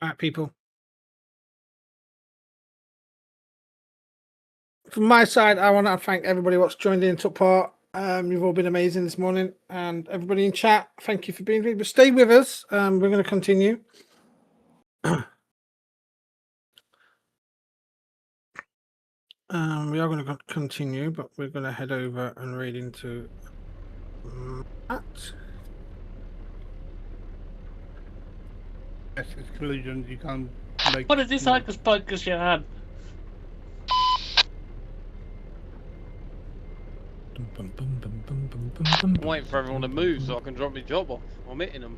All right, people. From my side, I want to thank everybody what's joined in and took part. You've all been amazing this morning, and everybody in chat, thank you for being here. But stay with us. We're going to continue. We are going to continue, but we're going to head over and read into Matt. Yes, it's collisions. You can't. Like, What is this hocus pocus you had? I'm waiting for everyone to move so I can drop my job off. I'm hitting them.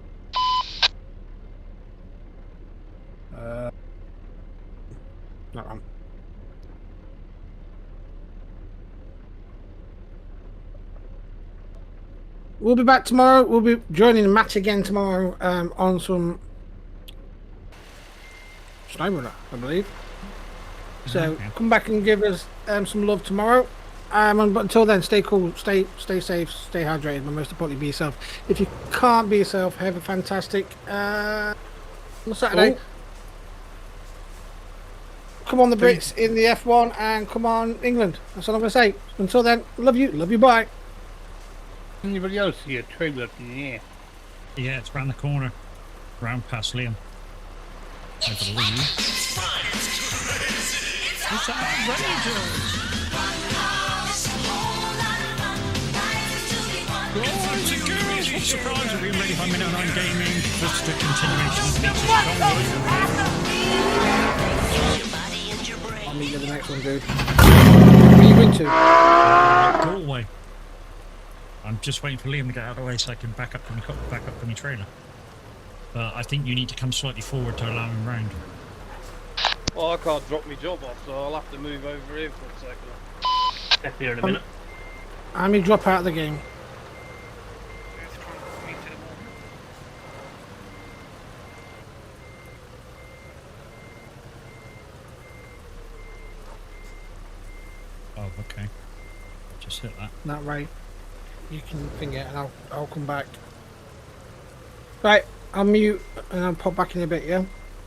Not wrong. We'll be back tomorrow. We'll be joining Matt again tomorrow on some Snowrunner, I believe. So come back and give us some love tomorrow. But until then, stay cool, stay safe, stay hydrated, but most importantly, be yourself. If you can't be yourself, have a fantastic Saturday. Come on, the Brits in the F1, and come on, England. That's all I'm going to say. Until then, love you, bye. Anybody else see a trailer in the air? Yeah, it's round the corner, round past Liam. I believe. It's outrageous! Oh, security! Surprise! We've been ready for Minute 9 Gaming. Just a continuation of Vtc Convoy. I'll meet you the next one, dude. Where are you going to? Galway. I'm just waiting for Liam to get out of the way so I can back up to my trailer. But I think you need to come slightly forward to allow him round. Well, I can't drop my job off, so I'll have to move over here for a second. Step here in a minute. I may drop out of the game. Oh, okay. Just hit that. That right. You can ping it, and I'll come back. Right, I'll mute and I'll pop back in a bit. Yeah.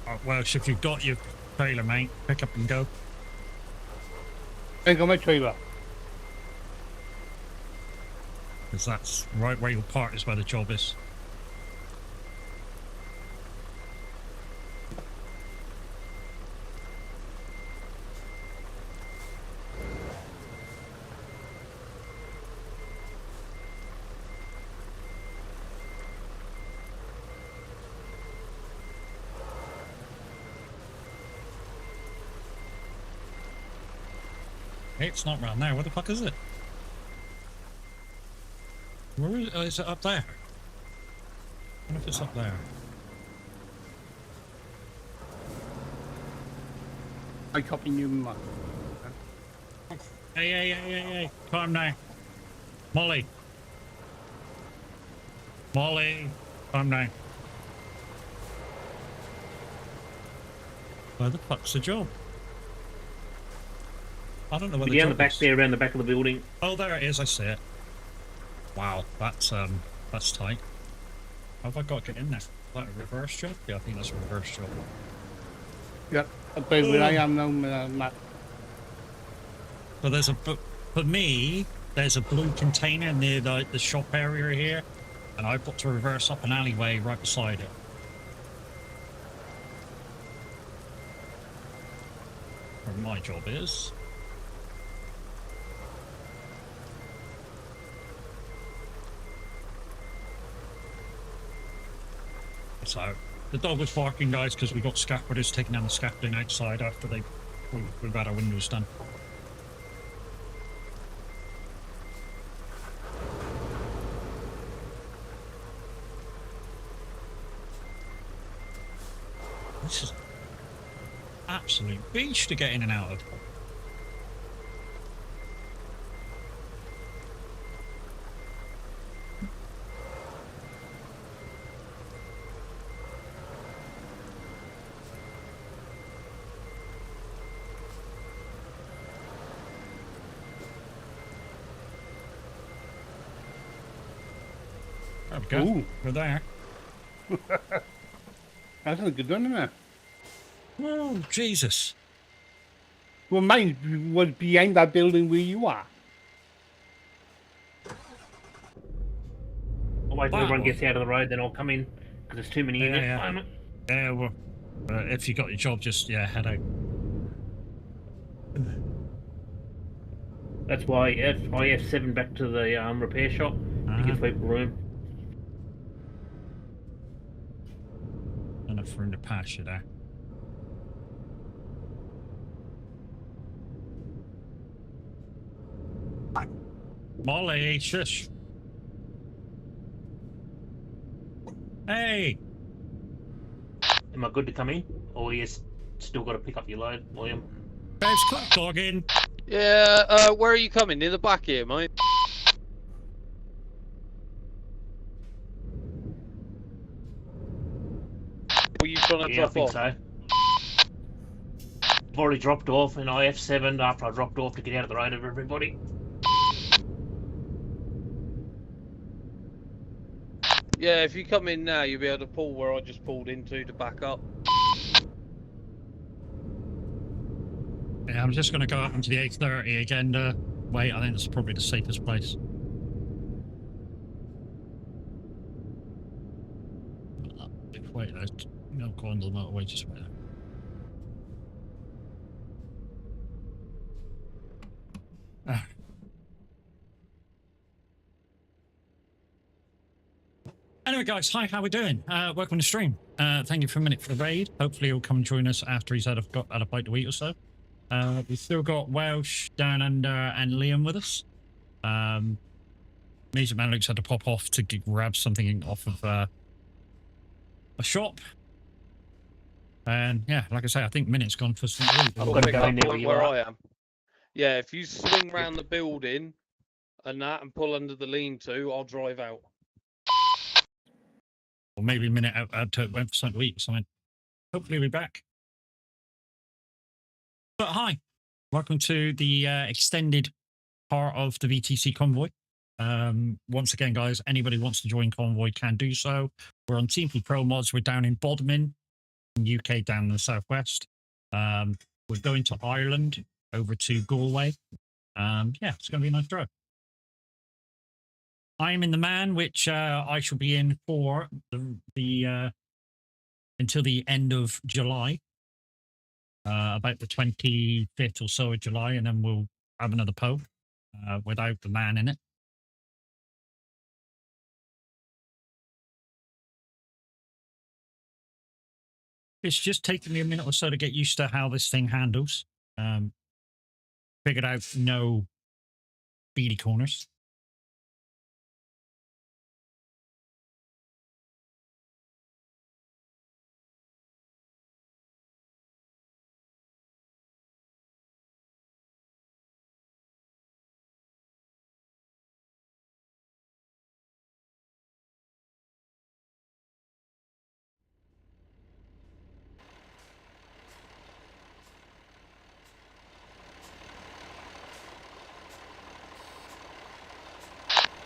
Oh, well, so if you've got your trailer, mate, pick up and go. I got my trailer. Because that's right where you'll park is where the job is. Hey, it's not round there. Where the fuck is it? Where is it? Oh, is it up there? I wonder if it's up there. I copy you, man. Hey. Calm down. Molly. Calm down. Where the fuck's the job? I don't know where the Yeah, job on the back is. there, around the back of the building. Oh, there it is. I see it. Wow, that's tight. How have I got to get in there? Is that a reverse job? Yeah, I think that's a reverse job. Yep, about where I am now, Matt. So there's for me, there's a blue container near the shop area here, and I've got to reverse up an alleyway right beside it. Where my job is. So the dog was barking, guys, because we got scaffolders taking down the scaffolding outside after we've had our windows done. This is an absolute beach to get in and out of. There we go. Ooh. We're there. That's a good one, isn't it? Oh, Jesus. Well, mine was behind that building where you are. I'll wait till Wow. everyone gets out of the road, then I'll come in, because there's too many in Yeah, at yeah. the moment. Yeah, well, if you got your job, just, yeah, head out. That's why I F7 back to the repair shop to give people room. Enough room to pass you there. Molly, shush. Hey, Am I good to come in? Or you still got to pick up your load, William? Bev's cook dog in. Yeah, where are you coming? In the back here, mate? Were you trying to Yeah, I drop think off? so. I've already dropped off, and I F7 after I dropped off to get out of the road of everybody. Yeah, if you come in now, you'll be able to pull where I just pulled into to back up. Yeah, I'm just going to go up into the 8:30 again. Wait, I think that's probably the safest place. Wait, no, go on to the motorway, just wait there. Ah. Anyway, guys, hi, how we doing? Welcome to the stream. Thank you for a minute for the raid. Hopefully he'll come and join us after he's had a bite to eat or so. We've still got Welsh, Down Under, and Liam with us. Music Man Luke's had to pop off to grab something off of a shop. And yeah, like I say, I think Minute's gone for some I'll got to pick go up in there point where where you I am. Yeah, if you swing round the building and that and pull under the lean-to, I'll drive out. Or maybe Minute went for something to eat or something. Hopefully we'll be back. But hi, welcome to the extended part of the VTC Convoy. Once again, guys, anybody wants to join Convoy can do so. We're on Team Pro Mods. We're down in Bodmin, in UK, down in the southwest. We're going to Ireland, over to Galway. Yeah, it's going to be a nice drive. I am in the Man, which I shall be in for the until the end of July, about the 25th or so of July, and then we'll have another poll without the Man in it. It's just taken me a minute or so to get used to how this thing handles. Figured out no beady corners.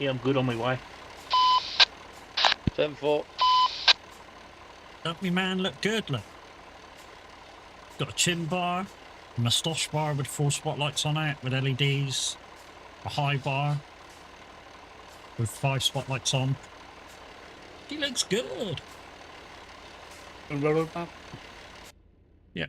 Yeah, I'm good on my way. 10-4. Don't me man look good, look. Got a chin bar, a moustache bar with 4 spotlights on it, with LEDs, a high bar with 5 spotlights on. He looks good. And roll it up. Yeah.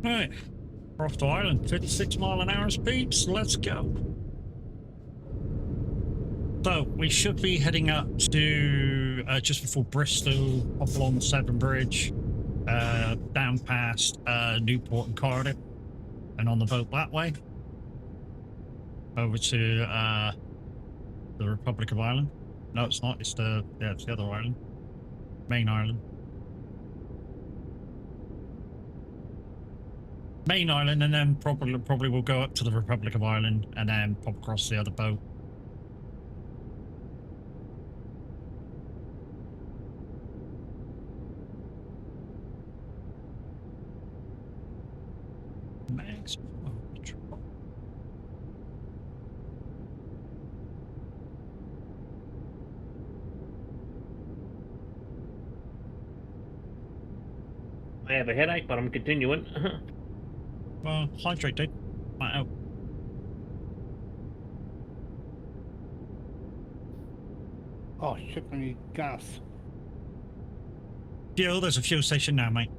Right, we're off to Ireland. 56 mile an hour speeds. Let's go. So we should be heading up to just before Bristol, up along the Severn Bridge, down past Newport and Cardiff, and on the boat that way over to the Republic of Ireland. No, it's not. It's the other island, main island. Main island, and then probably we'll go up to the Republic of Ireland and then pop across the other boat. I have a headache, but I'm continuing. Well, hydrate, dude. Might help. Oh shit, I need gas. Fuel, there's a fuel station now, mate.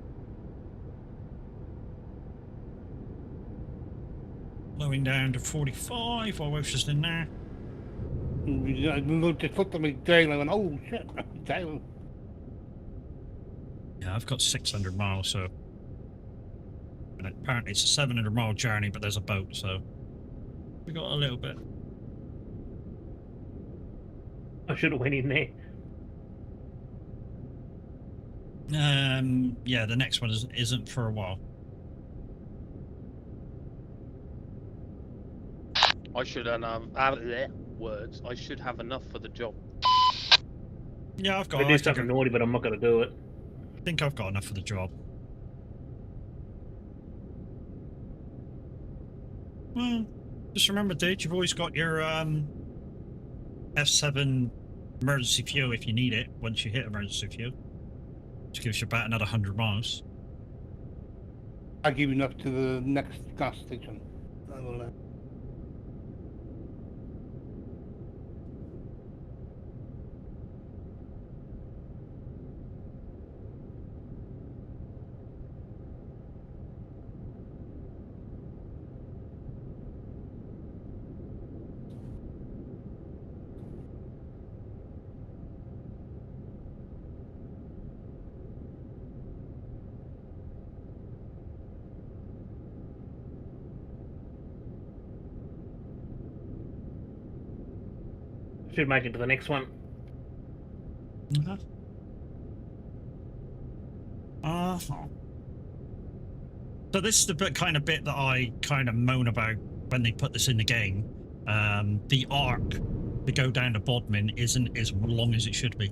Slowing down to 45 while we're just in there. I just looked at my dial and I went, oh shit, dial. Yeah, I've got 600 miles, so... And apparently it's a 700-mile journey, but there's a boat, so... We got a little bit. I should have went in there. Yeah, the next one isn't for a while. I should have words. I should have enough for the job. Yeah, I've got. I do something naughty, but I'm not going to do it. I think I've got enough for the job. Well, just remember, dude, you've always got your F7 emergency fuel if you need it. Once you hit emergency fuel, which gives you about another 100 miles. I'll give you enough to the next gas station. I will, Should make it to the next one. So this is the kind of bit that I kind of moan about when they put this in the game. The arc to go down to Bodmin isn't as long as it should be.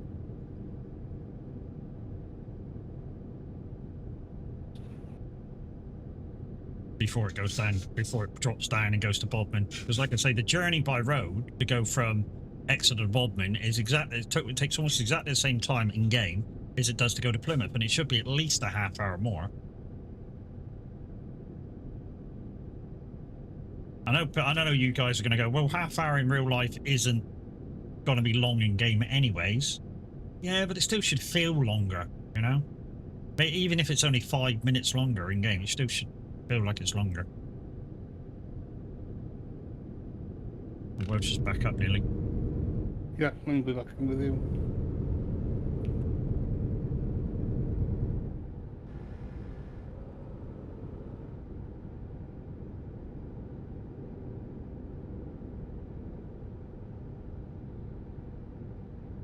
Before it goes down, before it drops down and goes to Bodmin. Because like I say, the journey by road to go from Exeter to Bodmin is exactly, it takes almost exactly the same time in game as it does to go to Plymouth, and it should be at least a half hour more. I know you guys are going to go, well, half hour in real life isn't going to be long in game anyways. Yeah, but it still should feel longer, you know? But even if it's only 5 minutes longer in game, it still should feel like it's longer. We're just back up nearly. yeah, I'm be back with you.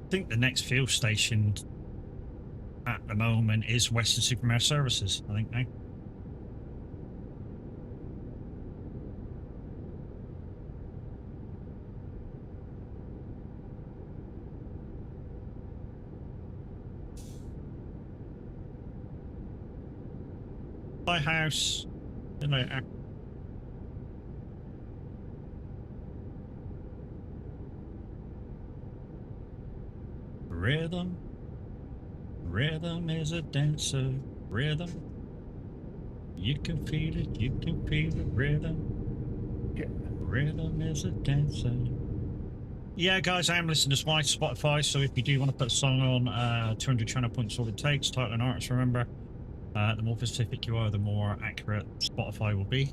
I think the next fuel station at the moment is Western Supermare Services, I think now. Bye, house. See you later. Rhythm. Rhythm is a dancer. Rhythm. You can feel it. You can feel it. Rhythm. Yeah. Rhythm is a dancer. Yeah, guys, I am listening to Spotify, so if you do want to put a song on, 200 channel points all it takes, title and artist, remember. The more specific you are, the more accurate Spotify will be.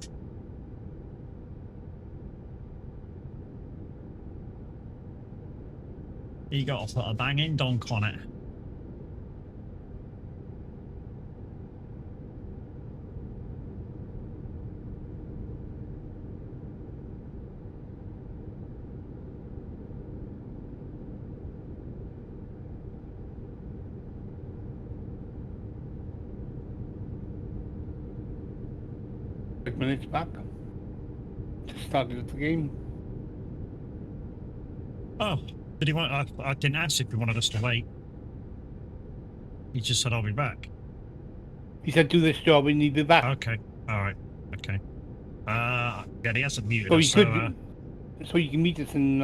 You got to put a banging donk on it. Minutes back. Just started the game. Oh, did he want? I didn't ask if he wanted us to wait. He just said I'll be back. He said do this job and he'd be back. Okay, all right, okay. Yeah, he hasn't muted So us, you so could, so you can meet us in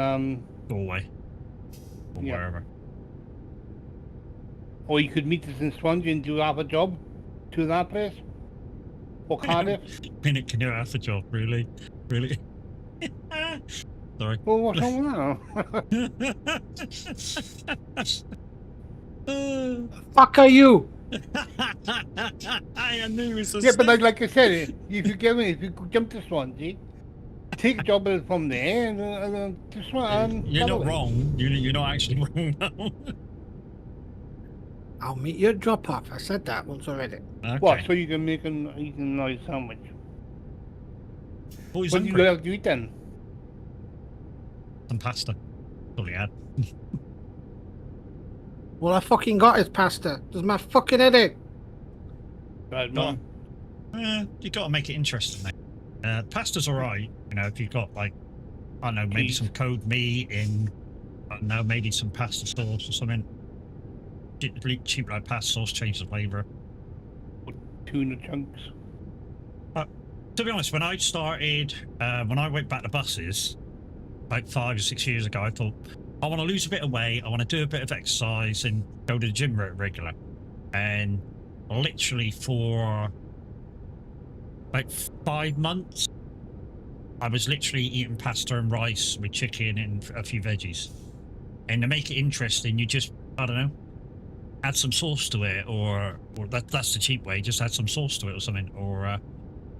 Galway or yeah. wherever. or you could meet us in Swansea and do half a job. to that place? Or Cardiff? Pinnock can do half the job, really. Really. Sorry. Well, what's wrong with Fuck are you? I knew it was a that? Yeah, but like I said, if you jump to Swansea, take a job from there and to Swansea. You're not wrong. You're not actually wrong. No. I'll meet you at drop off. I said that once already. Okay. What? So you can make a nice sandwich. Boys What do you hungry. like to eat then? Some pasta. All he had. All I fucking got is pasta. Does my fucking head in? Right, Go man. You got to make it interesting, mate. Pasta's alright. You know, if you've got like, I don't know, maybe Cheese. some cold meat in, I don't know, maybe some pasta sauce or something. Cheap like pasta sauce, change the flavour. Tuna chunks. To be honest, when I started, when I went back to buses, about 5 or 6 years ago, I thought, I want to lose a bit of weight, I want to do a bit of exercise and go to the gym regular. And literally for about 5 months, I was literally eating pasta and rice with chicken and a few veggies. And to make it interesting, you just, I don't know, add some sauce to it, or that's the cheap way, just add some sauce to it or something, or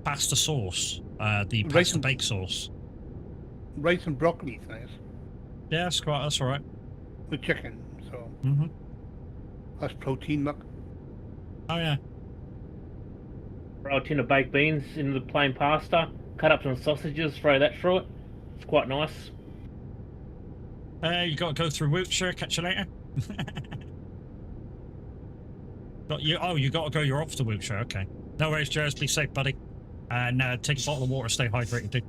pasta sauce, the pasta bake sauce. Rice and broccoli, nice. Yeah, that's all right. With chicken, so Mm-hmm. that's protein, muck. Oh yeah. Throw a tin of baked beans into the plain pasta, cut up some sausages, throw that through it. It's quite nice. You got to go through Wiltshire. Catch you later. You got to go. You're off to Wiltshire. Okay. No worries, Jers. Be safe, buddy. And take a bottle of water. Stay hydrated, dude.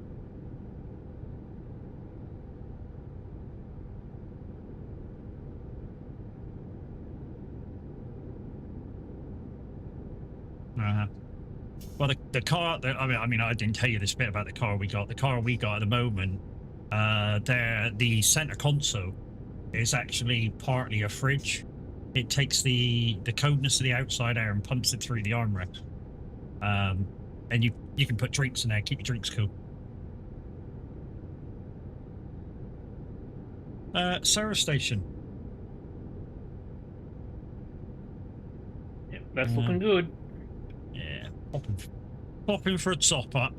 Well, the car. I mean, I didn't tell you this bit about the car we got. The car we got at the moment, the center console is actually partly a fridge. It takes the coldness of the outside air and pumps it through the armrest. And you can put drinks in there, keep your drinks cool. Service station. Yep, that's looking good. Yeah, popping for a top up.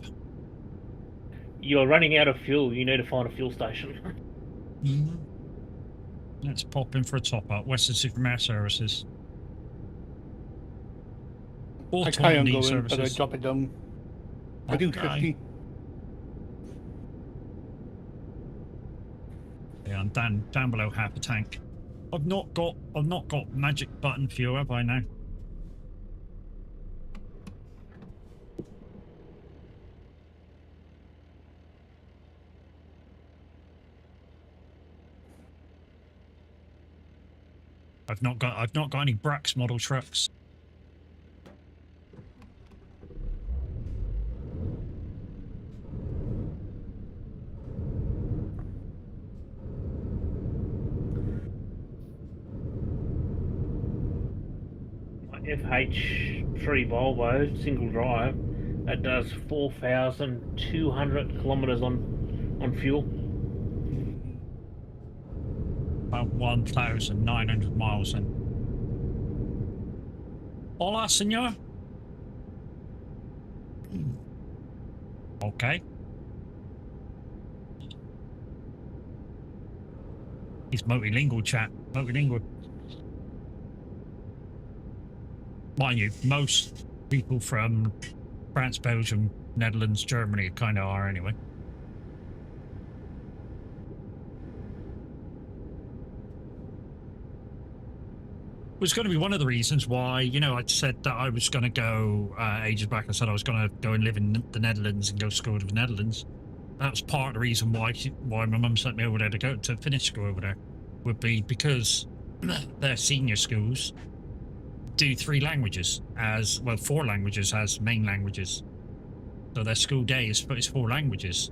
You're running out of fuel. You need to find a fuel station. Mm-hmm. Let's pop in for a top up. Western Supermare Services. I carry on Autonomy going, services. but I drop it down. I do Okay. 50. Yeah, I'm down below half a tank. I've not got magic button fuel, have I now? I've not got any Brax model trucks. My FH3 Volvo single drive that does 4,200 kilometers on fuel. About 1,900 miles in. Hola, senor. Okay. He's multilingual, chat. Multilingual. Mind you, most people from France, Belgium, Netherlands, Germany kind of are anyway. It was going to be one of the reasons why, you know, I said that I was going to go ages back. I said I was going to go and live in the Netherlands and go to school in the Netherlands. That was part of the reason why my mum sent me over there to go to finish school over there. Would be because their senior schools do 3 languages as well, 4 languages as main languages. So their school day is 4 languages.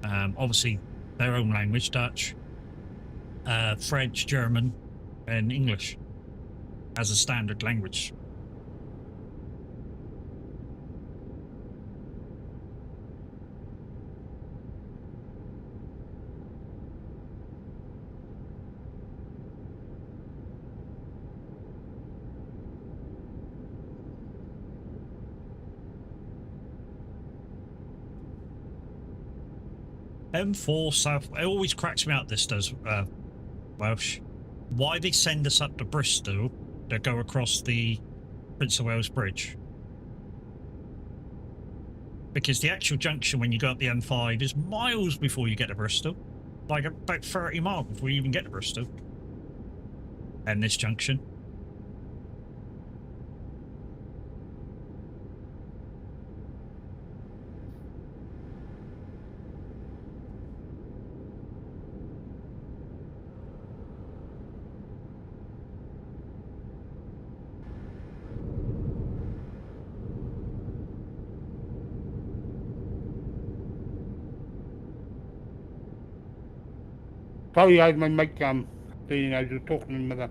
Obviously, their own language, Dutch, French, German, and English as a standard language. M4 South. It always cracks me out. This does, Welsh. Why they send us up to Bristol to go across the Prince of Wales Bridge? Because the actual junction when you go up the M5 is miles before you get to Bristol. Like about 30 miles before you even get to Bristol. And this junction. Sorry, I had my mic thing. I was talking to my mother.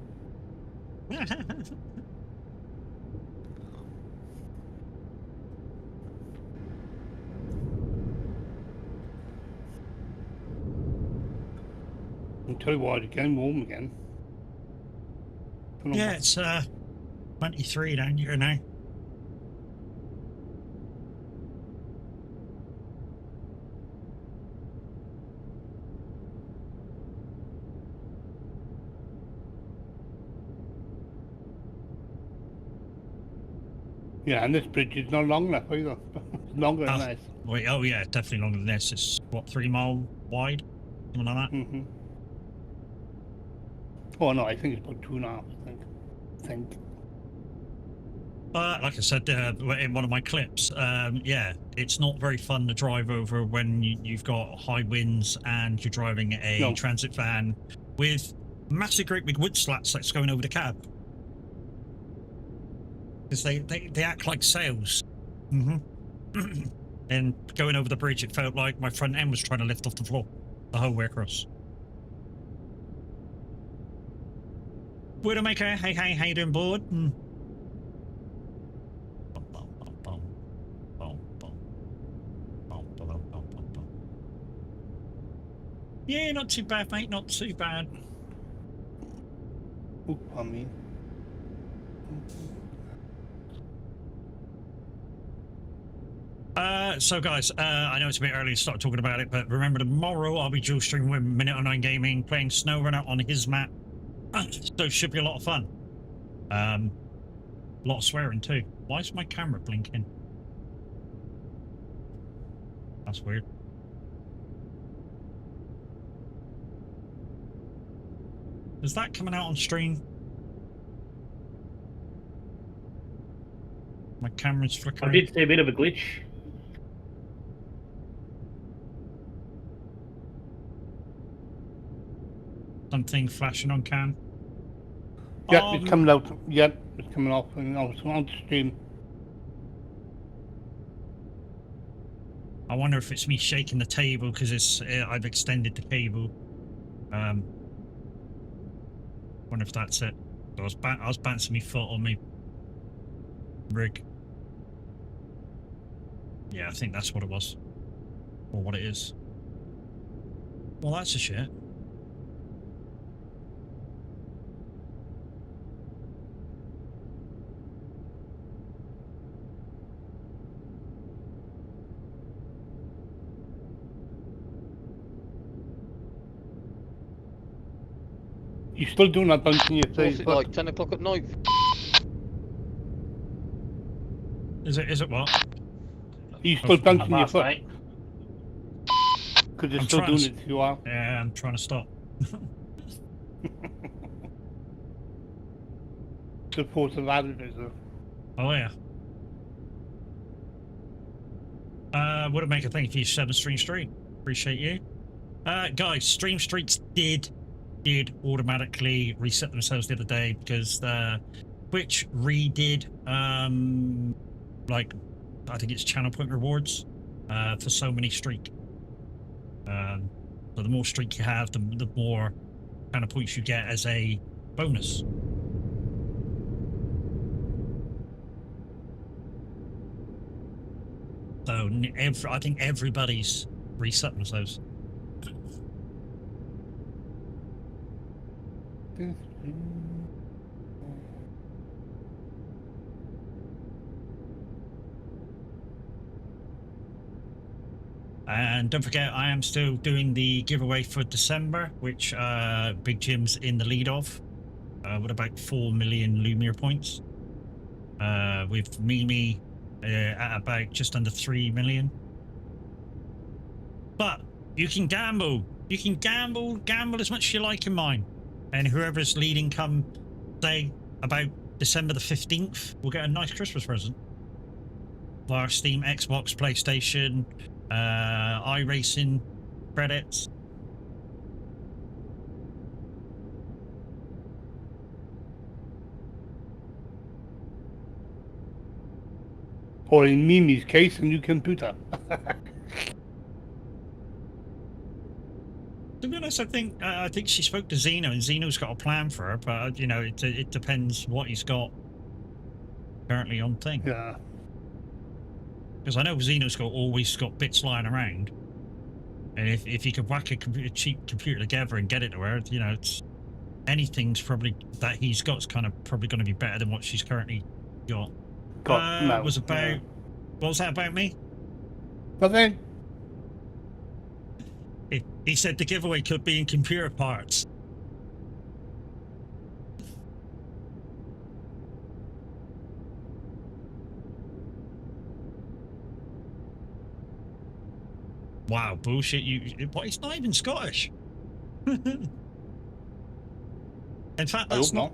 I'll tell you what, it's getting warm again. Yeah, it's 23 down here now. Yeah, and this bridge is not long enough either. It's longer than this. Wait, oh yeah, definitely longer than this. It's what, 3 mile wide? Something like that. Mm-hmm. Oh no, I think it's about 2.5. I think. Like I said in one of my clips, yeah, it's not very fun to drive over when you've got high winds and you're driving a transit van with massive great big wood slats that's going over the cab. Because they act like sails. Mm-hmm. And going over the bridge, it felt like my front end was trying to lift off the floor the whole way across. Widowmaker, hey, how you doing, board? Yeah, not too bad, mate, not too bad. Ooh, I mean. So guys, I know it's a bit early to start talking about it, but remember tomorrow I'll be dual streaming with Minute 09 Gaming, playing SnowRunner on his map. So it should be a lot of fun. A lot of swearing too. Why is my camera blinking? That's weird. Is that coming out on stream? My camera's flickering. I did see a bit of a glitch. Something flashing on cam. Yep, it's coming out. Yep, it's coming off and it's on stream. I wonder if it's me shaking the table because it's I've extended the cable. Wonder if that's it. I was bouncing my foot on my rig. Yeah, I think that's what it was, or what it is. Well, that's a shit. You still doing that bouncing your What's face? it like, 10 o'clock at night? Is it what? You still bouncing your Last foot? night. Because you're I'm still trying doing to it if you are. Yeah, I'm trying to stop. The force of habit is Oh yeah. Would it make a thank you for 7 Stream Street? Appreciate you. Guys, Stream Streets did automatically reset themselves the other day because Twitch redid like I think it's channel point rewards for so many streak. So the more streak you have, the more channel points you get as a bonus. So I think everybody's reset themselves. And don't forget, I am still doing the giveaway for December, which Big Jim's in the lead of, with about 4 million Lumiere points. With Mimi at about just under 3 million. But you can gamble. You can gamble as much as you like in mine. And whoever's leading come, say, about December the 15th, will get a nice Christmas present. Via Steam, Xbox, PlayStation, iRacing credits. Or in Mimi's case, a new computer. To be honest, I think she spoke to Zeno, and Zeno's got a plan for her. But you know, it depends what he's got currently on thing. Yeah. Because I know Zeno's always got bits lying around, and if he could whack a cheap computer together and get it to her, you know, anything's probably that he's got's kind of probably going to be better than what she's currently got. No, was about yeah. What was that about me? But then, He said the giveaway could be in computer parts. Wow, bullshit! What? It's not even Scottish. In fact, I hope not.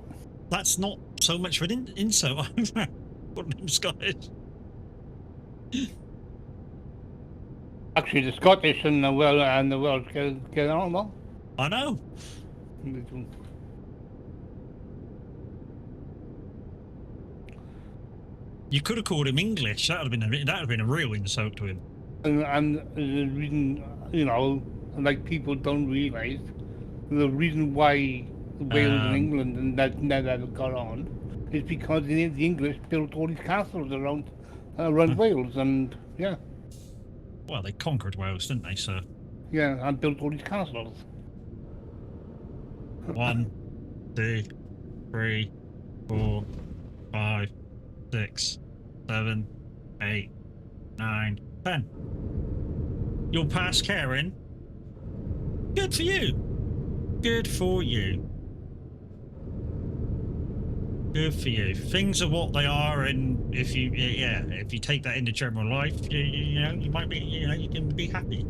that's not so much of an insult. I'm Scottish. Actually, the Scottish and the Welsh get on well. I know. You could have called him English. That would have been a real insult to him. And the reason, you know, like people don't realise, the reason why Wales and England and that never got on is because the English built all these castles around Wales, and yeah. Well, they conquered Wales, didn't they, sir? Yeah, and built all these castles. 1, 2, 3, 4, 5, 6, 7, 8, 9, 10. You'll pass Karen. Good for you. Good for you. Good for you. Things are what they are, and if you take that into general life, you know, you might be, you know, you can be happy.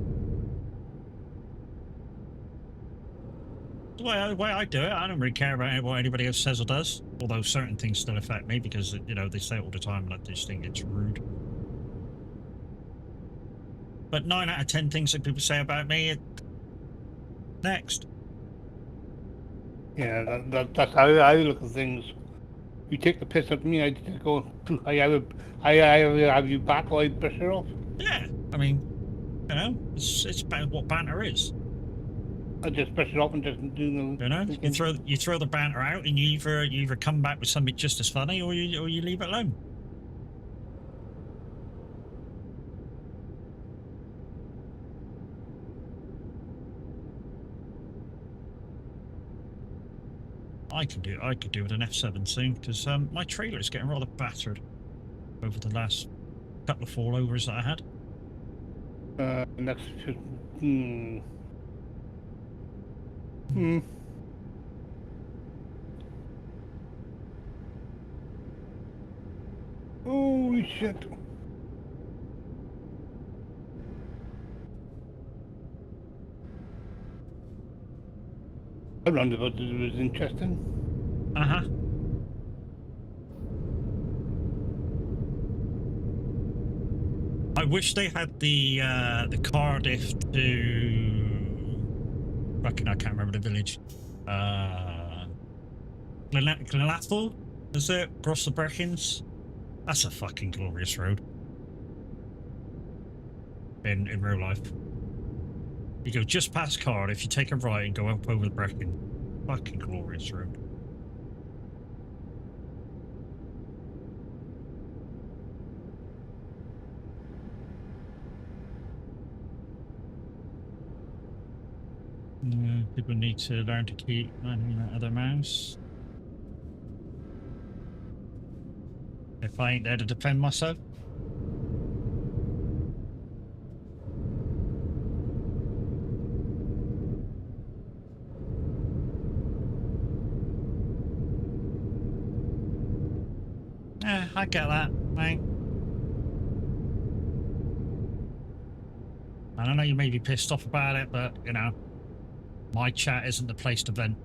The way I do it, I don't really care about what anybody else says or does. Although certain things still affect me because, you know, they say it all the time, and I just think it's rude. But 9 out of 10 things that people say about me, next. Yeah, that's how I look at things. You take the piss at me, I just go, I have you back, or I brush it off. Yeah, I mean, you know, it's about what banter is. I just brush it off and just do the. You know, you throw the banter out, and you either come back with something just as funny, or you leave it alone. I could do with an F7 soon, because my trailer is getting rather battered over the last couple of fallovers that I had. Next. Holy shit. I roundabout was interesting. Uh-huh. I wish they had the Cardiff to fucking I can't remember the village. Glenathol, is it? Across the Brecons? That's a fucking glorious road. In real life. You go just past Cardiff, you take a right and go up over the Brecon. Fucking glorious road. People need to learn to keep running out of their mouse. If I ain't there to defend myself. I get that, mate. I don't know you may be pissed off about it, but, you know, my chat isn't the place to vent.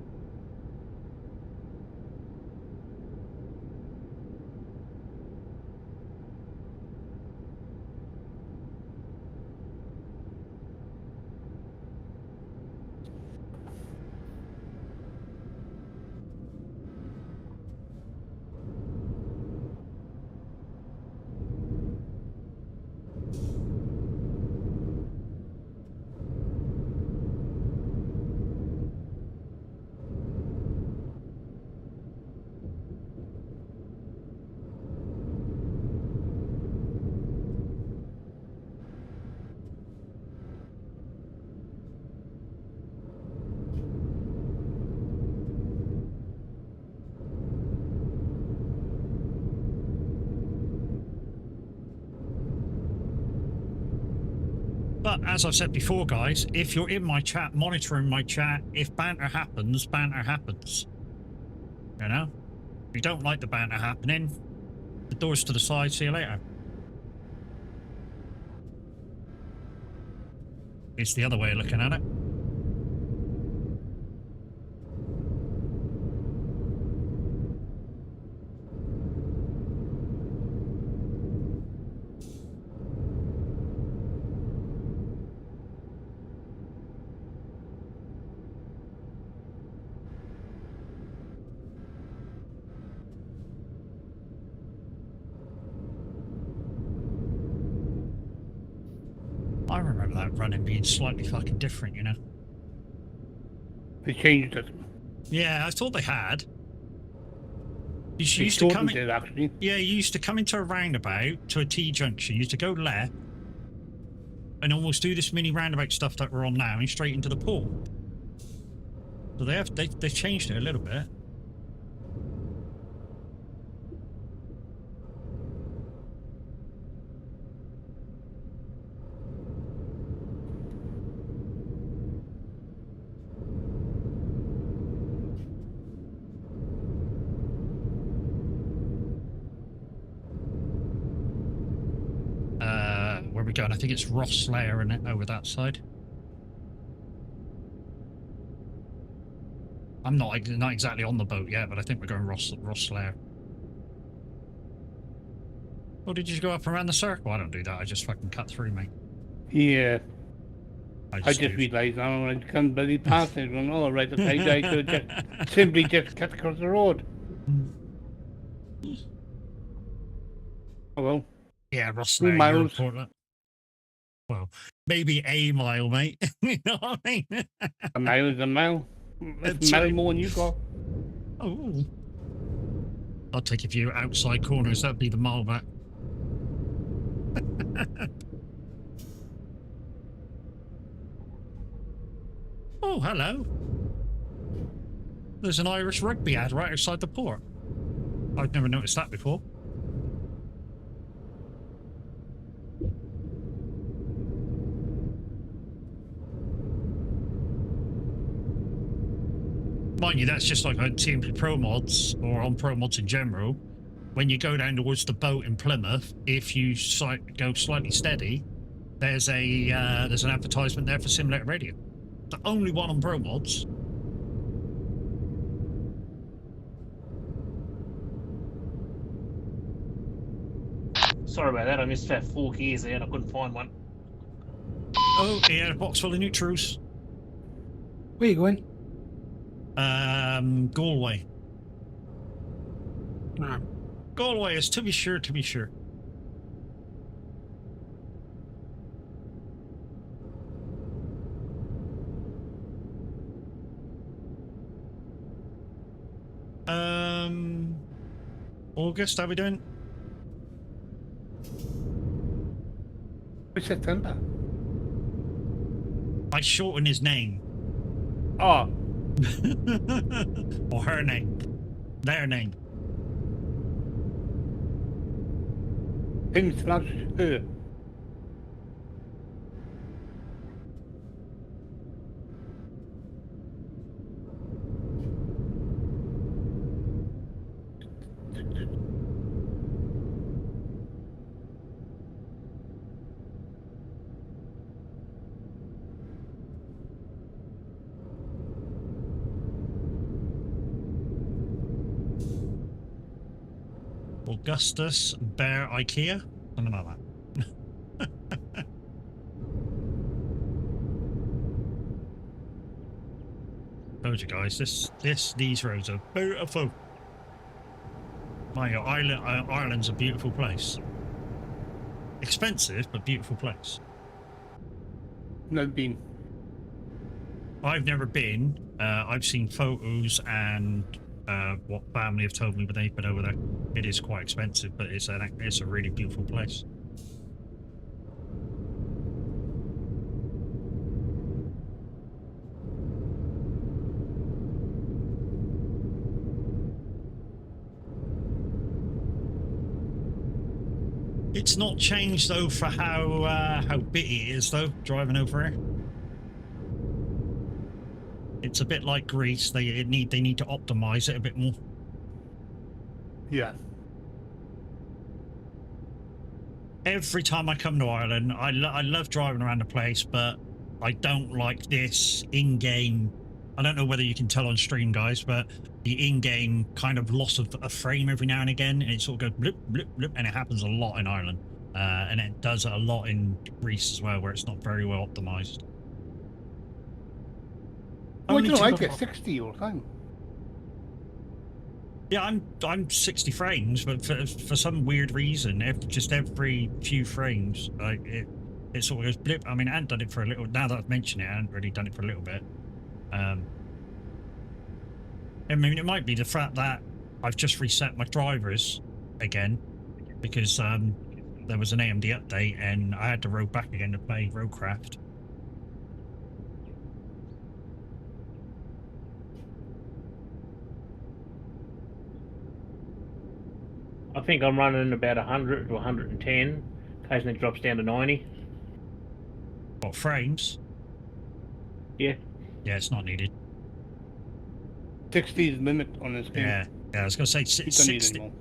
But as I've said before, guys, if you're in my chat, monitoring my chat, if banter happens, banter happens. You know? If you don't like the banter happening, the door's to the side, see you later. It's the other way of looking at it. I remember that running being slightly fucking different, you know? They changed it. Yeah, I thought they had. You They used to come shortened it, actually. Yeah, you used to come into a roundabout to a T-junction. You used to go left and almost do this mini roundabout stuff that we're on now and straight into the port. So they've changed it a little bit. Where are we going? I think it's Rosslare, isn't it, over that side? I'm not exactly on the boat yet, but I think we're going Rosslare. Oh, did you go up around the circle? I don't do that. I just fucking cut through, mate. Yeah. I just do. realised now I can't bloody pass it. Going, oh, right, okay, I could just simply just cut across the road. Oh, well. Yeah, 2 Rosslare, miles. Well, maybe a mile, mate. You know what I mean? A mile is a mile. That's That's a mile right. more than you got. Oh. I'll take a few outside corners. That'd be the mile back. Oh, hello. There's an Irish rugby ad right outside the port. I've never noticed that before. Mind you, that's just like on TMP Pro Mods or on Pro Mods in general. When you go down towards the boat in Plymouth, if you go slightly steady, there's an advertisement there for Simulator Radio. The only one on Pro Mods. Sorry about that. I missed about 4 gears there and I couldn't find one. Oh, he had a box full of neutrals. Where you going? Galway. No. Galway is to be sure, to be sure. August, how we doing? Which September? I shorten his name. Oh, Or her name. Their name. him/her. Augustus Bear IKEA, something like that. Told you guys, these roads are beautiful. My God, Ireland's a beautiful place. Expensive, but beautiful place. Never been. I've never been. I've seen photos and what family have told me when they've been over there. It is quite expensive, but it's a really beautiful place. It's not changed though for how bitty it is though, driving over here. It's a bit like Greece. They need to optimize it a bit more. Yeah. Every time I come to Ireland, I love driving around the place, but I don't like this in-game. I don't know whether you can tell on stream, guys, but the in-game kind of loss of a frame every now and again, and it sort of goes blip, blip, blip, and it happens a lot in Ireland. And it does it a lot in Greece as well, where it's not very well optimized. Well, Only you know, I to- get 60 all the time. Yeah, I'm 60 frames, but for some weird reason, just every few frames, like it sort of goes blip. I mean, I hadn't done it for a little. Now that I've mentioned it, I haven't really done it for a little bit. I mean, it might be the fact that I've just reset my drivers again because there was an AMD update and I had to roll back again to play Roadcraft. I think I'm running about 100 to 110. Occasionally drops down to 90. What, frames? Yeah. Yeah, it's not needed. 60 is the limit on this game. Yeah, I was going to say You don't need 60. anymore.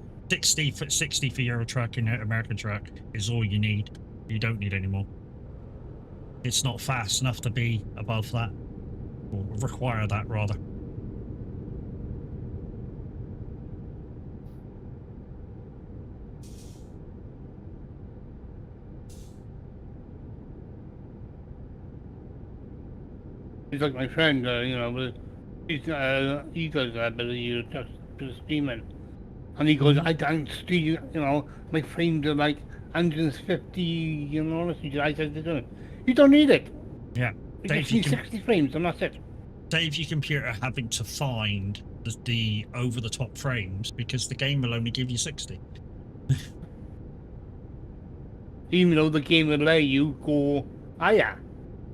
60 for Euro truck and American truck is all you need. You don't need any more. It's not fast enough to be above that, or require that rather. He's like my friend, you know, he does a bit of you just streaming. And he goes, I don't see, you know, my frames are like 150, you know, I said, you don't need it. Yeah. You Dave, just you need can- 60 frames and that's it. Save your computer having to find the over-the-top frames because the game will only give you 60. Even though the game will let you go higher.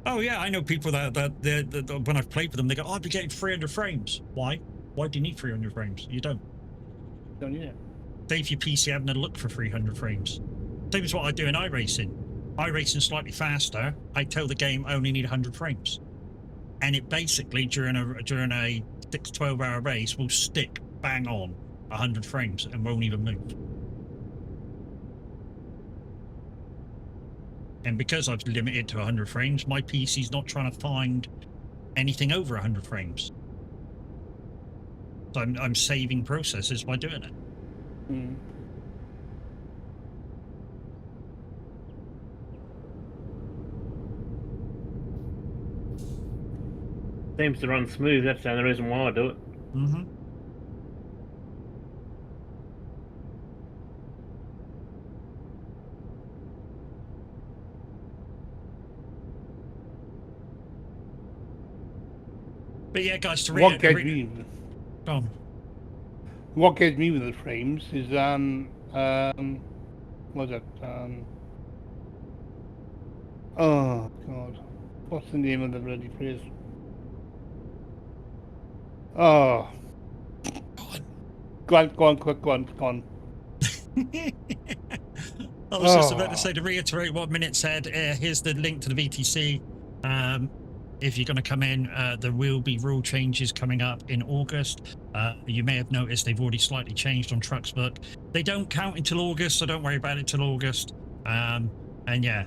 Oh yeah, I know people that when I've played with them, they go, "Oh, I'll be getting 300 frames." Why? Why do you need 300 frames? You don't. Don't need it. Save your PC having to look for 300 frames. Same as what I do in iRacing. iRacing slightly faster. I tell the game I only need 100 frames, and it basically during a 12 hour race will stick bang on 100 frames and won't even move. And because I've limited to 100 frames, my PC's not trying to find anything over 100 frames. So I'm saving processes by doing it. Mm. Seems to run smooth. That's the only reason why I do it. Mm-hmm. But yeah, guys, to What gets me with the frames is what's it? Oh god, what's the name of the bloody place? Oh, go on, quick, go on. I was just about to say, to reiterate what Minute said, here's the link to the VTC. If you're going to come in, there will be rule changes coming up in August. You may have noticed they've already slightly changed on trucks, but they don't count until August, so don't worry about it till August. And yeah,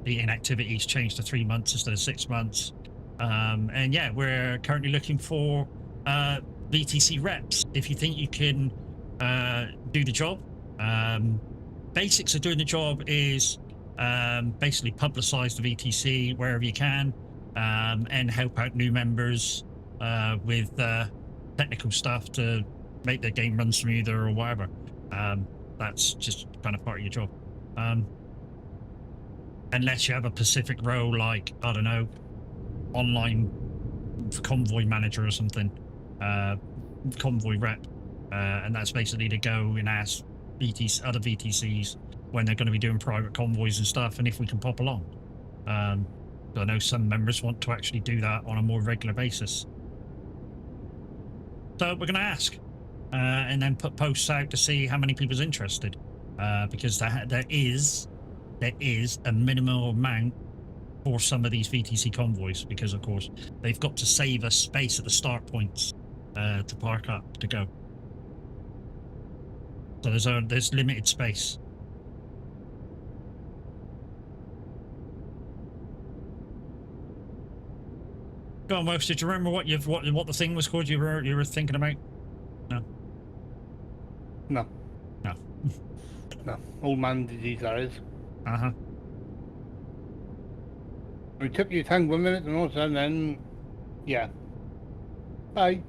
the inactivities changed to 3 months instead of 6 months. And yeah, we're currently looking for VTC reps. If you think you can do the job. Basics of doing the job is basically publicize the VTC wherever you can, and help out new members with technical stuff to make the game run smoother or whatever. That's just kind of part of your job. Unless you have a specific role like, I don't know, online convoy manager or something, convoy rep, and that's basically to go and ask other VTCs when they're going to be doing private convoys and stuff, and if we can pop along. I know some members want to actually do that on a more regular basis. So we're going to ask, and then put posts out to see how many people's interested, because there is a minimal amount for some of these VTC convoys, because of course they've got to save us space at the start points to park up to go. So there's limited space. Go on, Welsh, did you remember what the thing was called you were thinking about? No. No. No. No. Old man disease, that is. Uh-huh. It took you 10 minutes and all of a sudden then, yeah. Bye.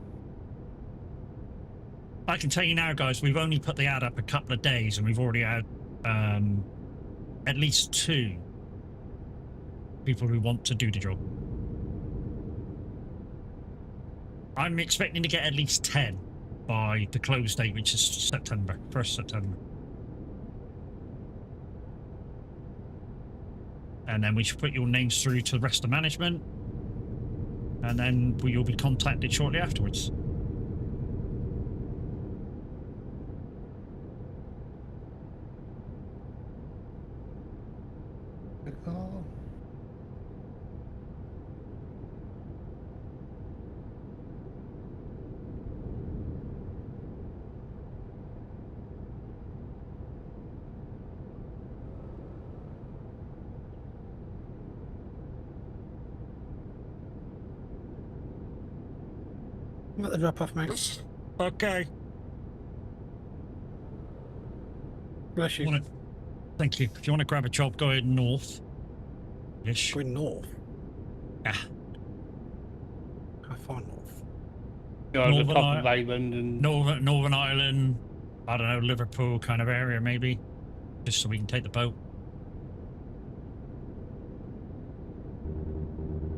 I can tell you now, guys, we've only put the ad up a couple of days and we've already had at least 2 people who want to do the job. I'm expecting to get at least 10 by the close date, which is September, 1st September. And then we should put your names through to the rest of management, and then you'll be contacted shortly afterwards. I'm at the drop off, mate. Okay. Bless you. Thank you. If you want to grab a job, go north. Ish. Going north. Yeah. How far north? You know, the Northern top of Ireland and... Northern Ireland, I don't know, Liverpool kind of area maybe, just so we can take the boat.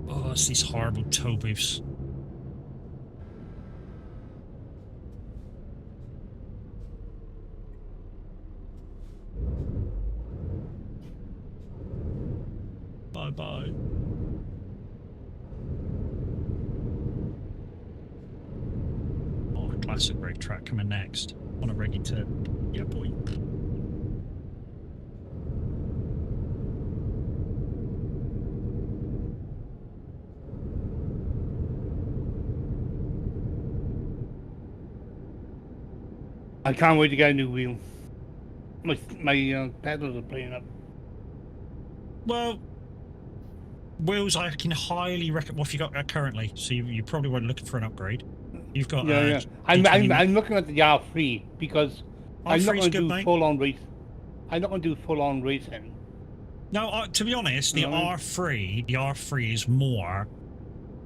Oh, it's these horrible tow booths. Bye-bye. Oh, classic brake track coming next. On a ready to... Yeah, boy. I can't wait to get a new wheel. My pedals are playing up. Well, wheels I can highly recommend. What have you got currently? So you probably weren't looking for an upgrade. You've got Yeah. I'm looking at the R3 because I'm not going to do full on race. I'm not going to do full on racing. No, to be honest, the R3 is more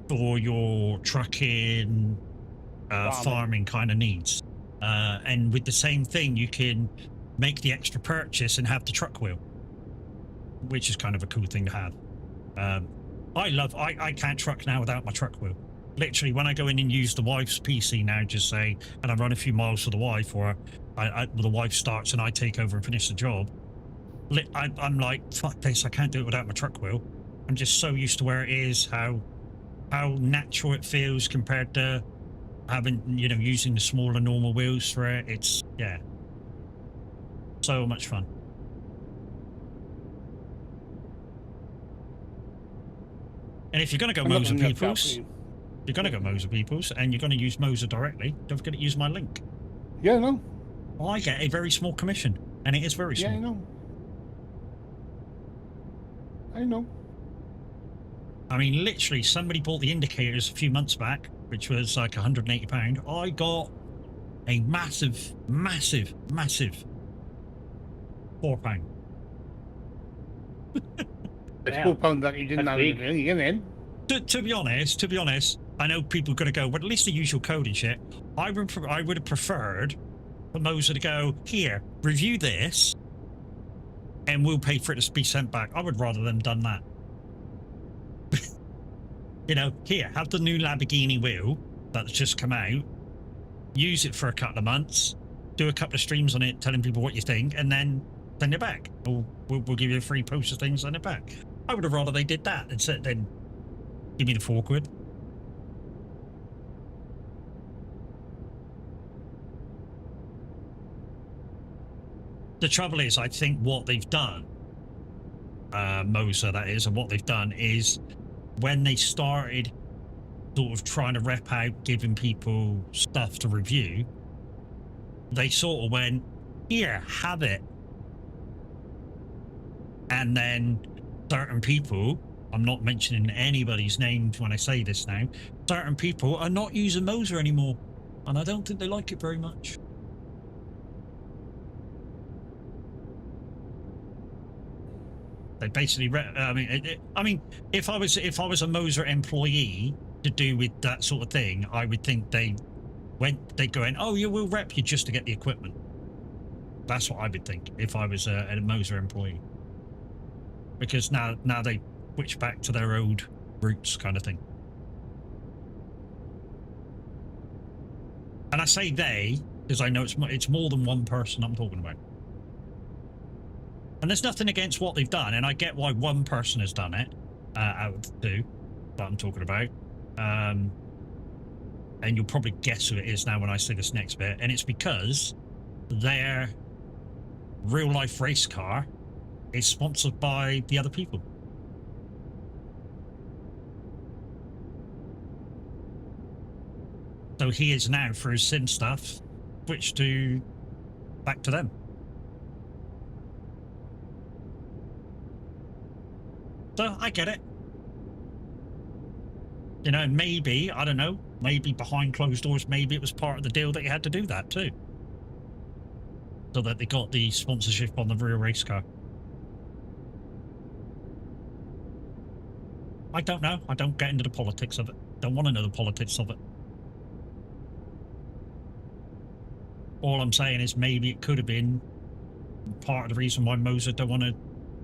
for your trucking, farming kind of needs. And with the same thing, you can make the extra purchase and have the truck wheel, which is kind of a cool thing to have. I can't truck now without my truck wheel. Literally, when I go in and use the wife's PC now, just say, and I run a few miles for the wife, or the wife starts and I take over and finish the job, I'm like, fuck this, I can't do it without my truck wheel. I'm just so used to where it is, how natural it feels compared to having, using the smaller normal wheels for it. It's, yeah, so much fun. And if you're going to go Moser Peoples, and you're going to use Moser directly, don't forget to use my link. Yeah, no. Well, I get a very small commission, and it is very small. Yeah, I know. I mean, literally, somebody bought the indicators a few months back, which was like £180. I got a massive, massive, massive £4. It's Wow. £4 that you didn't That's have big. to do, then. To be honest, I know people are going to go, well, at least they use your code and shit. I would have preferred for Moser to go, here, review this, and we'll pay for it to be sent back. I would rather them done that. You know, here, have the new Lamborghini wheel that's just come out, use it for a couple of months, do a couple of streams on it, telling people what you think, and then send it back. Or we'll give you a free poster thing, send it back. I would have rather they did that instead than give me the £4. The trouble is, I think what they've done, Moser that is, and what they've done is when they started sort of trying to rep out giving people stuff to review, they sort of went, here, have it. And then certain people, I'm not mentioning anybody's name when I say this now, certain people are not using Moser anymore. And I don't think they like it very much. They basically, I mean, if I was a Moser employee to do with that sort of thing, I would think they go in, oh, yeah, we'll rep you just to get the equipment. That's what I would think if I was a Moser employee, because now they switch back to their old roots, kind of thing. And I say they because I know it's more than one person I'm talking about. And there's nothing against what they've done, and I get why one person has done it out of the two that I'm talking about. And you'll probably guess who it is now when I say this next bit, and it's because their real-life race car is sponsored by the other people. So he is now, for his sin stuff, switched back to them. So I get it. You know, maybe, I don't know, maybe behind closed doors, maybe it was part of the deal that you had to do that too. So that they got the sponsorship on the real race car. I don't know. I don't get into the politics of it. Don't want to know the politics of it. All I'm saying is maybe it could have been part of the reason why Moser don't want to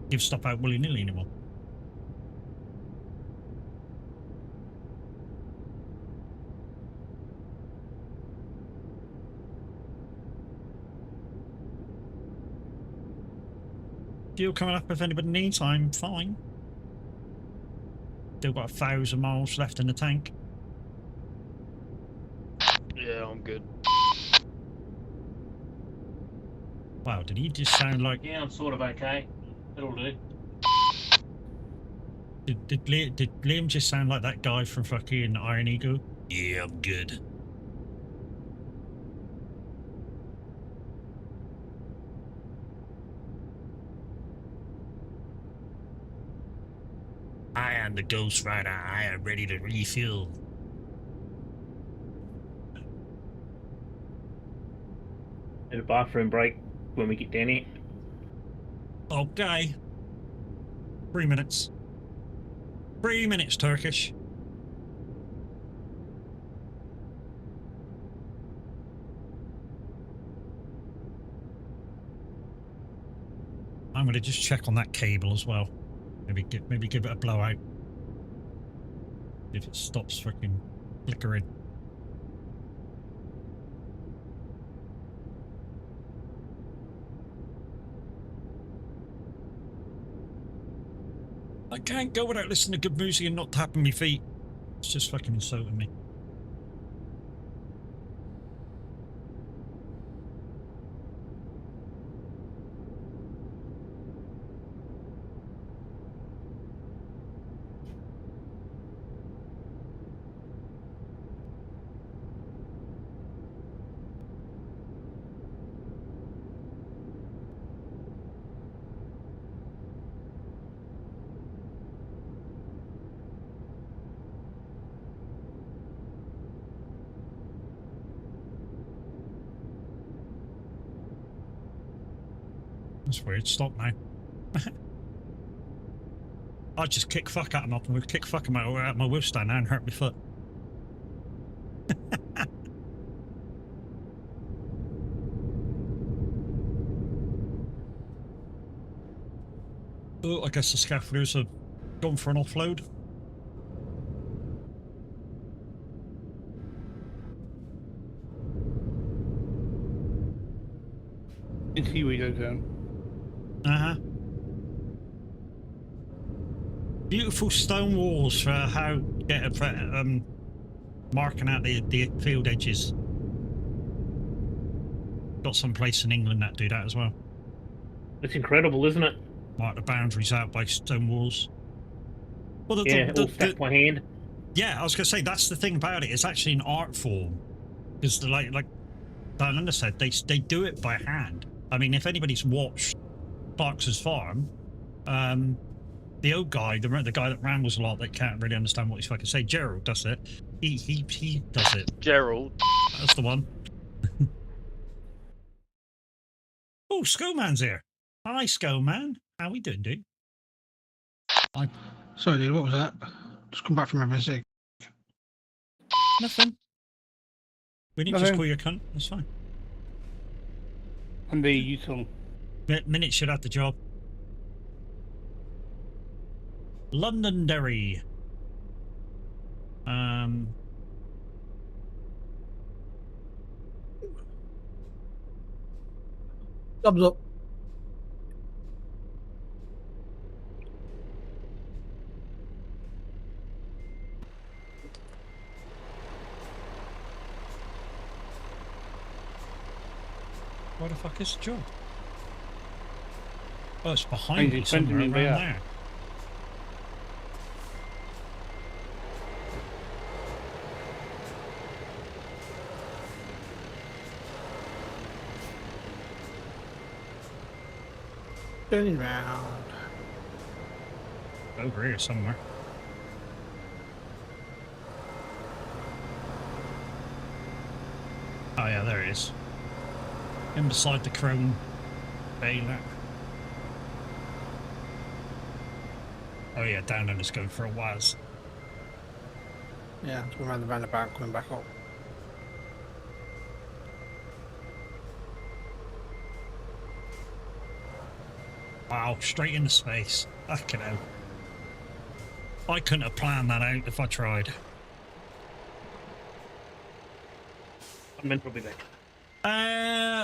give stuff out willy-nilly anymore. Fuel coming up if anybody needs, I'm fine. Still got 1,000 miles left in the tank. Yeah, I'm good. Wow, did he just sound like... Yeah, I'm sort of okay. It'll do. Did Liam just sound like that guy from fucking Iron Eagle? Yeah, I'm good. I am the Ghost Rider. I am ready to refuel. Need a bathroom break when we get down here. Okay. 3 minutes. 3 minutes, Turkish. I'm going to just check on that cable as well. Maybe give it a blowout. If it stops freaking flickering. I can't go without listening to good music and not tapping my feet. It's just fucking insulting me. That's weird. Stop now. I just kick fuck at him up and kick fuck him out my wheel stand now and hurt my foot. Oh, I guess the scaffolders have gone for an offload. You can see where he goes down. Uh-huh. Beautiful stone walls for how marking out the field edges. Got some place in England that do that as well. It's incredible, isn't it? Mark the boundaries out by stone walls. Well, Yeah, all stacked by hand. yeah, I was gonna say that's the thing about it. It's actually an art form, because like Dan Under said, they do it by hand. I mean, if anybody's watched Clarks's Farm, the old guy, the guy that rambles a lot, that can't really understand what he's fucking saying, Gerald does it. He does it. Gerald. That's the one. Oh, Skullman's here. Hi, Skullman. How we doing, dude? Sorry, dude. What was that? Just come back from my mistake. Nothing. We need to just call you a cunt. That's fine. And the U-turn. Minute should have the job. Londonderry. Thumbs up. Where the fuck is the job? Oh, it's behind Maybe me it's somewhere around pending in there. there. Turning round. Over here somewhere. Oh yeah, there it is. In beside the chrome baler. Oh yeah, down and it's going for a whiz. Yeah, it's going around the roundabout, coming back up. Wow, straight into space. Fucking hell. I couldn't have planned that out if I tried. I'm meant to be back.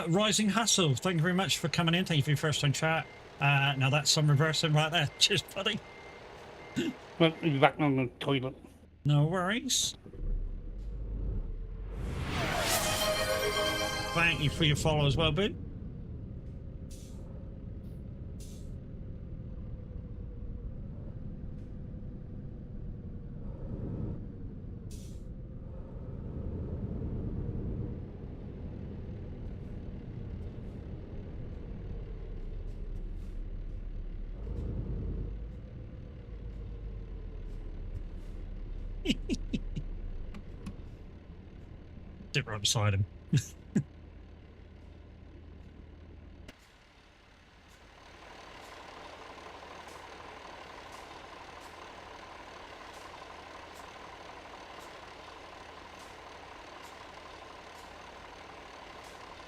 Rising Hustle, thank you very much for coming in. Thank you for your first time chat. Now that's some reversing right there. Cheers, buddy. Well, he's back on the toilet. No worries. Thank you for your follow as well, boo. Sit right beside him.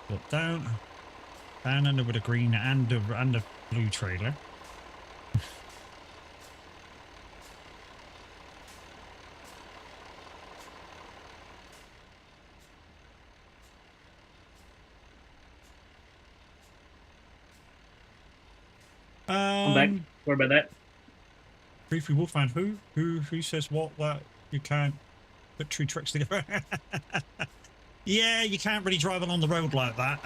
Look down under with a green and a blue trailer. I'm back. Sorry about that. Briefly Wolfman, who says what, that you can't put two trucks together? Yeah, you can't really drive along the road like that.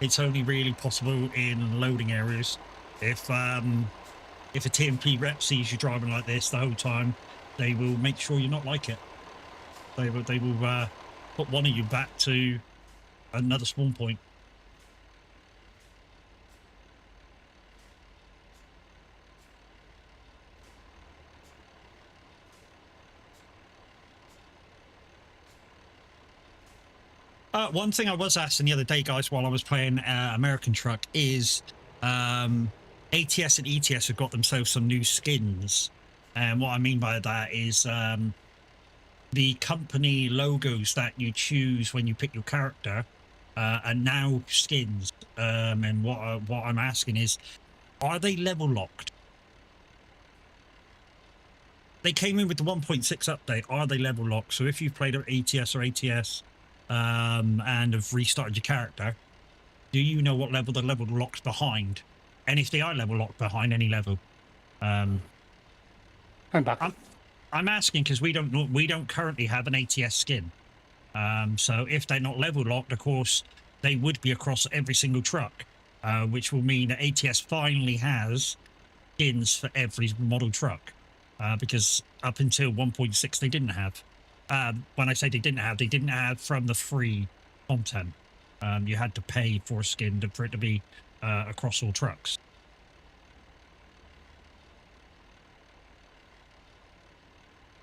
It's only really possible in loading areas. If a TMP rep sees you driving like this the whole time, they will make sure you're not like it. They will put one of you back to another spawn point. One thing I was asking the other day, guys, while I was playing American Truck is, ATS and ETS have got themselves some new skins. And what I mean by that is the company logos that you choose when you pick your character are now skins. And what I'm asking is, are they level locked? They came in with the 1.6 update. Are they level locked? So if you've played ETS or ATS and have restarted your character, do you know what level the level locked behind? And if they are level locked behind any level? I'm back. I'm asking because we don't currently have an ATS skin. So if they're not level locked, of course, they would be across every single truck, which will mean that ATS finally has skins for every model truck. Because up until 1.6 they didn't have. When I say they didn't have from the free content. You had to pay for a skin for it to be across all trucks.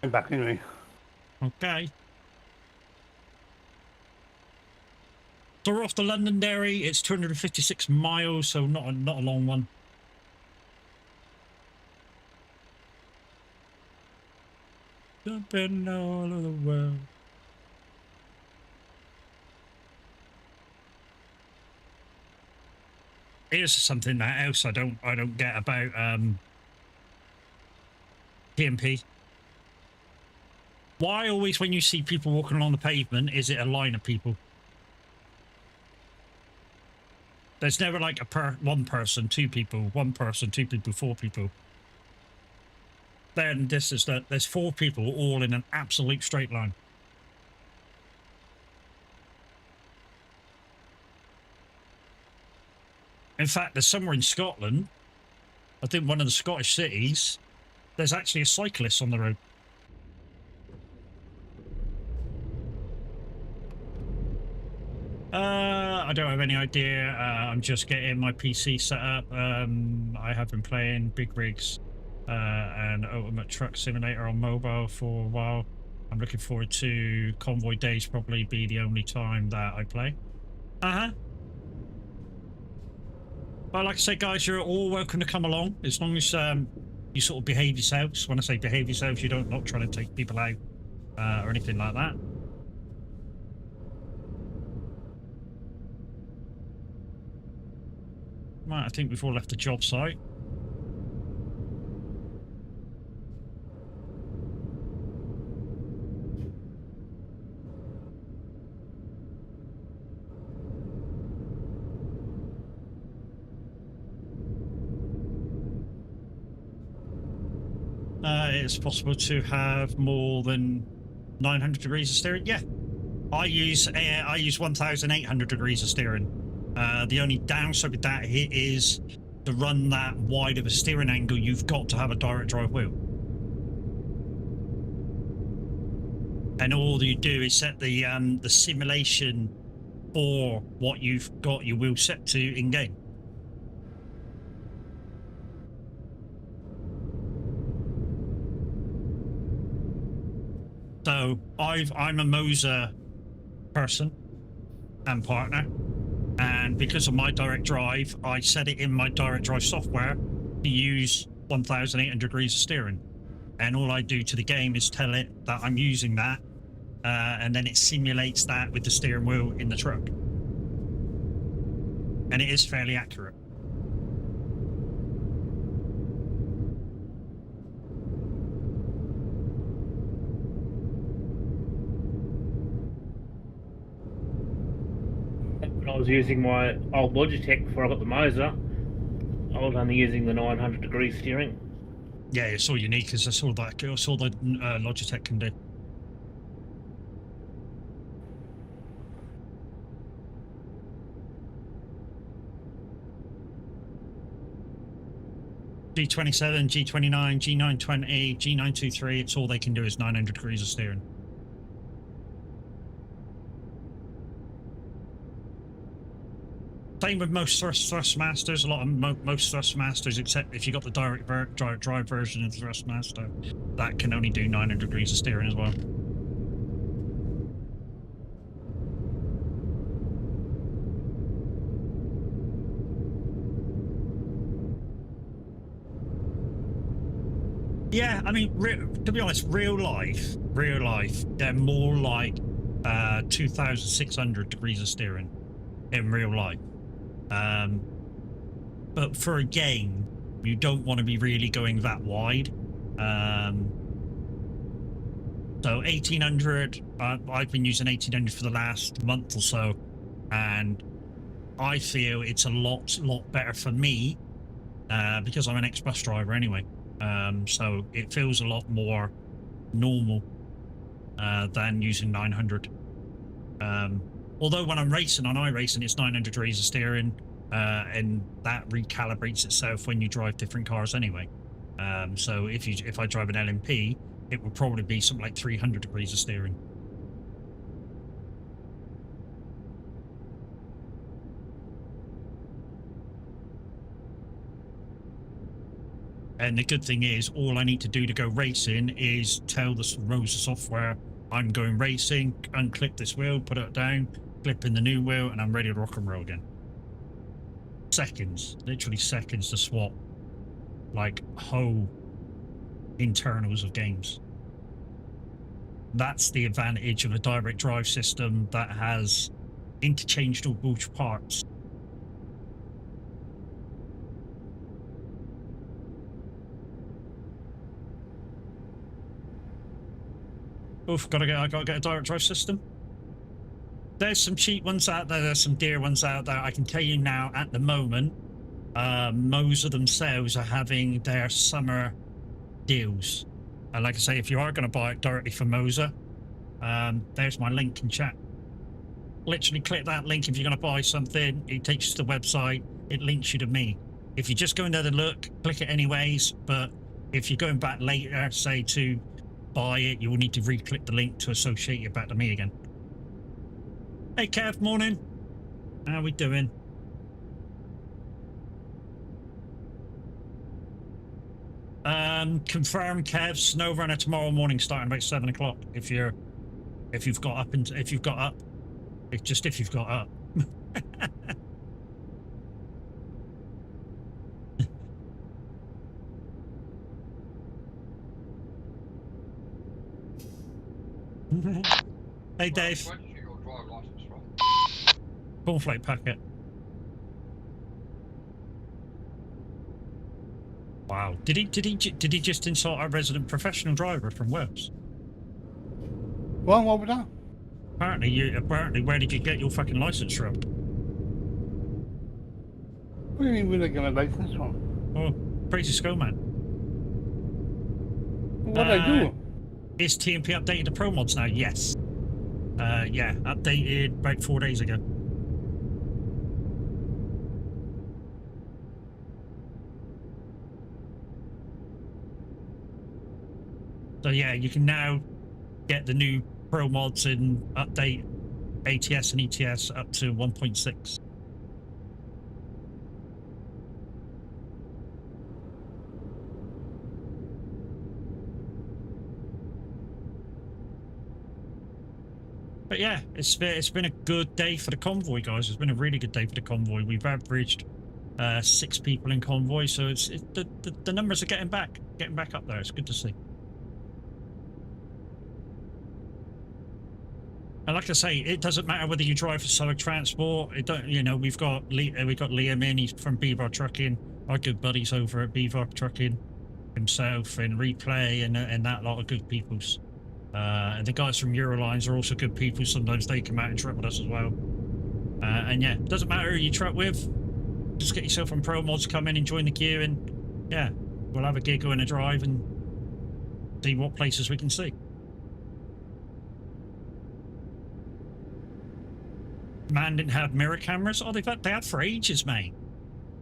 I'm back anyway. Okay. So we're off to Londonderry. It's 256 miles, so not a long one. Jumping all over the world. Here's something that else I don't get about PMP. Why always when you see people walking along the pavement is it a line of people? There's never like one person, two people, one person, two people, four people. Then this is that there's four people all in an absolute straight line. In fact, there's somewhere in Scotland, I think one of the Scottish cities, there's actually a cyclist on the road. I don't have any idea. I'm just getting my PC set up. I have been playing Big Rigs and Ultimate Truck Simulator on mobile for a while. I'm looking forward to Convoy Days, probably be the only time that I play. Well, like I say, guys, you're all welcome to come along as long as you sort of behave yourselves. When I say behave yourselves, you don't not trying to take people out or anything like that. Right, I think we've all left the job site. It's possible to have more than 900 degrees of steering. Yeah, I use 1,800 degrees of steering. The only downside with that is to run that wide of a steering angle, you've got to have a direct drive wheel. And all you do is set the simulation for what you've got your wheel set to in game. So I'm a Moser person and partner, and because of my direct drive, I set it in my direct drive software to use 1,800 degrees of steering, and all I do to the game is tell it that I'm using that, and then it simulates that with the steering wheel in the truck, and it is fairly accurate. When I was using my old Logitech before I got the Moser, I was only using the 900 degree steering. Yeah, it's all unique because that's all that Logitech can do. G27, G29, G920, G923, it's all they can do is 900 degrees of steering. Same with most Thrustmasters. A lot of most Thrustmasters, except if you got the direct drive version of Thrustmaster, that can only do 900 degrees of steering as well. Yeah, I mean, to be honest, real life, they're more like 2,600 degrees of steering in real life. But for a game, you don't want to be really going that wide. So 1800, I've been using 1800 for the last month or so, and I feel it's a lot better for me because I'm an ex-bus driver anyway. So it feels a lot more normal than using 900. Although when I'm racing on iRacing, it's 900 degrees of steering, and that recalibrates itself when you drive different cars anyway. So if I drive an LMP, it would probably be something like 300 degrees of steering. And the good thing is, all I need to do to go racing is tell the Rosa software I'm going racing, unclip this wheel, put it down, clip in the new wheel, and I'm ready to rock and roll again. Seconds, literally seconds to swap like whole internals of games. That's the advantage of a direct drive system that has interchangeable parts. Oof, I gotta get a direct drive system. There's some cheap ones out there, there's some dear ones out there. I can tell you now, at the moment, Moser themselves are having their summer deals. And like I say, if you are going to buy it directly from Moser, there's my link in chat. Literally click that link if you're going to buy something. It takes you to the website. It links you to me. If you just go in there to look, click it anyways. But if you're going back later, say to buy it, you will need to re-click the link to associate it back to me again. Hey Kev, morning. How we doing? Confirm Kev, snow runner tomorrow morning starting about 7 o'clock. If you've got up. If you've got up. Hey Dave. Where did you get your driver license from? Cornflake packet. Wow. Did he just insult our resident professional driver from Wales? Well, what was that? Apparently, where did you get your fucking license from? What do you mean, where did I get my license from? Oh, crazy skull man. What did I do? Is TMP updated the pro mods now? Yes. Yeah, updated about 4 days ago. So yeah, you can now get the new pro mods and update ATS and ETS up to 1.6. But yeah, it's been a good day for the convoy, guys. It's been a really good day for the convoy. We've averaged 6 people in convoy, so the numbers are getting back up there. It's good to see. And like I say, it doesn't matter whether you drive for solid transport. It don't, you know, we've got Liam in. He's from Beaver Trucking. Our good buddies over at Beaver Trucking, himself and Replay and that lot of good peoples. And the guys from Eurolines are also good people. Sometimes they come out and truck with us as well. And yeah, it doesn't matter who you truck with. Just get yourself on pro mods, come in and join the queue, and yeah, we'll have a giggle and a drive and see what places we can see. Man didn't have mirror cameras. Oh, they had for ages, mate.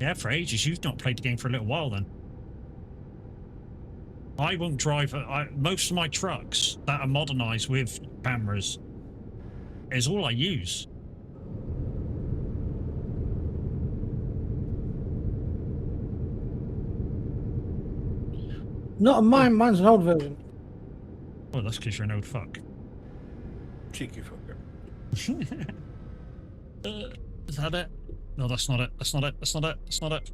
Yeah, for ages. You've not played the game for a little while then. I won't drive. Most of my trucks that are modernized with cameras is all I use. Not on mine. Mine's an old version. Well, that's because you're an old fuck. Cheeky fucker. Is that it? No, that's not it. That's not it. That's not it. That's not it.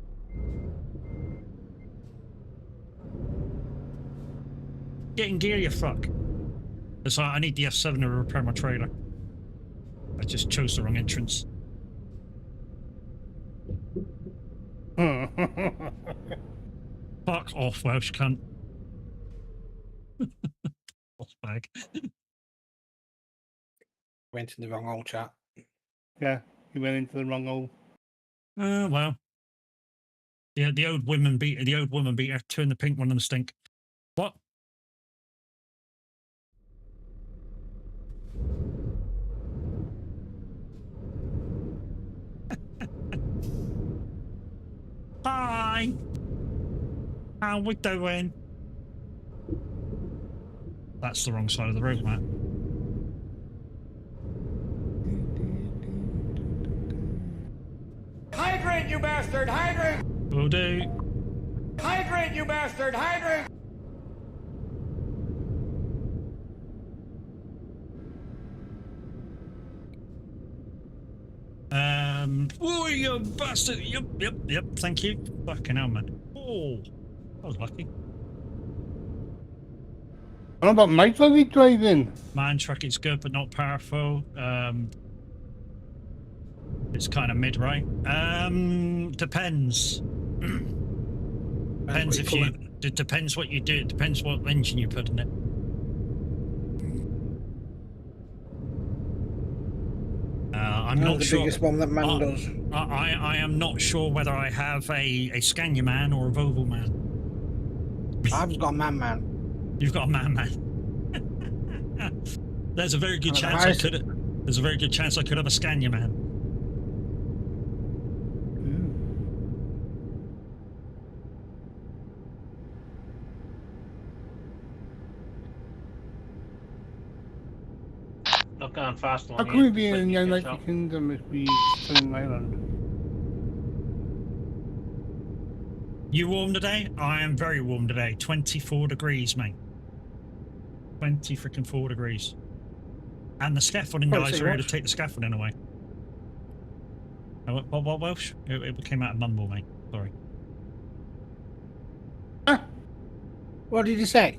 Get in gear, you fuck. It's like, I need the F7 to repair my trailer. I just chose the wrong entrance. Fuck off, Welsh cunt. Lost bag. Went in the wrong old chat. Yeah, you went into the wrong hole. Well. Yeah, the old women beater, two in the pink, one in the stink. What? Hi. How we doing? That's the wrong side of the road, Matt. Hydrant, you bastard! Hydrant! Will do. Hydrant, you bastard! Hydrant! Oh, you bastard! Yep. Thank you. Fucking hell, man. Oh, I was lucky. What about Mike Levy driving? Mine truck is good, but not powerful. It's kind of mid, right? Depends. Depends if you. It depends what you do. It depends what engine you put in it. I'm not the sure. biggest one that man does. I am not sure whether I have a Scania man or a Volvo man. I've got a man. You've got a man. There's a very good chance I could. There's a very good chance I could have a Scania man. Not going fast on How can we be in the United Kingdom if we still in Ireland? You warm today? I am very warm today. 24 degrees, mate. 20 freaking 4 degrees. And the scaffolding guys are here to take the scaffolding away. What Welsh? It came out of mumble, mate. Sorry. What did you say?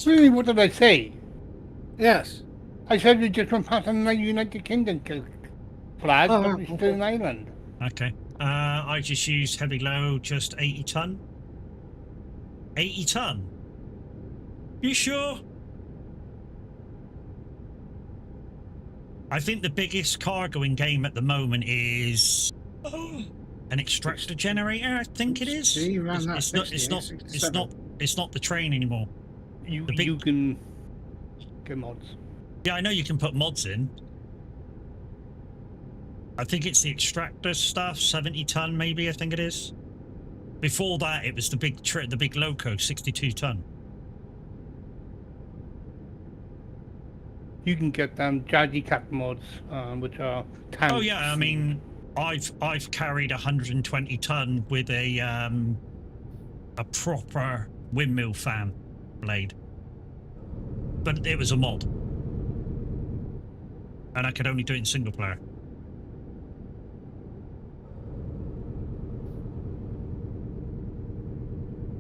Really, what did I say? Yes. I said we just went past the United Kingdom flag, but we're still in Ireland. Okay. I just used heavy load, just 80 ton. 80 ton? You sure? I think the biggest cargo in game at the moment is an extractor generator. I think it is. It's not the train anymore. You can get mods. Yeah, I know you can put mods in. I think it's the extractor stuff, 70 ton maybe. I think it is. Before that, it was the big loco, 62 ton. You can get them Jazzy Cat mods, which are tanks. Oh yeah, I mean, I've carried 120 ton with a proper windmill fan blade, but it was a mod, and I could only do it in single player.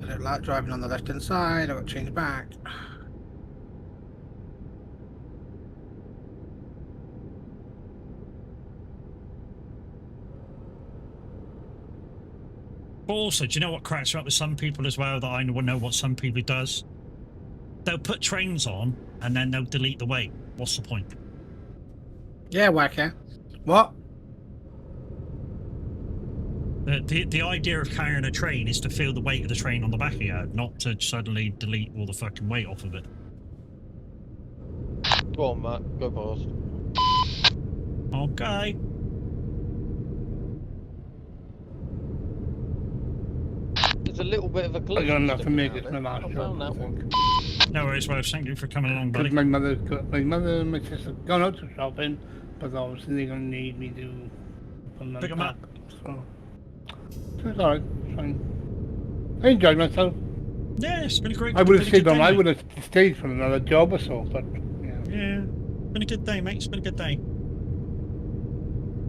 I don't like driving on the left hand side. I got to change back. But also, do you know what cracks me up with some people as well that I know what some people does? They'll put trains on and then they'll delete the weight. What's the point? Yeah, whacker. What? The idea of carrying a train is to feel the weight of the train on the back of you, not to suddenly delete all the fucking weight off of it. Go on, Matt. Go past. Okay. There's a little bit of a glitch. I got enough to make sticking it my out last there. I job. found that one. No worries, well, thank you for coming along, buddy. Because my mother and my sister gone out to shopping, but obviously they're gonna need me to put them Pick 'em up. So it's alright, it's fine. I enjoyed myself. Yeah, it's been a great. I would have been a good stayed on. day, I mate. would have stayed for another job or so, but yeah. Yeah, been a good day, mate. It's been a good day.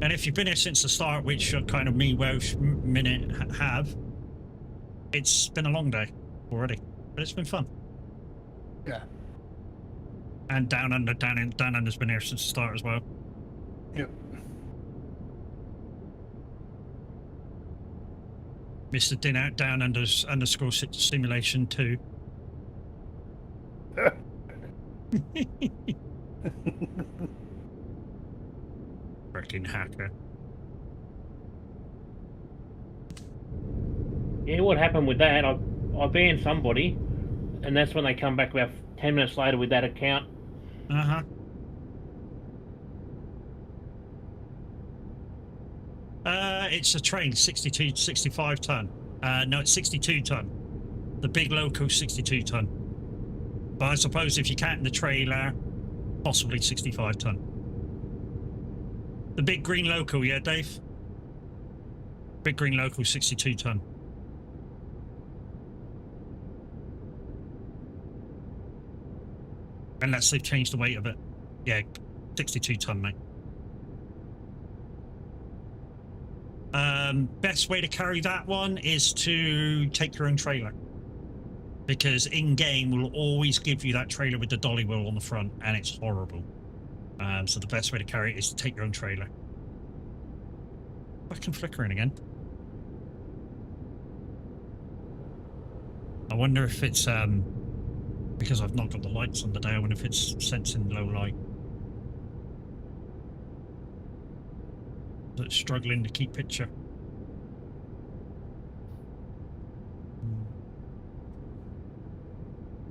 And if you've been here since the start, which kind of me, Welsh, Minute have, it's been a long day already, but it's been fun. Yeah. And down under's been here since the start as well. Yep. Mr. Down under's underscore simulation 2. Freaking hacker. Yeah, what happened with that? I banned somebody, and that's when they come back about 10 minutes later with that account. Uh-huh. It's a train, 65 ton. No, it's 62 ton. The big loco 62 ton. But I suppose if you count the trailer, possibly 65 ton. The big green loco, yeah, Dave? Big green loco 62 ton. Unless they've changed the weight of it. Yeah, 62 ton, mate. Best way to carry that one is to take your own trailer. Because in-game will always give you that trailer with the dolly wheel on the front, and it's horrible. So the best way to carry it is to take your own trailer. Fucking flickering again. I wonder if it's, because I've not got the lights on today, I wonder if it's sensing low light. It's struggling to keep picture.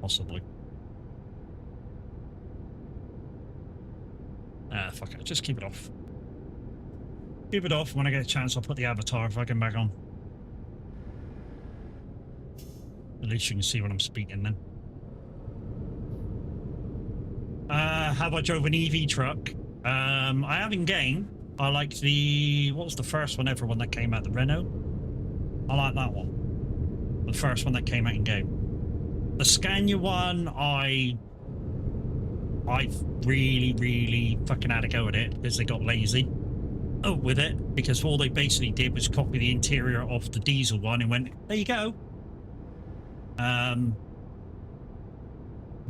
Possibly. Fuck it, just keep it off. Keep it off. When I get a chance, I'll put the avatar fucking back on. At least you can see when I'm speaking then. Have I drove an EV truck? I have in game. I like the... What was the first one ever, one that came out? The Renault? I like that one. The first one that came out in game. The Scania one, I've really fucking had a go at it because they got lazy with it, because all they basically did was copy the interior of the diesel one and went, there you go.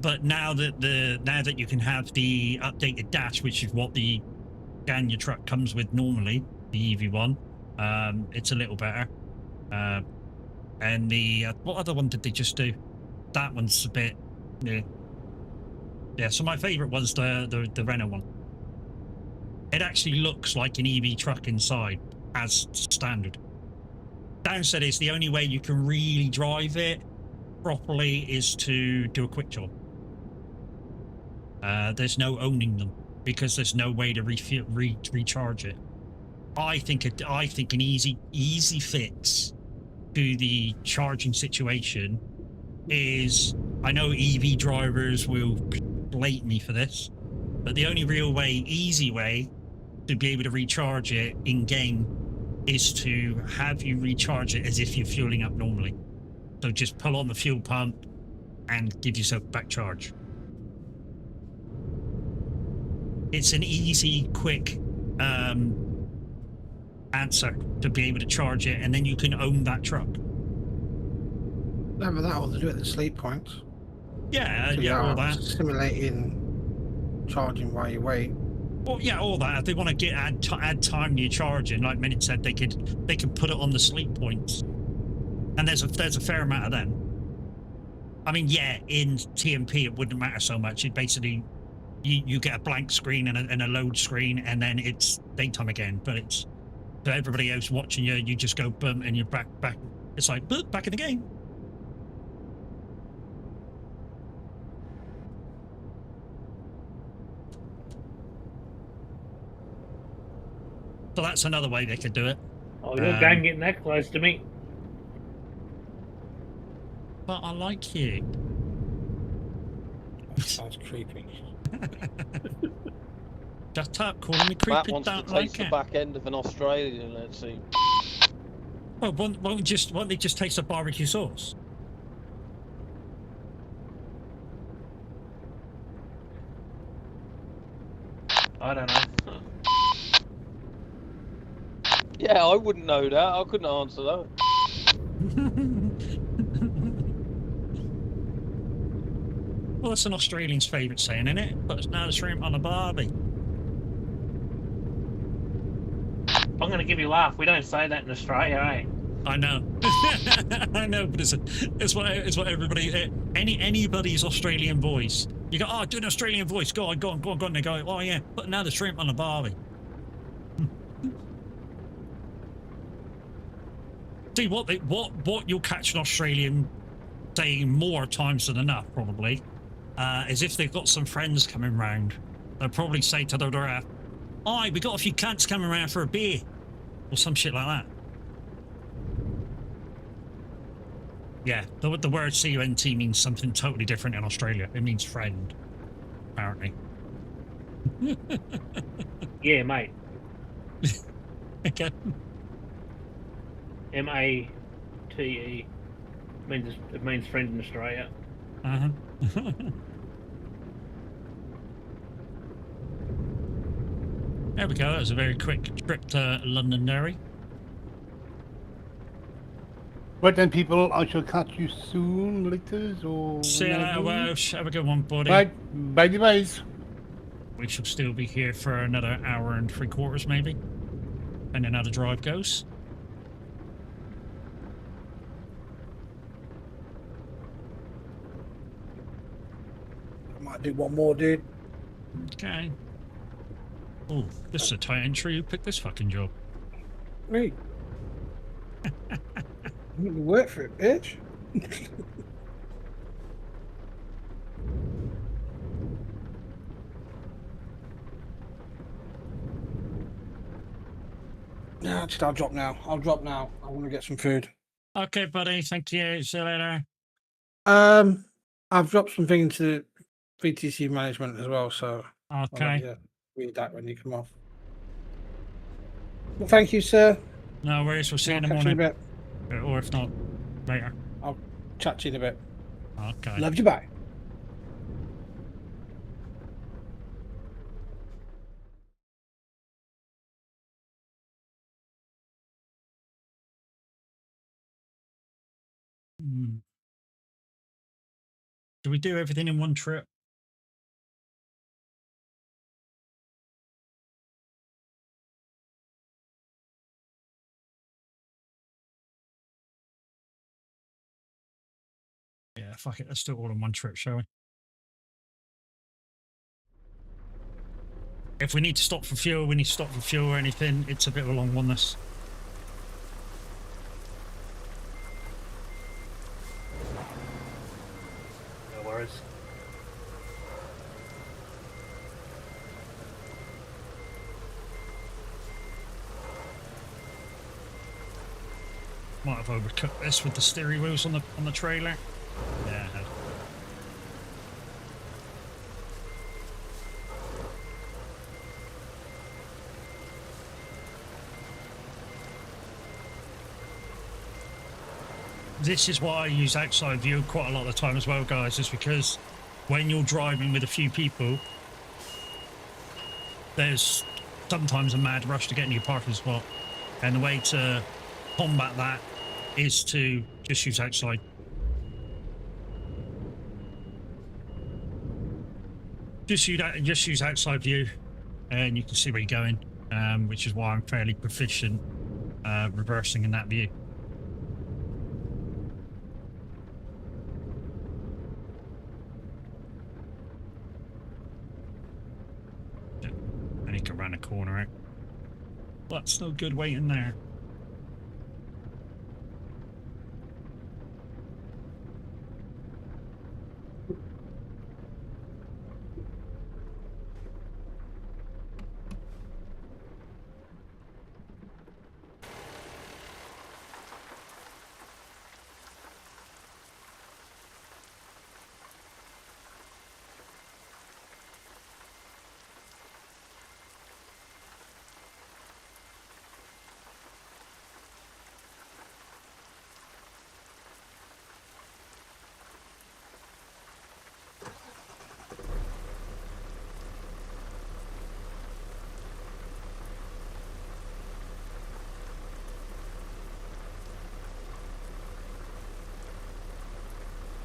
But now that you can have the updated dash, which is what the Scania truck comes with normally, the EV one, it's a little better. And the what other one did they just do? That one's a bit, yeah. So my favourite was the Renault one. It actually looks like an EV truck inside, as standard. Downside is the only way you can really drive it properly is to do a quick job. There's no owning them because there's no way to recharge it. I think an easy fix to the charging situation is, I know EV drivers will blate me for this, but the only real way, easy way to be able to recharge it in game is to have you recharge it as if you're fueling up normally. So just pull on the fuel pump and give yourself back charge. It's an easy, quick answer to be able to charge it, and then you can own that truck. Never that, or they do it at the sleep points. Yeah, So yeah, all that. Simulating charging while you wait. Well, yeah, all that. If they want to add time to your charging, like Minute said, they could put it on the sleep points, and there's a fair amount of them. I mean, yeah, in TMP it wouldn't matter so much. It basically you get a blank screen and a load screen, and then it's daytime again. But it's for everybody else watching you, you just go boom and you're back. It's like boom, back in the game. So that's another way they could do it. Oh, your game getting that close to me. But I like you. That sounds creepy. Shut up, calling me creepy. Matt wants to Don't taste like the it. back end of an Australian, let's see. Well, won't they just taste the barbecue sauce? I don't know. Yeah, I wouldn't know that. I couldn't answer that. Well, that's an Australian's favourite saying, isn't it? But it's now the shrimp on the barbie. I'm going to give you a laugh. We don't say that in Australia, eh? I know. I know, but it's what everybody, anybody's Australian voice. You go, oh, do an Australian voice. Go on. And they go, oh yeah, put another shrimp on the barbie. See what you'll catch an Australian saying more times than enough, probably, is if they've got some friends coming round. They'll probably say to the other half, "Aye, we got a few cunts coming round for a beer," or some shit like that. Yeah, the word cunt means something totally different in Australia. It means friend, apparently. Yeah, mate. Okay. M-A-T-E it means friend in Australia. Uh-huh. There we go. That was a very quick trip to Londonderry. Right then, people, I shall catch you soon, later, or... See you later, Welsh. Have a good one, buddy. Right, bye. We shall still be here for another hour and 3/4, maybe. And then how the drive goes. I might do one more, dude. Okay. Oh, this is a tight entry. Who picked this fucking job? Me. You work for it, bitch. No, just I'll drop now. I want to get some food. Okay, buddy. Thank you. See you later. I've dropped something into the VTC management as well, so Okay. I'll read that when you come off. Well, thank you, sir. No worries. We'll see you in the Catch you in morning. a bit. Or if not, later. I'll chat to you in a bit. Okay. Love you, bye. Do we do everything in one trip? Yeah, fuck it. Let's do it all in one trip, shall we? If we need to stop for fuel, we need to stop for fuel or anything. It's a bit of a long one, this. No worries. Might have overcooked this with the steering wheels on the trailer. Yeah, I had. This is why I use outside view quite a lot of the time as well, guys, is because when you're driving with a few people, there's sometimes a mad rush to get in your parking spot. And the way to combat that is to just use outside. Just use outside view and you can see where you're going, which is why I'm fairly proficient reversing in that view. I need to run a corner out. That's no good waiting there.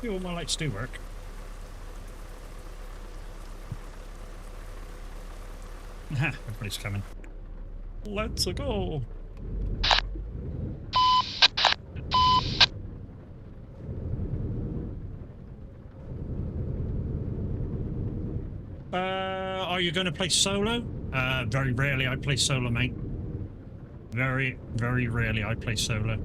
All my lights do work. Aha, everybody's coming. Let's go. Are you going to play solo? Very rarely I play solo, mate. Very, very rarely I play solo.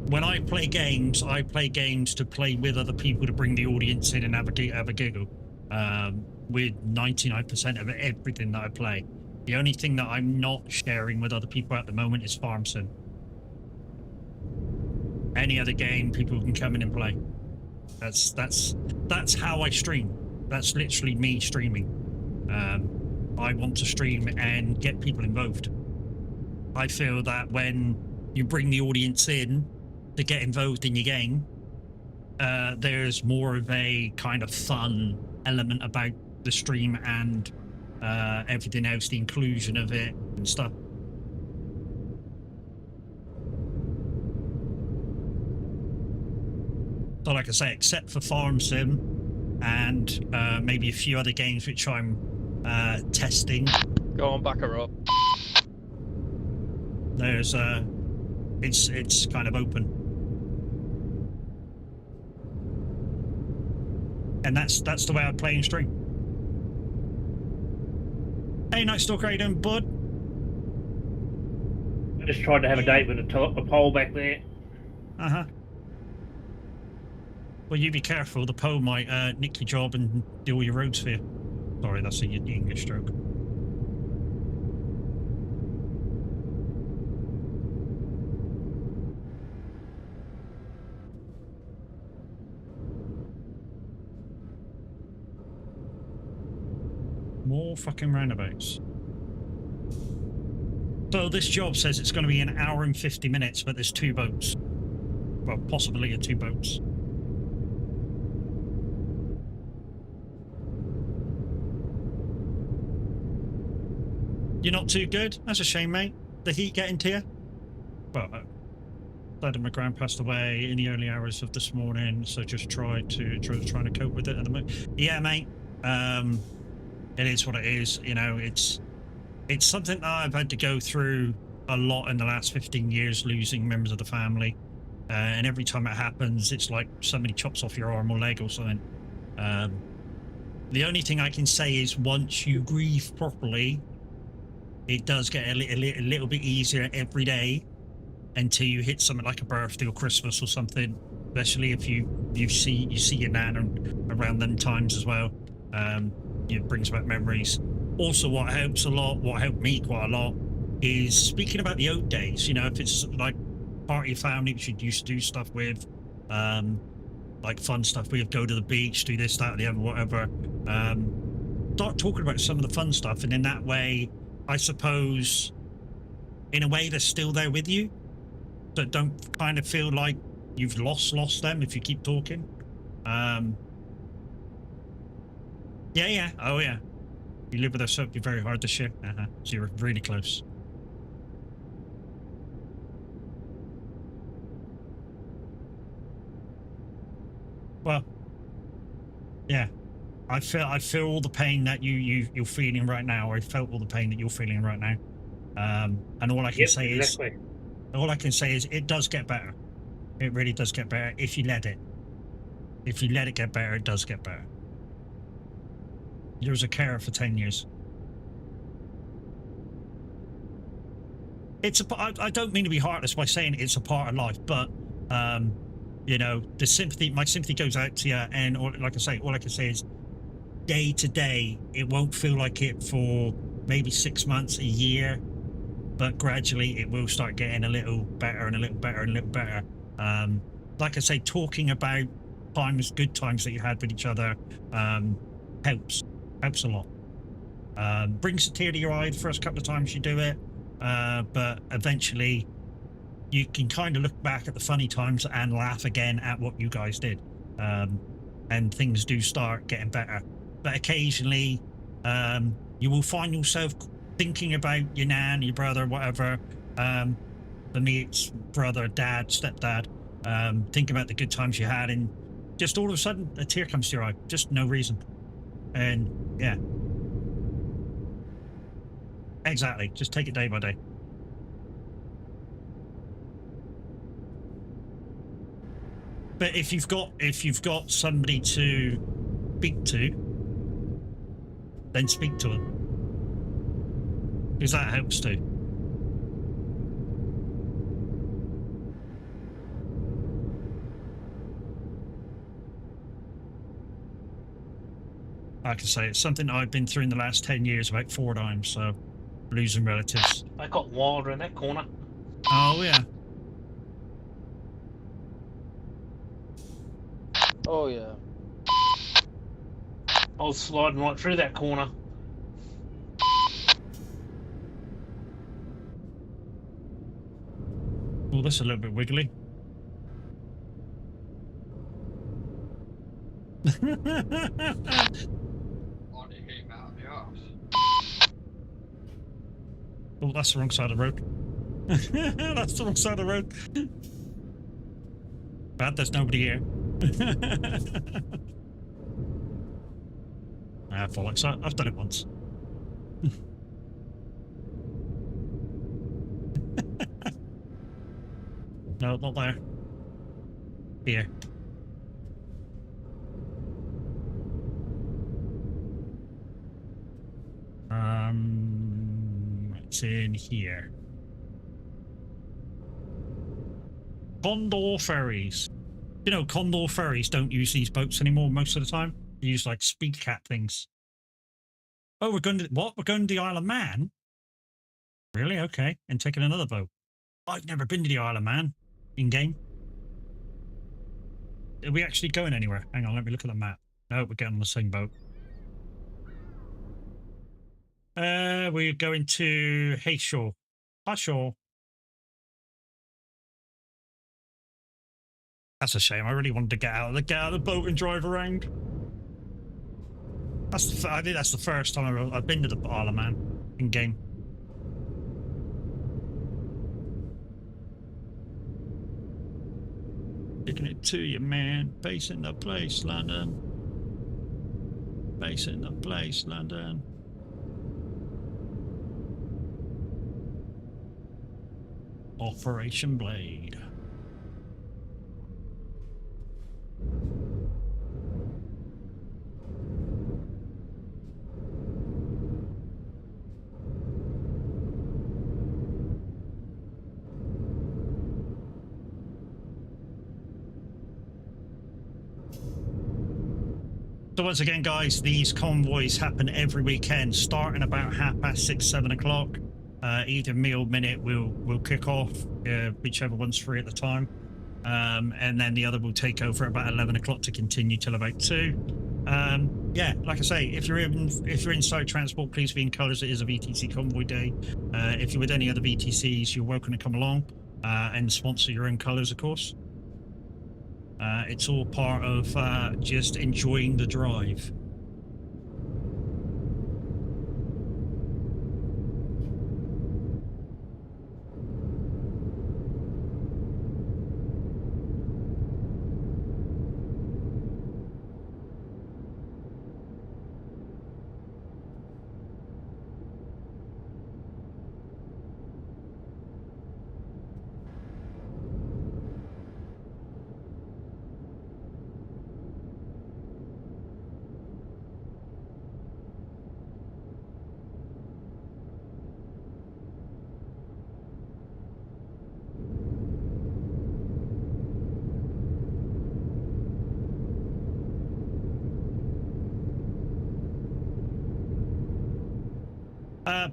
When I play games to play with other people, to bring the audience in and have a giggle. With 99% of everything that I play. The only thing that I'm not sharing with other people at the moment is Farm Sim. Any other game, people can come in and play. That's how I stream. That's literally me streaming. I want to stream and get people involved. I feel that when you bring the audience in to get involved in your game, there's more of a kind of fun element about the stream and everything else, the inclusion of it and stuff. So like I say, except for Farm Sim and maybe a few other games which I'm testing. Go on, back her up. There's it's kind of open. And that's the way I play and stream. Hey, Night Stalker, how you doing, bud? I just tried to have a date with a pole back there. Uh-huh. Well, you be careful. The pole might nick your job and do all your roads for you. Sorry, that's a English stroke. More fucking roundabouts. So this job says it's going to be 1 hour and 50 minutes, but there's 2 boats. Well, possibly 2 boats. You're not too good? That's a shame, mate. The heat getting to you? Well, Dad and my gran passed away in the early hours of this morning, so just trying to cope with it at the moment. Yeah, mate. It is what it is. You know, it's something that I've had to go through a lot in the last 15 years, losing members of the family. And every time it happens, it's like somebody chops off your arm or leg or something. The only thing I can say is once you grieve properly, it does get a little bit easier every day until you hit something like a birthday or Christmas or something, especially if you see your nan around them times as well. It brings back memories. Also, what helps a lot, what helped me quite a lot, is speaking about the old days. You know, if it's like part of your family which you used to do stuff with, like fun stuff, we'd go to the beach, do this, that, or the other, whatever. Start talking about some of the fun stuff, and in that way, I suppose, in a way, they're still there with you, but don't kind of feel like you've lost them if you keep talking. Yeah. Oh, yeah. You live with us, so it'd be very hard to share. So you're really close. Well, yeah. I feel all the pain that you're feeling right now, or I felt all the pain that you're feeling right now. And all I can say is it does get better. It really does get better if you let it. If you let it get better, it does get better. You was a carer for 10 years. I don't mean to be heartless by saying it's a part of life, but you know, my sympathy goes out to you, and all I can say is day to day, it won't feel like it for maybe 6 months, a year, but gradually it will start getting a little better and a little better and a little better. Like I say, talking about good times that you had with each other, helps a lot. Brings a tear to your eye the first couple of times you do it, but eventually you can kind of look back at the funny times and laugh again at what you guys did, and things do start getting better. But occasionally you will find yourself thinking about your nan, your brother, whatever. For me, it's brother, dad, stepdad, thinking about the good times you had, and just all of a sudden a tear comes to your eye, just no reason. And yeah, exactly. Just take it day by day. But if you've got somebody to speak to, then speak to them, because that helps too. Like I say, it's something I've been through in the last 10 years about 4 times, so losing relatives. I got wilder in that corner. Oh yeah. Oh yeah. I was sliding right through that corner. Oh, that's a little bit wiggly. Oh, that's the wrong side of the road. That's the wrong side of the road. Bad, there's nobody here. Bollocks, I've done it once. No, not there. Here. It's in here. Condor ferries. You know, Condor ferries don't use these boats anymore most of the time. They use like speed cat things. Oh, we're going to what? We're going to the Isle of Man? Really? Okay. And taking another boat. I've never been to the Isle of Man in game. Are we actually going anywhere? Hang on, let me look at the map. No, we're getting on the same boat. We're going to Hayshore. Hayshore. That's a shame. I really wanted to get out of the boat and drive around. I think that's the first time I've been to the Isle of Man in game. Taking it to you, man. Base in the place, London. Base in the place, London. Operation Blade. So once again, guys, these convoys happen every weekend, starting about 6:30, 7 o'clock. Either me or Minute will kick off, whichever one's free at the time, and then the other will take over at about 11 o'clock to continue till about 2. Yeah, like I say, if you're inside transport, please be in colours. It is a VTC Convoy day. If you're with any other VTCs, you're welcome to come along and sponsor your own colours, of course. It's all part of just enjoying the drive.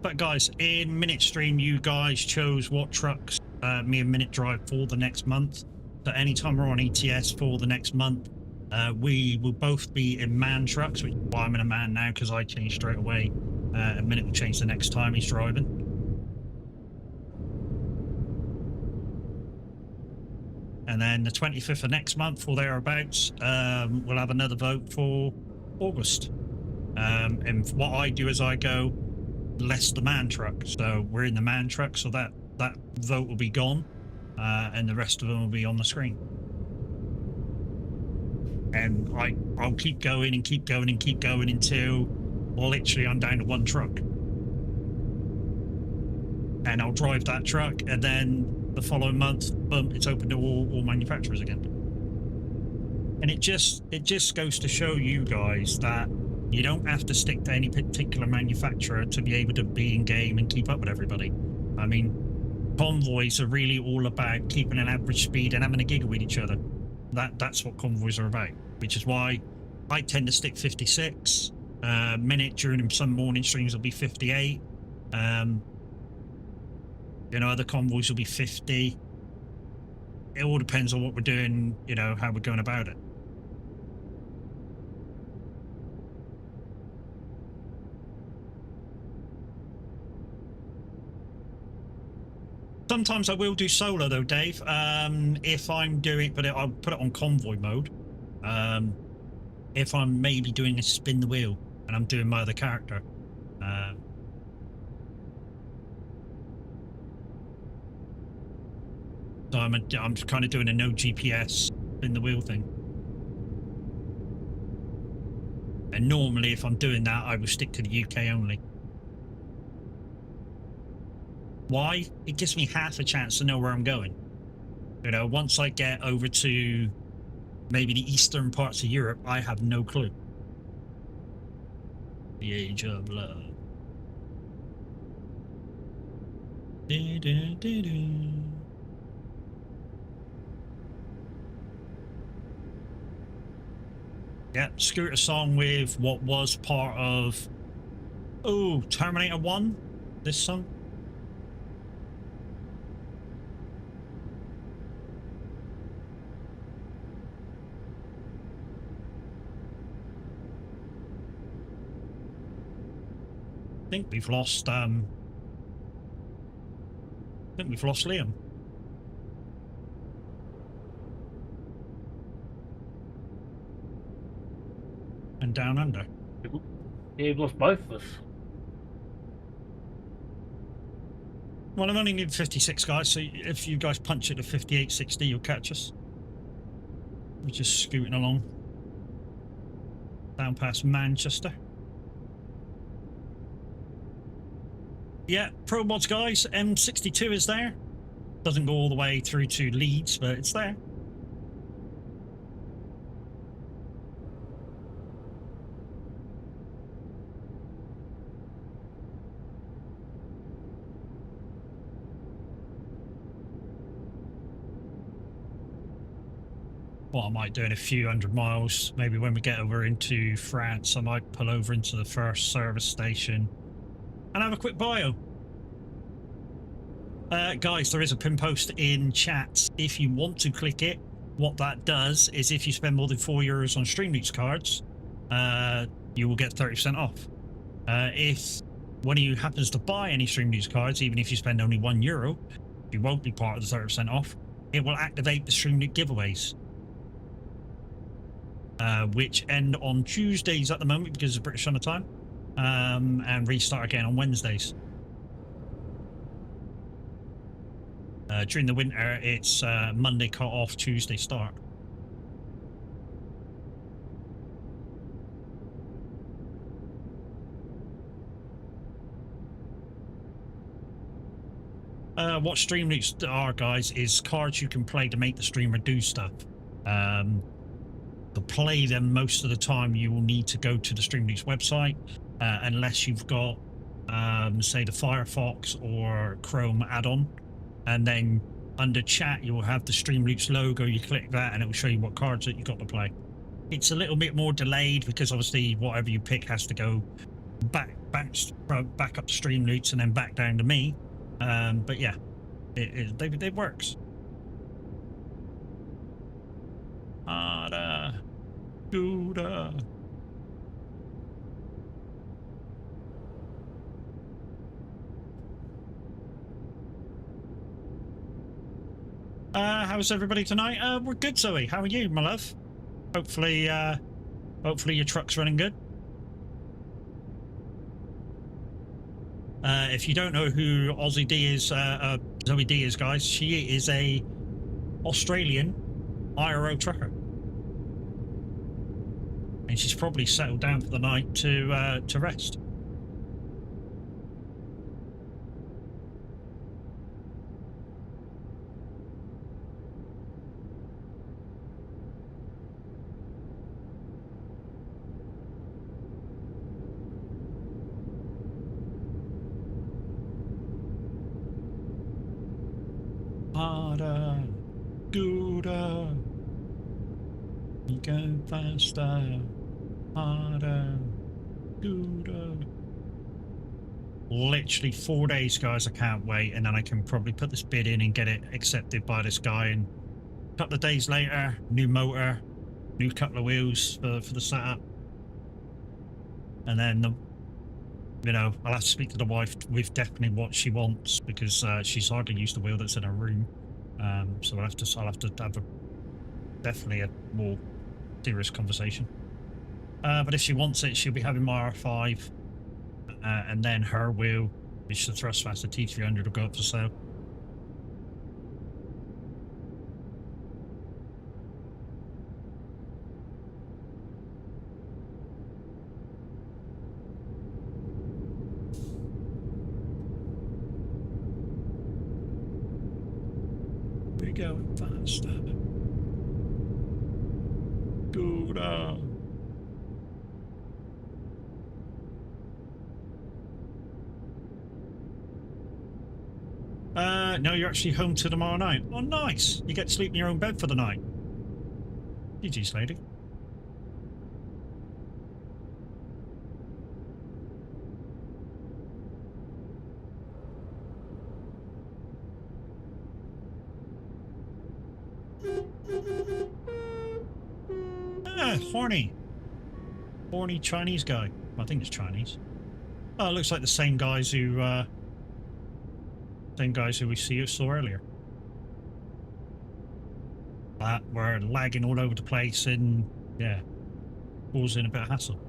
But guys, in Minute Stream, you guys chose what trucks me and Minute drive for the next month. So anytime we're on ETS for the next month, we will both be in man trucks, which is why I'm in a man now, because I changed straight away. And Minute will change the next time he's driving. And then the 25th of next month or thereabouts, we'll have another vote for August. And what I do is I go less the man truck, so we're in the man truck, so that vote will be gone, and the rest of them will be on the screen. And I'll keep going and keep going and keep going until literally I'm down to one truck. And I'll drive that truck, and then the following month, boom, it's open to all manufacturers again. And it just goes to show you guys that you don't have to stick to any particular manufacturer to be able to be in game and keep up with everybody. I mean, convoys are really all about keeping an average speed and having a giggle with each other. That's what convoys are about, which is why I tend to stick 56. Minute during some morning streams will be 58. You know, other convoys will be 50. It all depends on what we're doing, you know, how we're going about it. Sometimes I will do solo though, Dave. If I'm doing, but I'll put it on convoy mode. If I'm maybe doing a spin the wheel and I'm doing my other character. So I'm kind of doing a no GPS spin the wheel thing. And normally if I'm doing that, I will stick to the UK only. Why? It gives me half a chance to know where I'm going. You know, once I get over to maybe the eastern parts of Europe, I have no clue. The Age of Love. Yeah, Scooter song with what was part of Terminator 1, this song. I think we've lost Liam. And Down Under. Yeah, you've lost both of us. Well, I'm only needing 56 guys, so if you guys punch it to 58, 60, you'll catch us. We're just scooting along. Down past Manchester. Yeah, Pro Mods guys, M62 is there. Doesn't go all the way through to Leeds, but it's there. Well, I might do in a few hundred miles. Maybe when we get over into France, I might pull over into the first service station and have a quick bio. Guys, there is a pin post in chat. If you want to click it, what that does is if you spend more than €4 on StreamLeaks cards, you will get 30% off. If one of you happens to buy any StreamLeaks cards, even if you spend only €1, you won't be part of the 30% off. It will activate the StreamLeaks giveaways. Which end on Tuesdays at the moment because of British Summer Time, and restart again on Wednesdays. During the winter, it's Monday cut off, Tuesday start. What StreamLeaks are, guys, is cards you can play to make the streamer do stuff. To play them most of the time, you will need to go to the StreamLeaks website, unless you've got, say, the Firefox or Chrome add-on. And then under chat, you will have the StreamLeaks logo. You click that and it will show you what cards that you've got to play. It's a little bit more delayed because obviously whatever you pick has to go back up to StreamLeaks and then back down to me. But yeah, it works. Gouda. How's everybody tonight? We're good, Zoe. How are you, my love? Hopefully your truck's running good. If you don't know who Aussie D is, Zoe D is, guys, she is a Australian IRO trucker. And she's probably settled down for the night to rest. Harder, gooder, you go faster, harder, gooder. Literally 4 days, guys. I can't wait, and then I can probably put this bid in and get it accepted by this guy. And a couple of days later, new motor, new couple of wheels for the setup, and then you know, I'll have to speak to the wife with definitely what she wants, because she's hardly used the wheel that's in her room. So I'll have to have definitely a more serious conversation. But if she wants it, she'll be having my R5, and then her wheel, which is the Thrustmaster T300, will go up for sale. We're going faster. Good. No, you're actually home till tomorrow night. Oh, nice. You get to sleep in your own bed for the night. GG's, lady. Ah, horny. Horny Chinese guy. I think it's Chinese. Oh, it looks like the same guys who we saw earlier. That were lagging all over the place and yeah, causing a bit of hassle.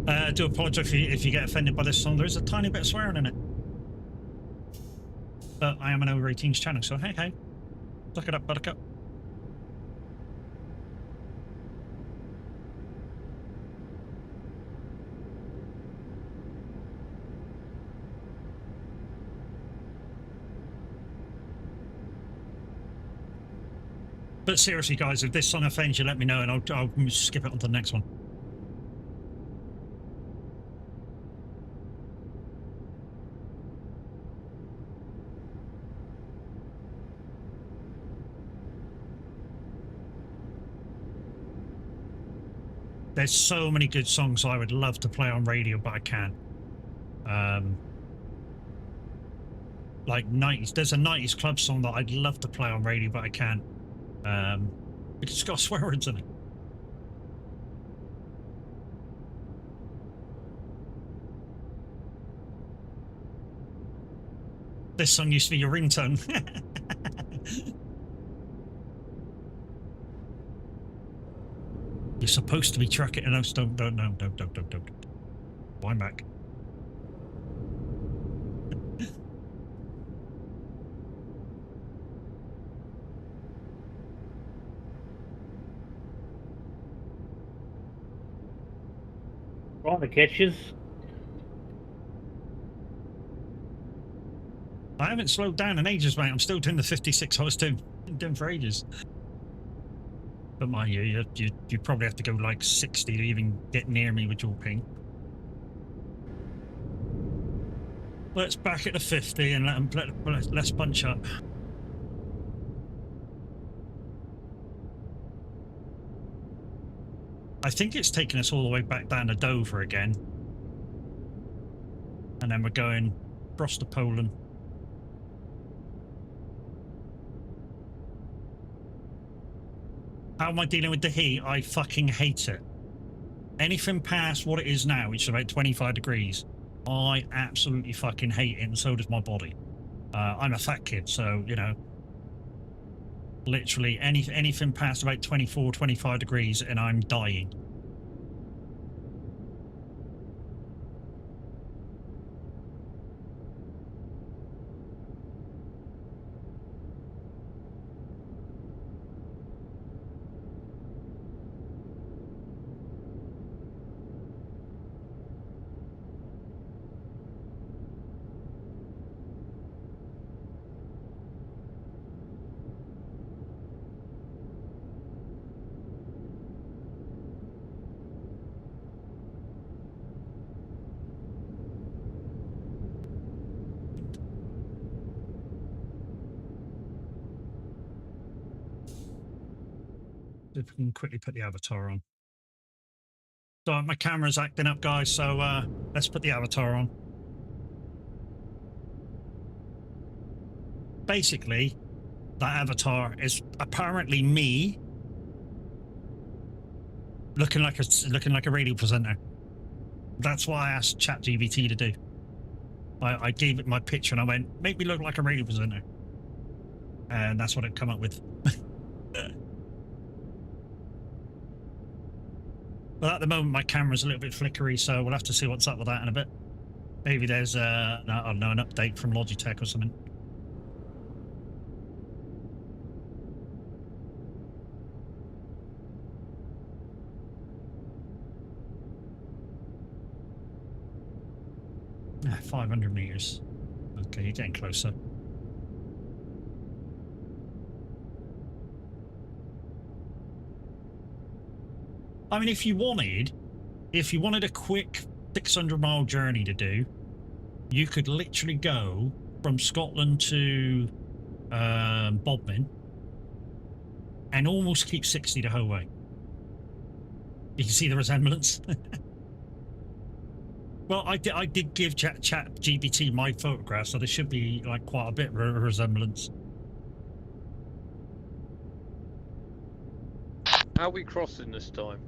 I do apologise if you get offended by this song. There is a tiny bit of swearing in it. But I am an over 18s channel, so hey, suck it up, buttercup. But seriously, guys, if this song offends you, let me know, and I'll skip it on to the next one. There's so many good songs I would love to play on radio, but I can't. Like 90s, there's a 90s club song that I'd love to play on radio, but I can't. Because it's got swear words in it. This song used to be your ringtone. You're supposed to be trucking. No, don't. Wind back. Right, the catches. I haven't slowed down in ages, mate. I'm still doing the 56 I was doing for ages. But mind you, you probably have to go like 60 to even get near me with your ping. Let's back it to 50 and let's bunch up. I think it's taking us all the way back down to Dover again. And then we're going across to Poland. How am I dealing with the heat? I fucking hate it. Anything past what it is now, which is about 25 degrees, I absolutely fucking hate it, and so does my body. I'm a fat kid, so, you know, literally anything past about 24, 25 degrees and I'm dying. If we can quickly put the avatar on. So my camera's acting up, guys, so let's put the avatar on. Basically, that avatar is apparently me looking like a radio presenter. That's what I asked ChatGPT to do. I gave it my picture and I went, make me look like a radio presenter. And that's what it come up with. Well, at the moment, my camera's a little bit flickery, so we'll have to see what's up with that in a bit. Maybe there's I don't know, an update from Logitech or something. Ah, 500 meters. Okay, you're getting closer. I mean, if you wanted a quick 600-mile journey to do, you could literally go from Scotland to Bodmin and almost keep 60 the whole way. You can see the resemblance. Well, I did give ChatGPT my photograph, so there should be like quite a bit of resemblance. How are we crossing this time?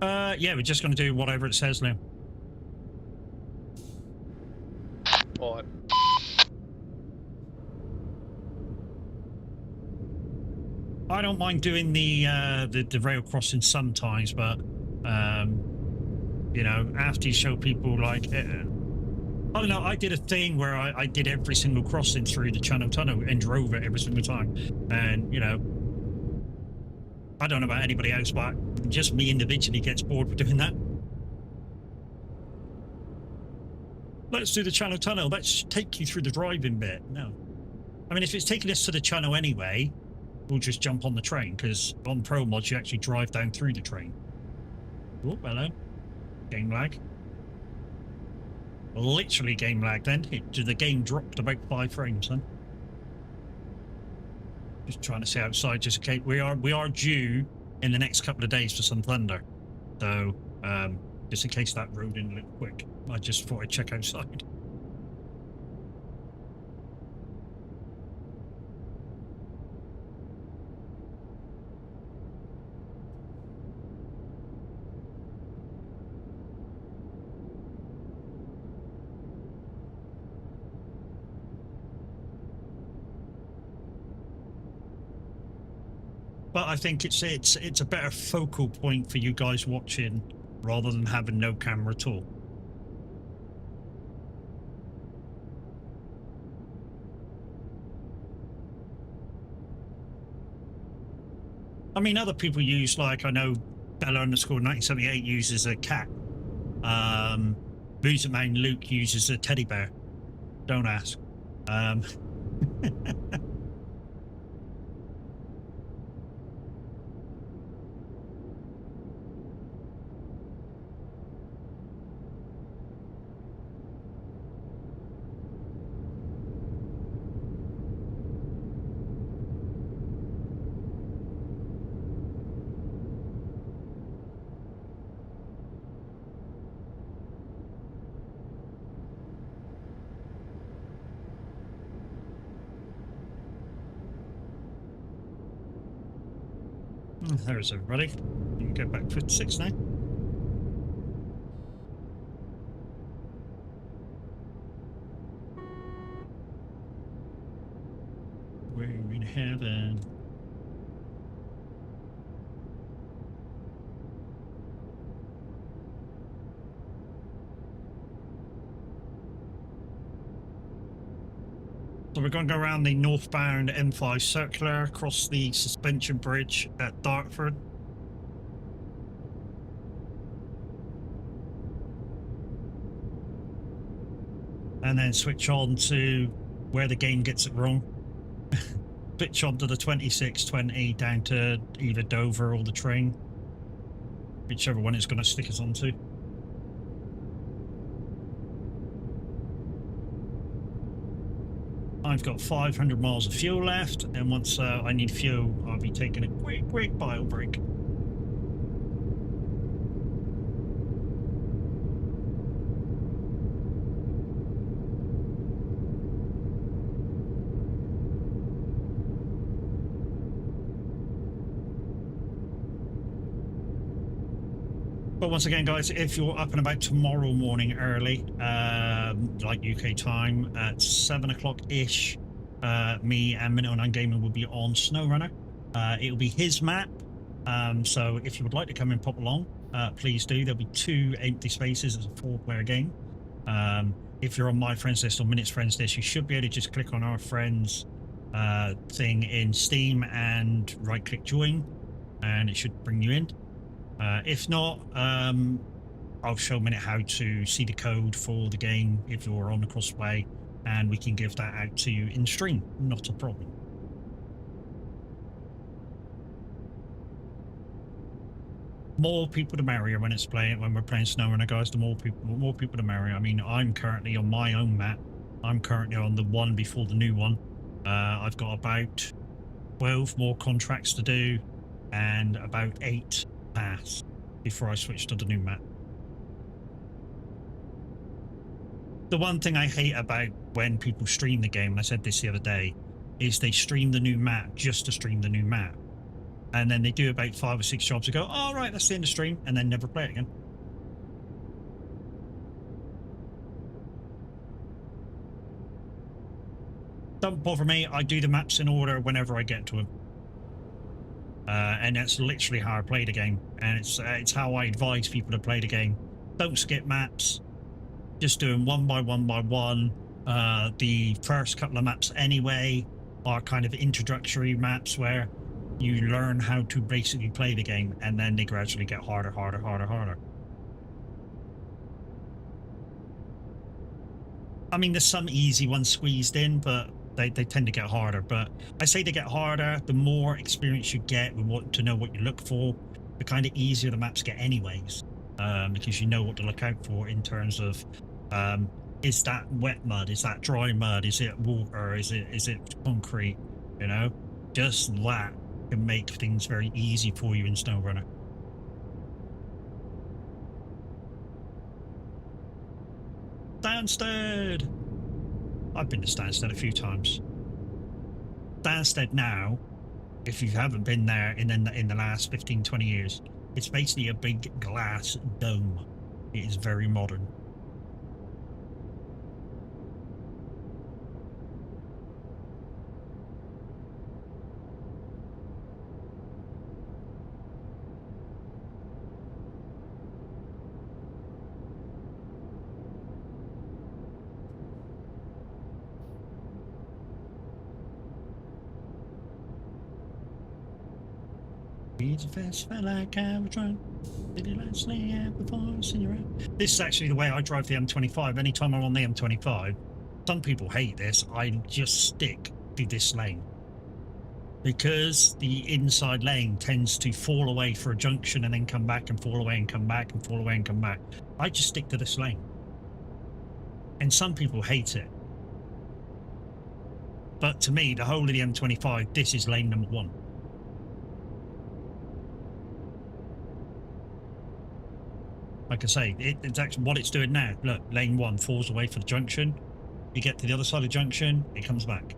Yeah, we're just going to do whatever it says now. Alright. I don't mind doing the rail crossing sometimes, but you know, after you show people like, I don't know, I did a thing where I did every single crossing through the Channel Tunnel and drove it every single time, and you know, I don't know about anybody else, but just me individually gets bored with doing that. Let's do the Channel Tunnel. Let's take you through the driving bit. No. I mean, if it's taking us to the channel anyway, we'll just jump on the train, because on Pro Mods, you actually drive down through the train. Oh, hello. Game lag. Literally game lag then. The game dropped about 5 frames then. Just trying to see outside, just in case we are due in the next couple of days for some thunder, so just in case that rode in a little quick, I just thought I'd check outside. But I think it's a better focal point for you guys watching rather than having no camera at all. I mean, other people use, like, I know Bella_1978 uses a cat. Music Man Luke uses a teddy bear. Don't ask. There's everybody. You can get back 56 now. We're in heaven. So we're going to go around the northbound M5 circular, across the suspension bridge at Dartford. And then switch on to where the game gets it wrong. Switch on to the 2620 down to either Dover or the train. Whichever one it's going to stick us onto. I've got 500 miles of fuel left, and once I need fuel, I'll be taking a quick bio break. But once again, guys, if you're up and about tomorrow morning early, like UK time, at 7 o'clock-ish, me and Minute 09 Gaming will be on SnowRunner. It'll be his map, so if you would like to come and pop along, please do. There'll be 2 empty spaces. It's a 4-player game. If you're on my friends list or Minute's friends list, you should be able to just click on our friends thing in Steam and right-click join, and it should bring you in. If not, I'll show Minute how to see the code for the game if you're on the Crossway, and we can give that out to you in stream. Not a problem. More people the merrier when we're playing SnowRunner, guys. The more people the merrier. I mean, I'm currently on my own map. I'm currently on the one before the new one. I've got about 12 more contracts to do, and about 8 pass before I switch to the new map. The one thing I hate about when people stream the game, and I said this the other day, is they stream the new map just to stream the new map, and then they do about 5 or 6 jobs and go, "Oh, right, that's the end of stream," and then never play it again. Don't bother me. I do the maps in order whenever I get to them. And that's literally how I play the game, and it's how I advise people to play the game. Don't skip maps, just do them one by one. The first couple of maps anyway are kind of introductory maps where you learn how to basically play the game, and then they gradually get harder. I mean, there's some easy ones squeezed in, but they tend to get harder. But I say they get harder, the more experience you get with what to know what you look for, the kind of easier the maps get anyways, because you know what to look out for in terms of is that wet mud, is that dry mud, is it water, is it concrete, you know? Just that can make things very easy for you in SnowRunner. Stansted! I've been to Stansted a few times. Stansted now, if you haven't been there in the last 15-20 years, it's basically a big glass dome. It is very modern. He's a fast fella like I was drunk. Did he like sleep before I see you around? This is actually the way I drive the M25. Anytime I'm on the M25, some people hate this, I just stick to this lane. Because the inside lane tends to fall away for a junction and then come back and fall away and come back and fall away and come back. I just stick to this lane. And some people hate it. But to me, the whole of the M25, this is lane number 1. Like I say, it's actually what it's doing now. Look, lane 1 falls away for the junction. You get to the other side of the junction, it comes back.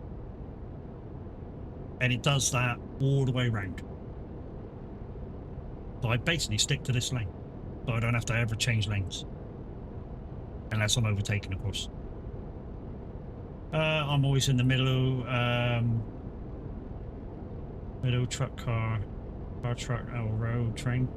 And it does that all the way around. So I basically stick to this lane. So I don't have to ever change lanes. Unless I'm overtaken, of course. I'm always in the middle. Middle truck, car truck, road, train.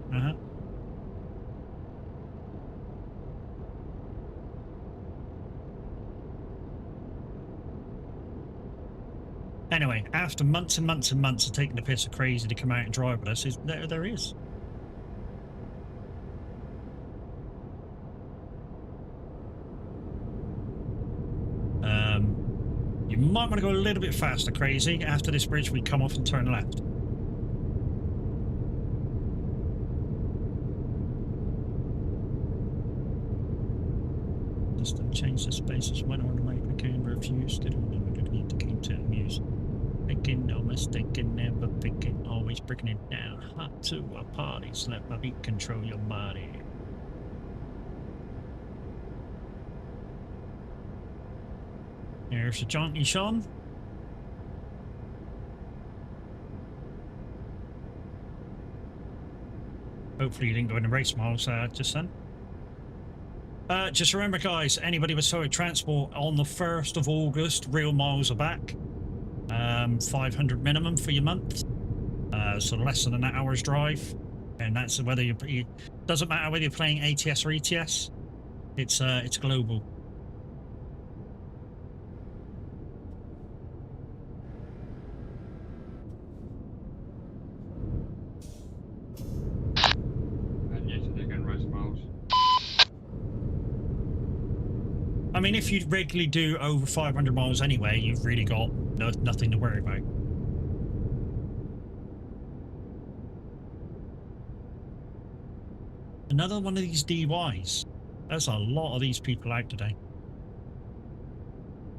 Anyway, after months and months and months of taking the piss of crazy to come out and drive with us, there is. You might want to go a little bit faster, crazy. After this bridge, we come off and turn left. Just change the spaces when I want to make the camera refused. need to keep to amuse. Thinking, no mistaken, never thinking, always breaking it down. Hot to a party, so let my beat control your body. There's a jaunty Sean. Hopefully you didn't go in the race miles just then. Just remember, guys, anybody with Solid Transport on the 1st of August, real miles are back. 500 minimum for your month. So less than an hour's drive. And that's whether you doesn't matter whether you're playing ATS or ETS. It's global. I mean, if you regularly do over 500 miles anyway, you've really got nothing to worry about. Another one of these DUIs. There's a lot of these people out today.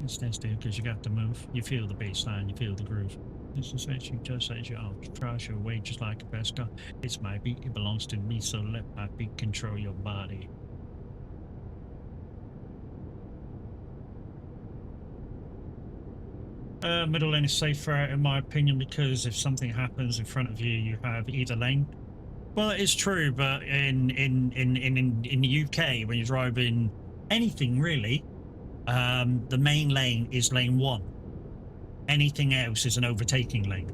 It's this dude, because you have to move. You feel the baseline, you feel the groove. This is what you just said, you trash your way just like a best car. It's my beat, it belongs to me, so let my beat control your body. Middle lane is safer in my opinion, because if something happens in front of you, you have either lane. Well, it is true, but in the UK, when you're driving anything really, the main lane is lane 1. Anything else is an overtaking lane,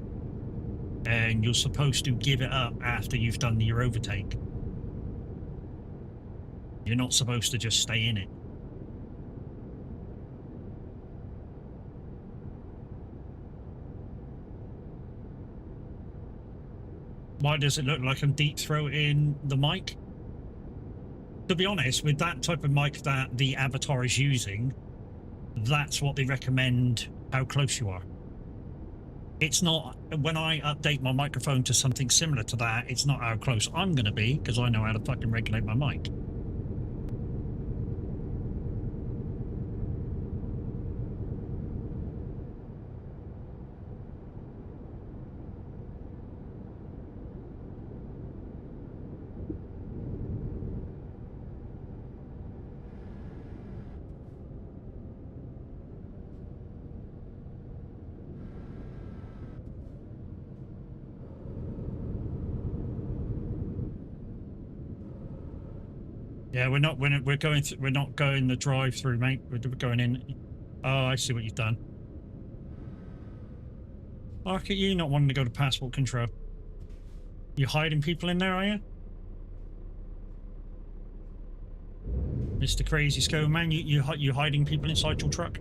and you're supposed to give it up after you've done your overtake. You're not supposed to just stay in it. Why does it look like I'm deep throating the mic? To be honest, with that type of mic that the Avatar is using, that's what they recommend how close you are. It's not, when I update my microphone to something similar to that, it's not how close I'm going to be, because I know how to fucking regulate my mic. Yeah, we're not going the drive-through, mate. We're going in. Oh, I see what you've done. Look at you not wanting to go to passport control. You hiding people in there, are you? Mr. Crazy Skull Man, you hiding people inside your truck?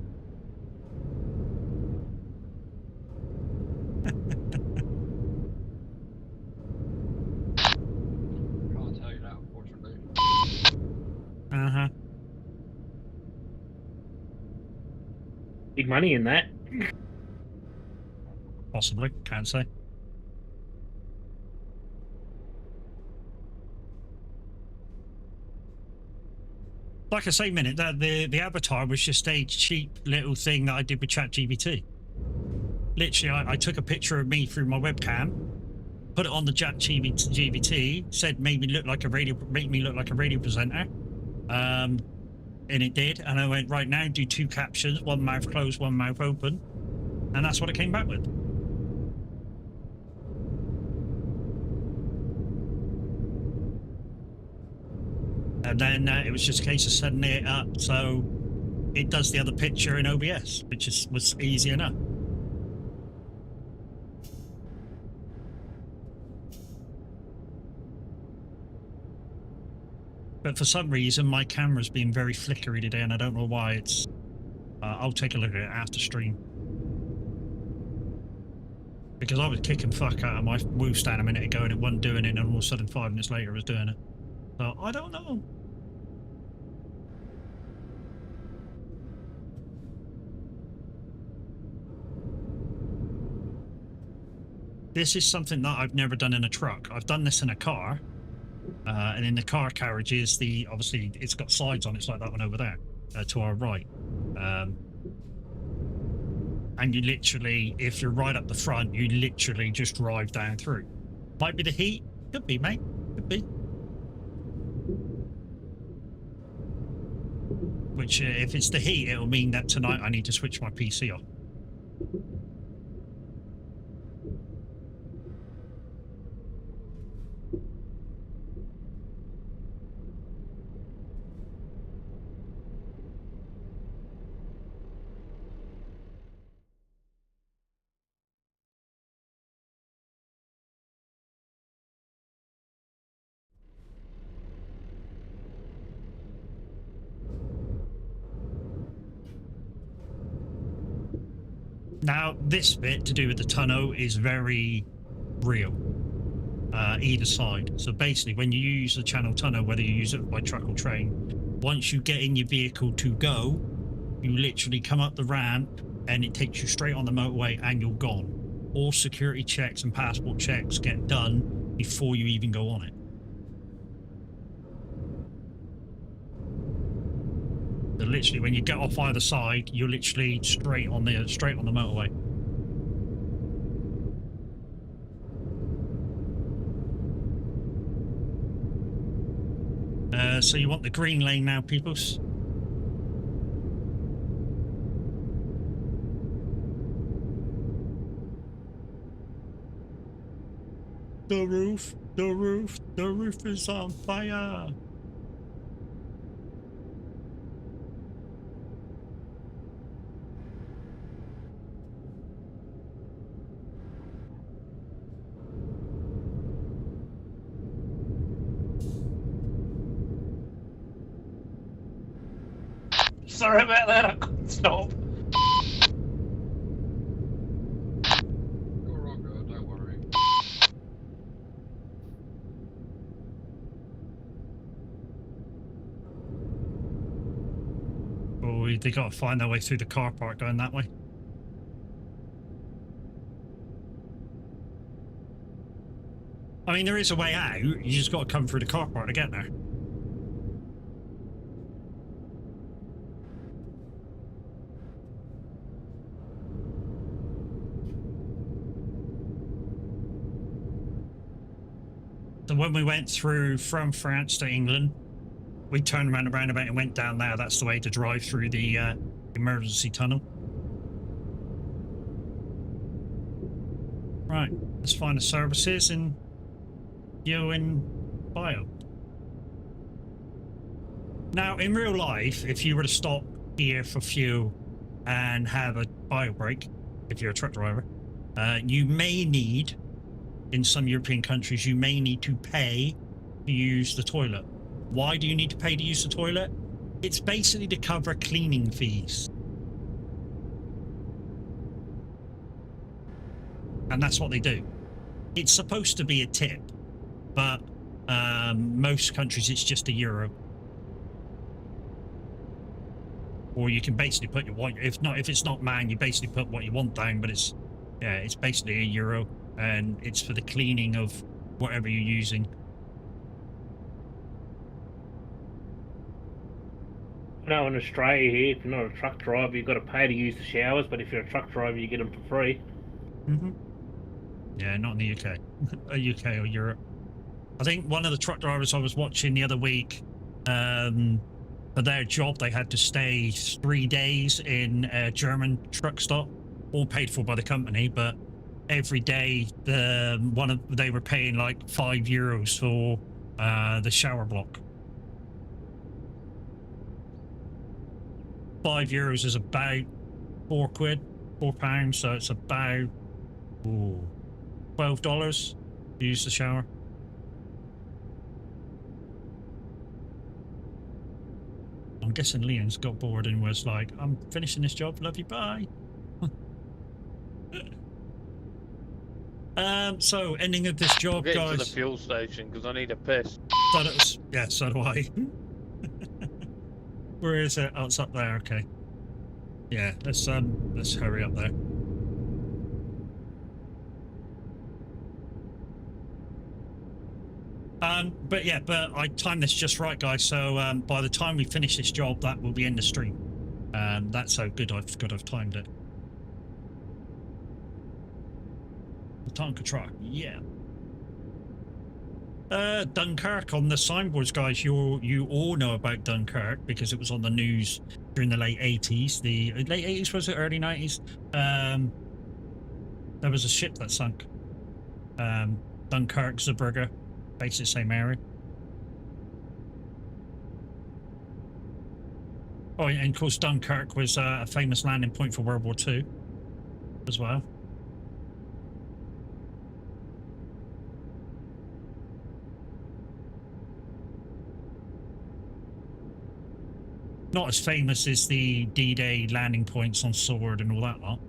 Uh-huh. Big money in that. Possibly, can't say. Like I say, Minute, that the Avatar was just a cheap little thing that I did with ChatGPT. Literally, I took a picture of me through my webcam, put it on the ChatGPT, said make me look like a radio presenter. And it did, and I went, right now, do 2 captions, one mouth closed, one mouth open, and that's what it came back with. And then it was just a case of setting it up so it does the other picture in OBS, which was easy enough. But for some reason, my camera's been very flickery today, and I don't know why. It's. I'll take a look at it after stream. Because I was kicking fuck out of my woo stand a minute ago, and it wasn't doing it, and all of a sudden 5 minutes later it was doing it. So, I don't know. This is something that I've never done in a truck. I've done this in a car. And in the car carriages, obviously it's got sides on it, it's like that one over there, to our right. and you literally, if you're right up the front, you literally just drive down through. Might be the heat. Could be, mate. Could be. Which, if it's the heat, it'll mean that tonight I need to switch my PC off. Now, this bit to do with the tonneau is very real, either side. So basically, when you use the channel tonneau, whether you use it by truck or train, once you get in your vehicle to go, you literally come up the ramp and it takes you straight on the motorway and you're gone. All security checks and passport checks get done before you even go on it. So literally, when you get off either side, you're literally straight on the motorway. So you want the green lane now, peoples? The roof is on fire. Sorry about that, I couldn't stop. You're all good, don't worry. Oh, they got to find their way through the car park going that way. I mean, there is a way out. You just got to come through the car park to get there. So when we went through from France to England, we turned around the roundabout and went down there. That's the way to drive through the emergency tunnel. Right, let's find the services in Bio. Now, in real life, if you were to stop here for fuel and have a bio break, if you're a truck driver, you may need, in some European countries, you may need to pay to use the toilet. Why do you need to pay to use the toilet? It's basically to cover cleaning fees. And that's what they do. It's supposed to be a tip, but most countries it's just €1. Or you can basically put your what if it's not man, you basically put what you want down, but it's basically €1, and it's for the cleaning of whatever you're using. No, in Australia here, if you're not a truck driver, you've got to pay to use the showers, but if you're a truck driver, you get them for free. Mm-hmm. Yeah, not in the UK. UK or Europe. I think one of the truck drivers I was watching the other week, for their job, they had to stay 3 days in a German truck stop, all paid for by the company, but every day they were paying like €5 for the shower block. €5 is about £4, so it's about $12 to use the shower. I'm guessing Leon's got bored and was like, I'm finishing this job, love you, bye. So ending of this job, Get guys. to the fuel station because I need a piss. Yeah, so do I. Where is it? Oh, it's up there. Okay. Yeah, let's hurry up there. But I timed this just right, guys. So by the time we finish this job, that will be end of stream. That's how good I've timed it. The tanker truck, yeah. Dunkirk on the signboards, guys. You all know about Dunkirk because it was on the news during the late 80s. The late 80s, was it early 90s? There was a ship that sunk. Dunkirk, Zeebrugge, basically same area. Oh, and of course Dunkirk was a famous landing point for World War II as well. Not as famous as the D-Day landing points on Sword and all that lot.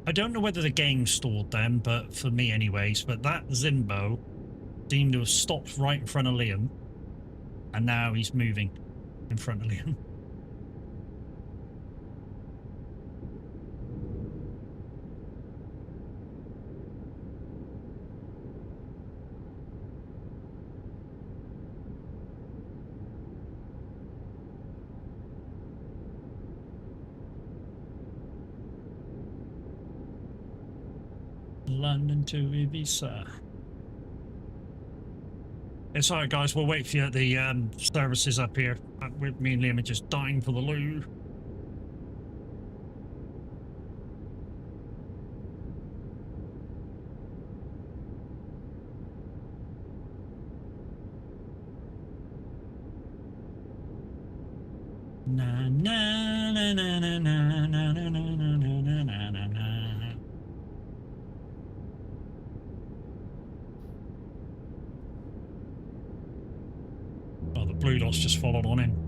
I don't know whether the game stored them, but for me anyways, but that Zimbo seemed to have stopped right in front of Liam, and now he's moving in front of Liam. London to Ibiza. It's alright, guys. We'll wait for you at the services up here. With me and Liam are just dying for the loo. Na na na na na na na na na na na na na. Oh, the blue dots just followed on in.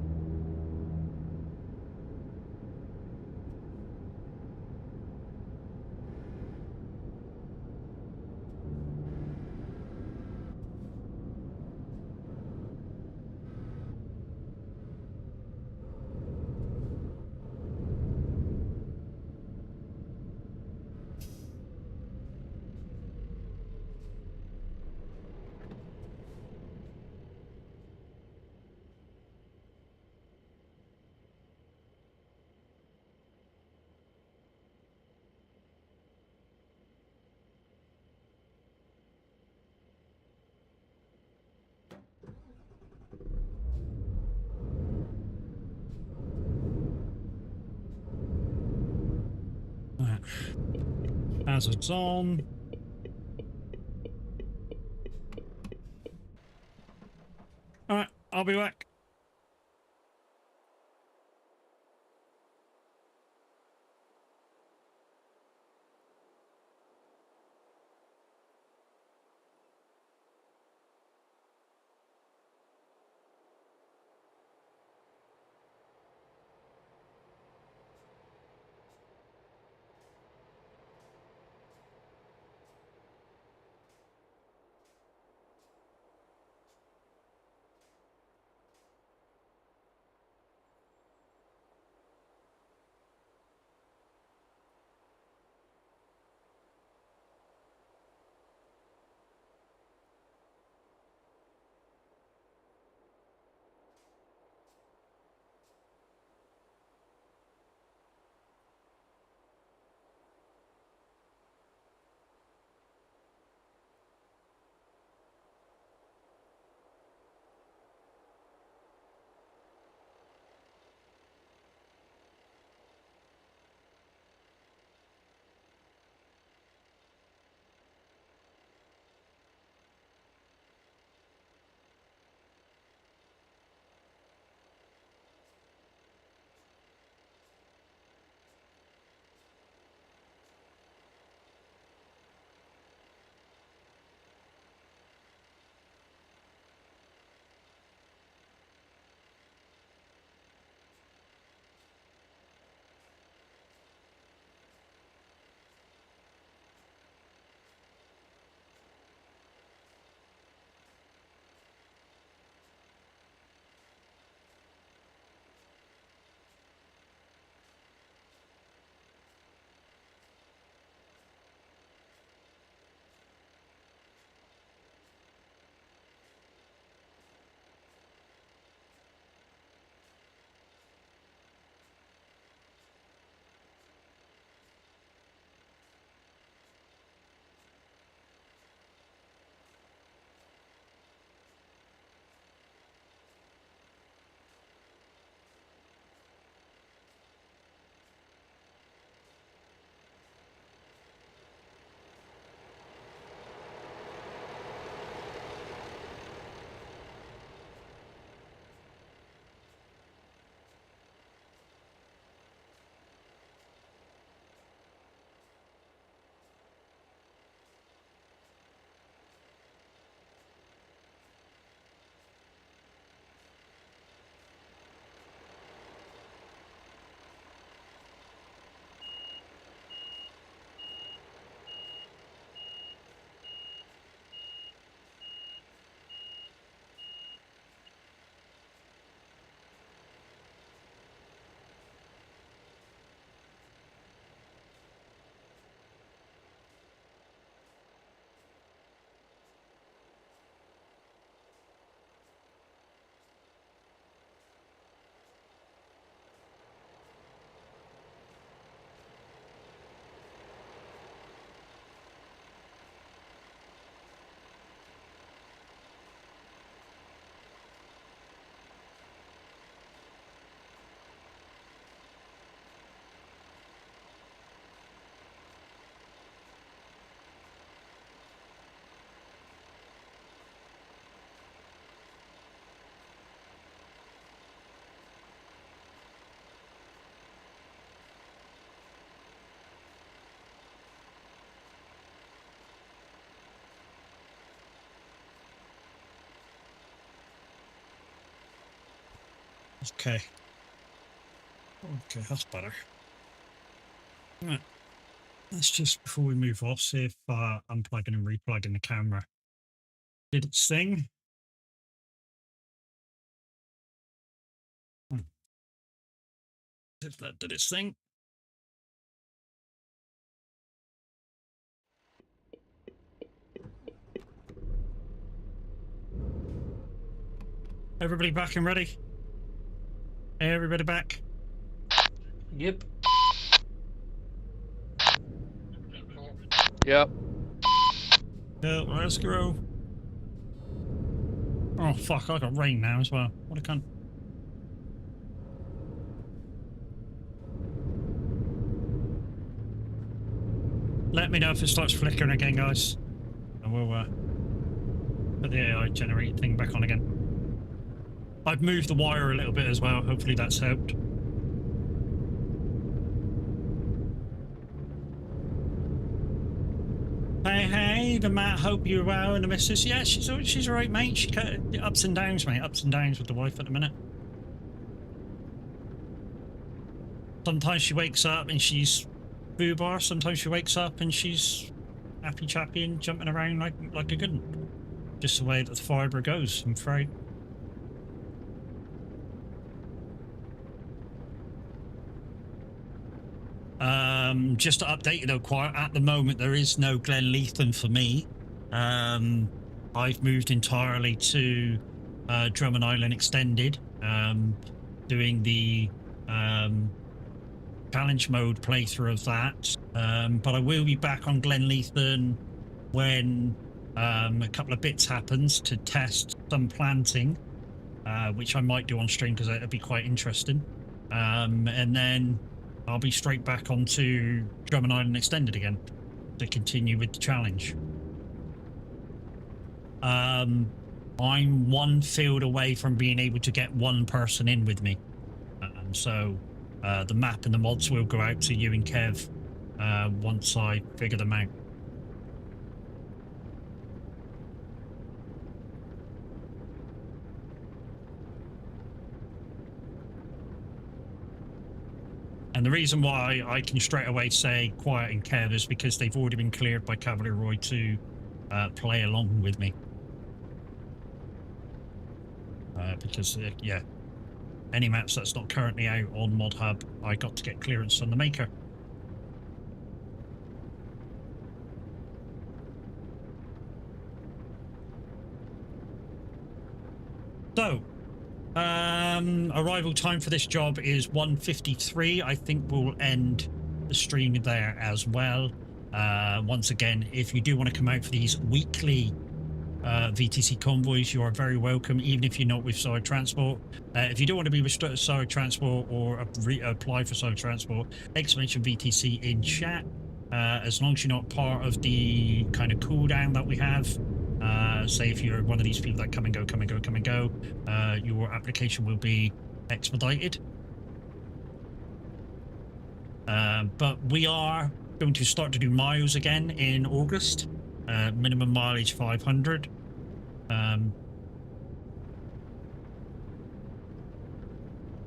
Right. Hazards on. Alright, I'll be back. Okay. Okay, that's better. Right. Let's just, before we move off, see if unplugging and replugging the camera did its thing. If that did its thing. Everybody back and ready? Everybody back? Yep. Yep. Yeah, let's go. Oh fuck, I got rain now as well. What a cunt. Let me know if it starts flickering again, guys. And we'll put the AI generated thing back on again. I've moved the wire a little bit as well. Hopefully that's helped. Hey, the Matt, hope you're well, and the missus. Yeah, she's all right, mate. She ups and downs, mate. Ups and downs with the wife at the minute. Sometimes she wakes up and she's foobar. Sometimes she wakes up and she's happy chappy and jumping around like a good one. Just the way that the fibre goes, I'm afraid. Just to update you though, quiet at the moment there is no Glen Lethan for me. I've moved entirely to Drummond Island Extended, doing the challenge mode playthrough of that. But I will be back on Glen Lethan when a couple of bits happens to test some planting, which I might do on stream because it'd be quite interesting. And then I'll be straight back onto Drummond Island Extended again to continue with the challenge. I'm one field away from being able to get one person in with me. So the map and the mods will go out to you and Kev once I figure them out. And the reason why I can straight away say Quiet and Kev is because they've already been cleared by Cavalier Roy to play along with me. Because, yeah, any maps that's not currently out on Mod Hub, I got to get clearance from the maker. So, arrival time for this job is 1:53. I think we'll end the stream there as well. Once again, if you do want to come out for these weekly VTC convoys, you are very welcome, even if you're not with Solid Transport. If you don't want to be with Solid Transport or apply for Solid Transport, exclamation VTC in chat. As long as you're not part of the kind of cooldown that we have, say if you're one of these people that come and go, your application will be expedited. But we are going to start to do miles again in August. Minimum mileage 500.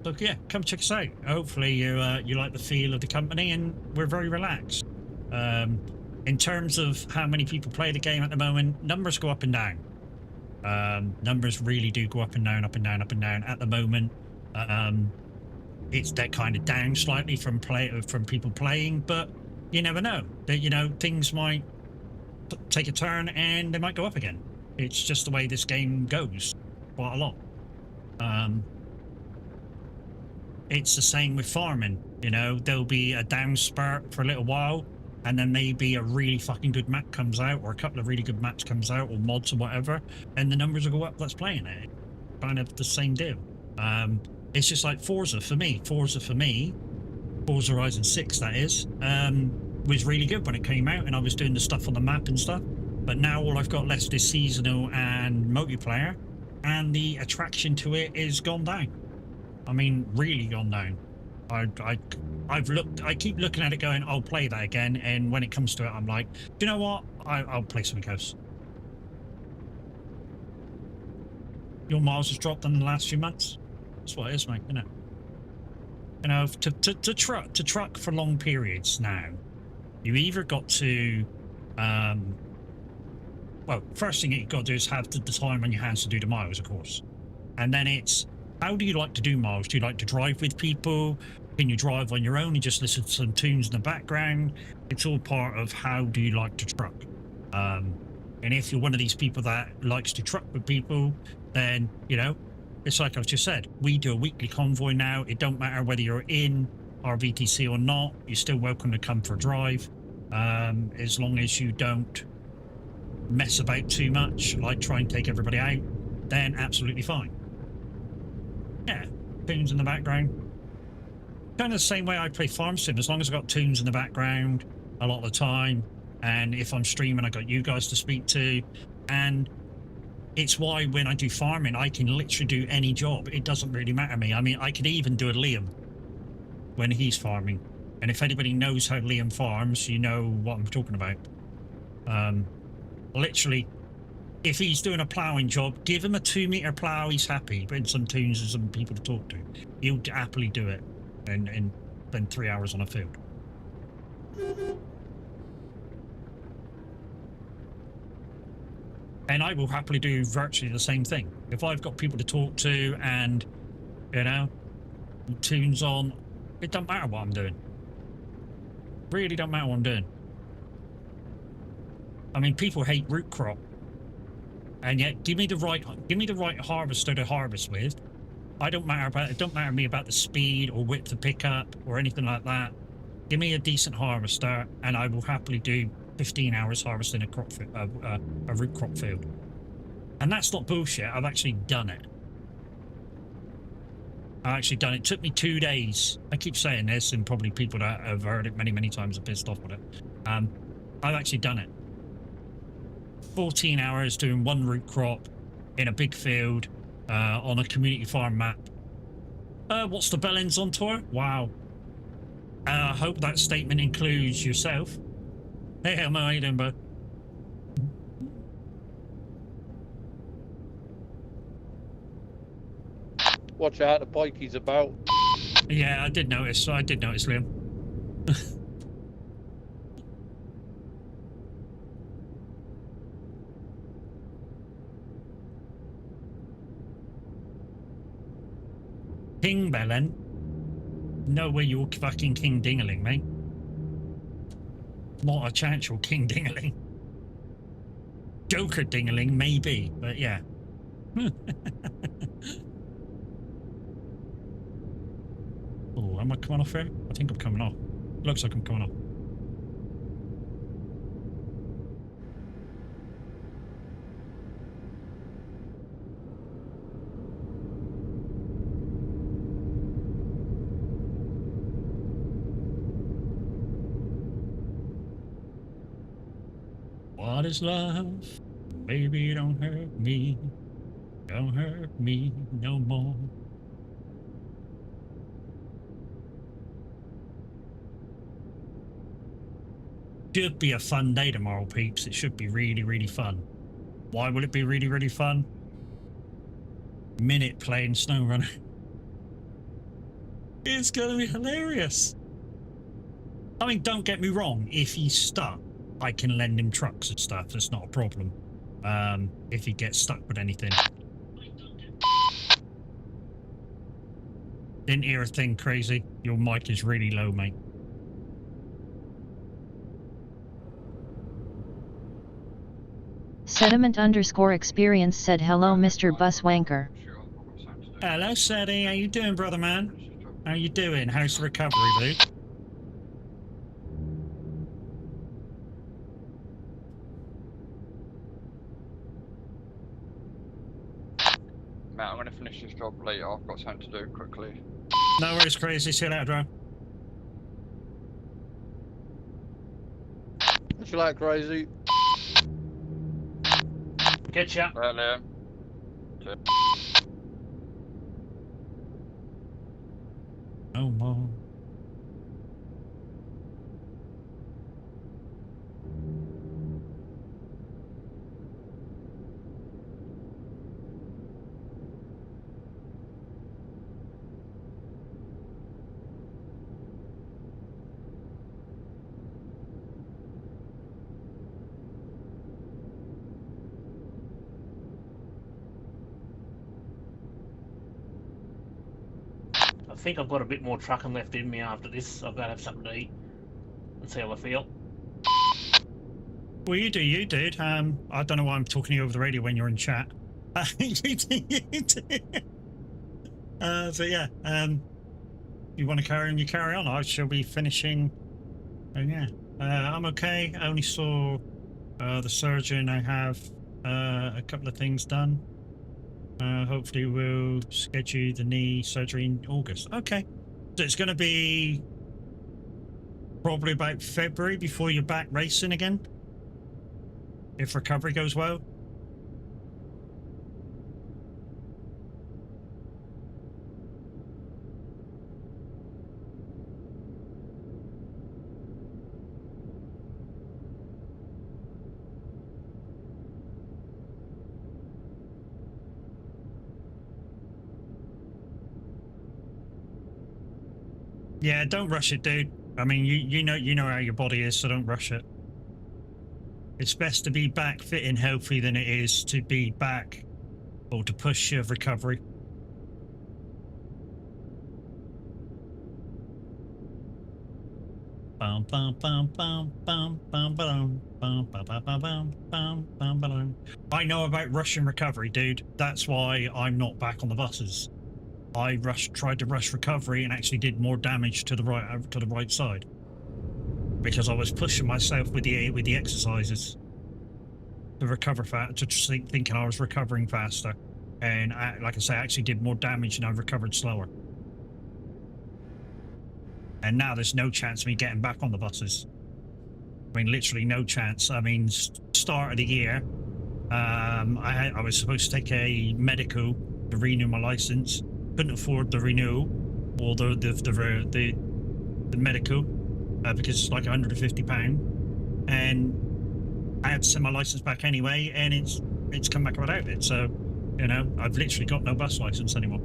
So yeah, come check us out. Hopefully you like the feel of the company, and we're very relaxed. In terms of how many people play the game at the moment, numbers go up and down. Numbers really do go up and down, up and down, up and down. At the moment, it's that kind of down slightly from people playing, but you never know. That things might take a turn and they might go up again. It's just the way this game goes quite a lot. It's the same with farming. There'll be a down spurt for a little while, and then maybe a really fucking good map comes out, or a couple of really good maps comes out, or mods or whatever, and the numbers will go up. That's playing it. Kind of the same deal. It's just like Forza for me. Forza Horizon 6, that is, was really good when it came out, and I was doing the stuff on the map and stuff. But now all I've got left is seasonal and multiplayer, and the attraction to it is gone down. I mean, really gone down. I keep looking at it going, I'll play that again, and when it comes to it, I'm like, you know what? I'll play something else. Your miles has dropped in the last few months? That's what it is, mate, isn't it? You know, to truck for long periods now, you either got to, well, first thing you've got to do is have the time on your hands to do the miles, of course. And then it's, how do you like to do miles? Do you like to drive with people? Can you drive on your own and just listen to some tunes in the background? It's all part of how do you like to truck. And if you're one of these people that likes to truck with people, then, you know, it's like I've just said, we do a weekly convoy now. It don't matter whether you're in our VTC or not. You're still welcome to come for a drive, as long as you don't mess about too much, like try and take everybody out, then absolutely fine. Yeah, tunes in the background. Kind of the same way I play Farm Sim, as long as I've got tunes in the background a lot of the time, and if I'm streaming, I've got you guys to speak to, and it's why when I do farming, I can literally do any job. It doesn't really matter to me. I mean, I could even do a Liam when he's farming. And if anybody knows how Liam farms, you know what I'm talking about. Literally, if he's doing a ploughing job, give him a 2-meter plough, he's happy. Bring some tunes and some people to talk to. He'll happily do it and spend 3 hours on a field. And I will happily do virtually the same thing. If I've got people to talk to and, you know, tunes on, it don't matter what I'm doing. Really don't matter what I'm doing. I mean, people hate root crop. And yet, give me the right harvester to harvest with. It don't matter to me about the speed or width of pickup or anything like that. Give me a decent harvester and I will happily do 15 hours harvesting a root crop field. And that's not bullshit. I've actually done it. It took me 2 days. I keep saying this, and probably people that have heard it many, many times are pissed off with it. I've actually done it. 14 hours doing one root crop in a big field on a community farm map. What's the bellends on tour? Wow. I hope that statement includes yourself. Hey, how you doing, bud? Watch out, the bikey's about. Yeah, I did notice, Liam. King Belen? No way you're fucking King Dingaling, mate. Not a chance you're King Dingaling. Joker Dingaling, maybe, but yeah. Oh, am I coming off here? I think I'm coming off. Looks like I'm coming off. What is love? Baby, don't hurt me. Don't hurt me no more. Should be a fun day tomorrow, peeps. It should be really, really fun. Why will it be really, really fun? Minute playing SnowRunner. It's gonna be hilarious. I mean, don't get me wrong. If he's stuck, I can lend him trucks and stuff. That's not a problem. If he gets stuck with anything. Didn't hear a thing, Crazy. Your mic is really low, mate. Sediment_experience said hello, Mr. Bus Wanker. Hello, Seti. How you doing, brother man? How you doing? How's the recovery, dude? Matt, I'm going to finish this job later. I've got something to do quickly. No worries, Crazy. See you later, bro. What you like, Crazy? Catch ya. Liam. No more. think I've got a bit more trucking left in me after this. I've got to have something to eat and see how I feel. Well, you dude. I don't know why I'm talking to you over the radio when you're in chat. So yeah, you want to carry on, you carry on. I shall be finishing. And yeah, I'm okay. I only saw the surgeon. I have a couple of things done. Hopefully we'll schedule the knee surgery in August. Okay, so it's going to be probably about February before you're back racing again, if recovery goes well. Yeah, don't rush it, dude. I mean, you know how your body is, so don't rush it. It's best to be back fit and healthy than it is to be back or to push your recovery. Bum, bum, bum, bum, bum, bum, bum, bum, bum, bum, bum, bum, bum, bum. I know about rushing recovery, dude. That's why I'm not back on the buses. I tried to rush recovery and actually did more damage to the right side because I was pushing myself with the exercises to recover thinking I was recovering faster, and like I say, I actually did more damage and I recovered slower. And now there's no chance of me getting back on the buses. I mean, literally no chance. I mean, start of the year, I was supposed to take a medical to renew my license. Couldn't afford the renewal or the medical because it's like £150, and I had to send my license back anyway, and it's come back without it. So, you know, I've literally got no bus license anymore.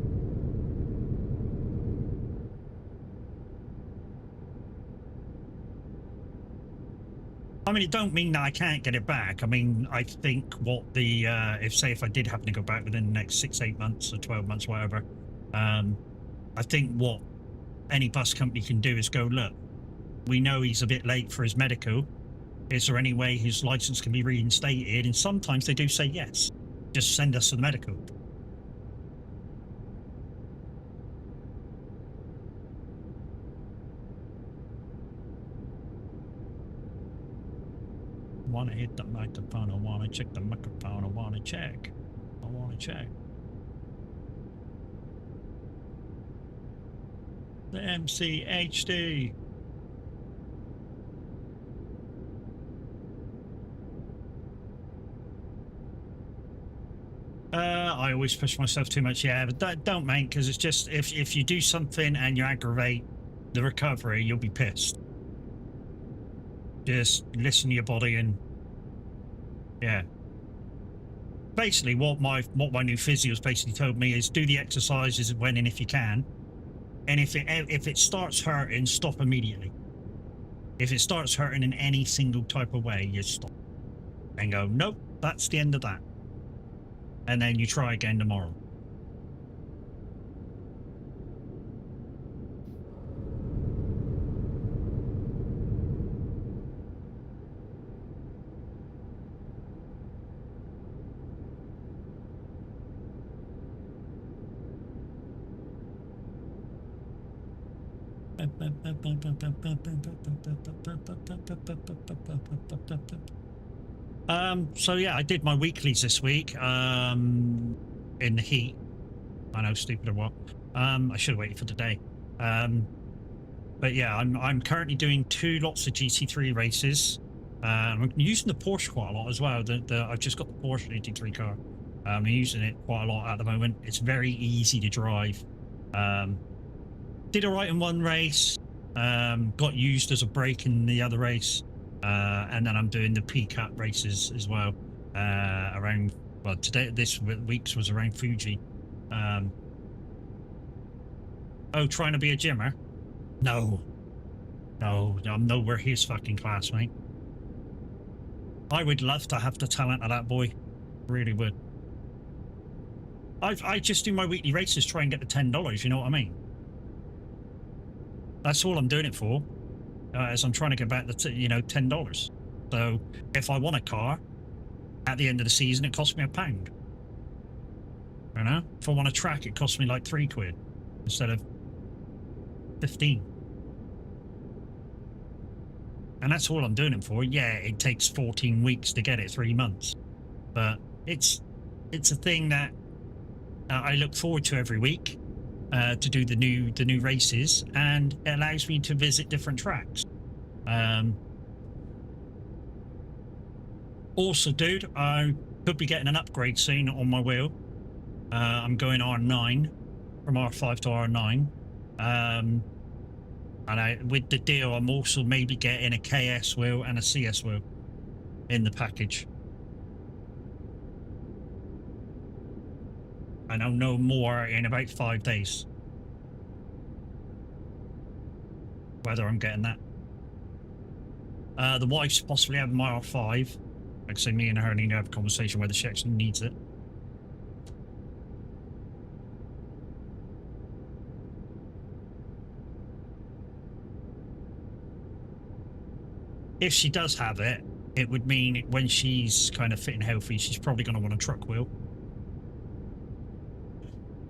I mean, it don't mean that I can't get it back. I mean, I think what the if I did happen to go back within the next 6-8 months or 12 months, whatever. I think what any bus company can do is go, look, we know he's a bit late for his medical. Is there any way his license can be reinstated? And sometimes they do say yes. Just send us to the medical. I want to hit the microphone. I want to check the microphone. I want to check. I want to check. The MCHD. I always push myself too much, yeah, but don't, mate, because it's just if you do something and you aggravate the recovery, you'll be pissed. Just listen to your body and yeah. Basically, what my new physio's basically told me is do the exercises when and if you can. And if it starts hurting, stop immediately. If it starts hurting in any single type of way, you stop and go, nope, that's the end of that. And then you try again tomorrow. So yeah, I did my weeklies this week in the heat. I know, stupid or what. I should have waited for today. But yeah, I'm currently doing 2 lots of GT3 races. I'm using the Porsche quite a lot as well. I've just got the Porsche GT3 car. I'm using it quite a lot at the moment. It's very easy to drive. Did all right in one race. Got used as a brake in the other race. And then I'm doing the P-Cup races as well. Around, well, this week's was around Fuji. Oh, trying to be a gymmer? No, I'm nowhere his fucking class, mate. I would love to have the talent of that boy. Really would. I just do my weekly races, try and get the $10, you know what I mean? That's all I'm doing it for. As I'm trying to get back the $10. So if I want a car, at the end of the season, it costs me £1. You know, if I want a track, it costs me like £3 instead of 15. And that's all I'm doing it for. Yeah, it takes 14 weeks to get it, 3 months, but it's a thing that I look forward to every week to do the new races, and it allows me to visit different tracks. Also, dude, I could be getting an upgrade soon on my wheel. I'm going R9 from R5 to R9. And with the deal, I'm also maybe getting a KS wheel and a CS wheel in the package. And I'll know more in about 5 days whether I'm getting that. The wife's possibly having my R5. Like I say, me and her need to have a conversation whether she actually needs it. If she does have it, it would mean when she's kind of fit and healthy, she's probably going to want a truck wheel.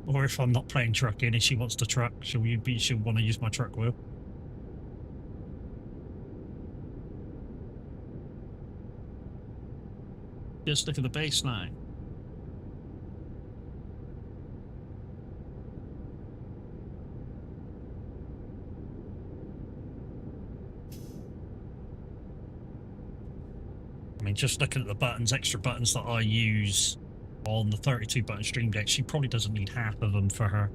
Or if I'm not playing trucking and she wants the truck, she'll want to use my truck wheel. Just look at the baseline. I mean, just looking at the buttons, extra buttons that I use on the 32-button Stream Deck, she probably doesn't need half of them for her.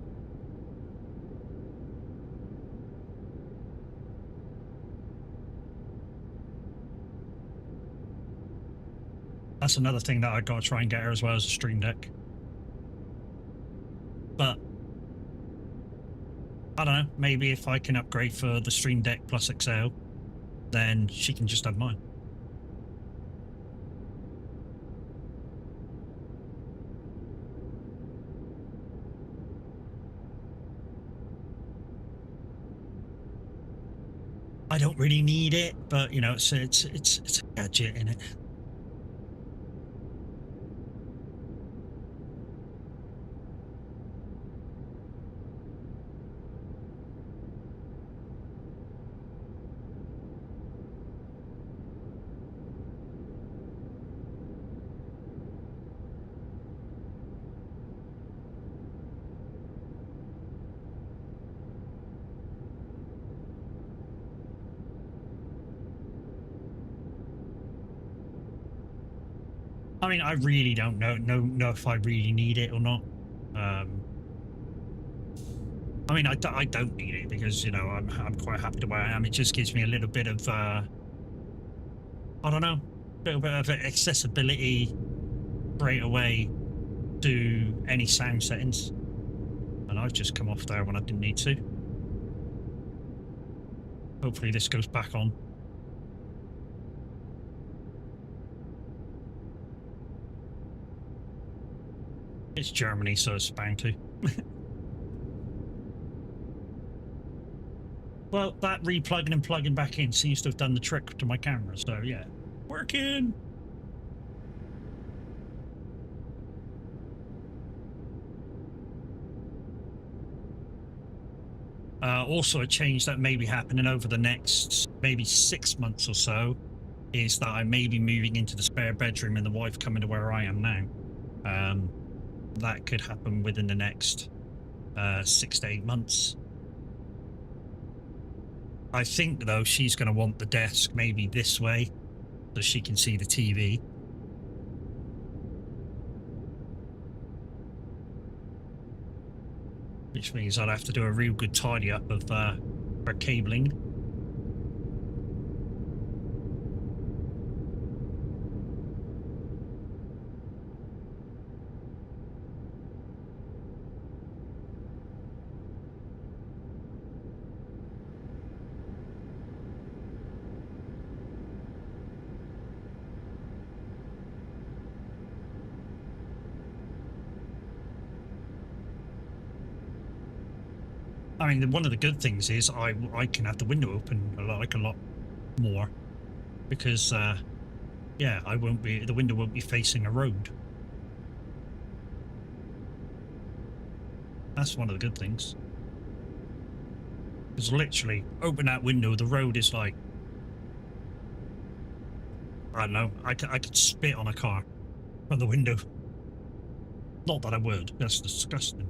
That's another thing that I've got to try and get her as well as a Stream Deck. But I don't know, maybe if I can upgrade for the Stream Deck Plus XL, then she can just have mine. I don't really need it, but you know, it's a gadget, innit? I mean, I really don't know if I really need it or not. I mean, I don't need it because, you know, I'm quite happy the way I am. It just gives me a little bit of, I don't know, a little bit of accessibility straight away to any sound settings. And I've just come off there when I didn't need to. Hopefully this goes back on. It's Germany, so it's bound to. Well, that replugging and plugging back in seems to have done the trick to my camera, so yeah. Working! Also, a change that may be happening over the next maybe 6 months or so is that I may be moving into the spare bedroom and the wife coming to where I am now. That could happen within the next 6 to 8 months. I think, though, she's going to want the desk maybe this way so she can see the TV. Which means I'll have to do a real good tidy up of her cabling. I mean, one of the good things is I can have the window open a lot more because yeah, the window won't be facing a road. That's one of the good things. Because literally, open that window, the road is like, I don't know, I could spit on a car from the window. Not that I would, that's disgusting.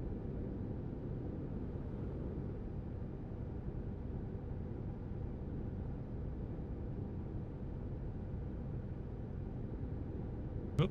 Oh.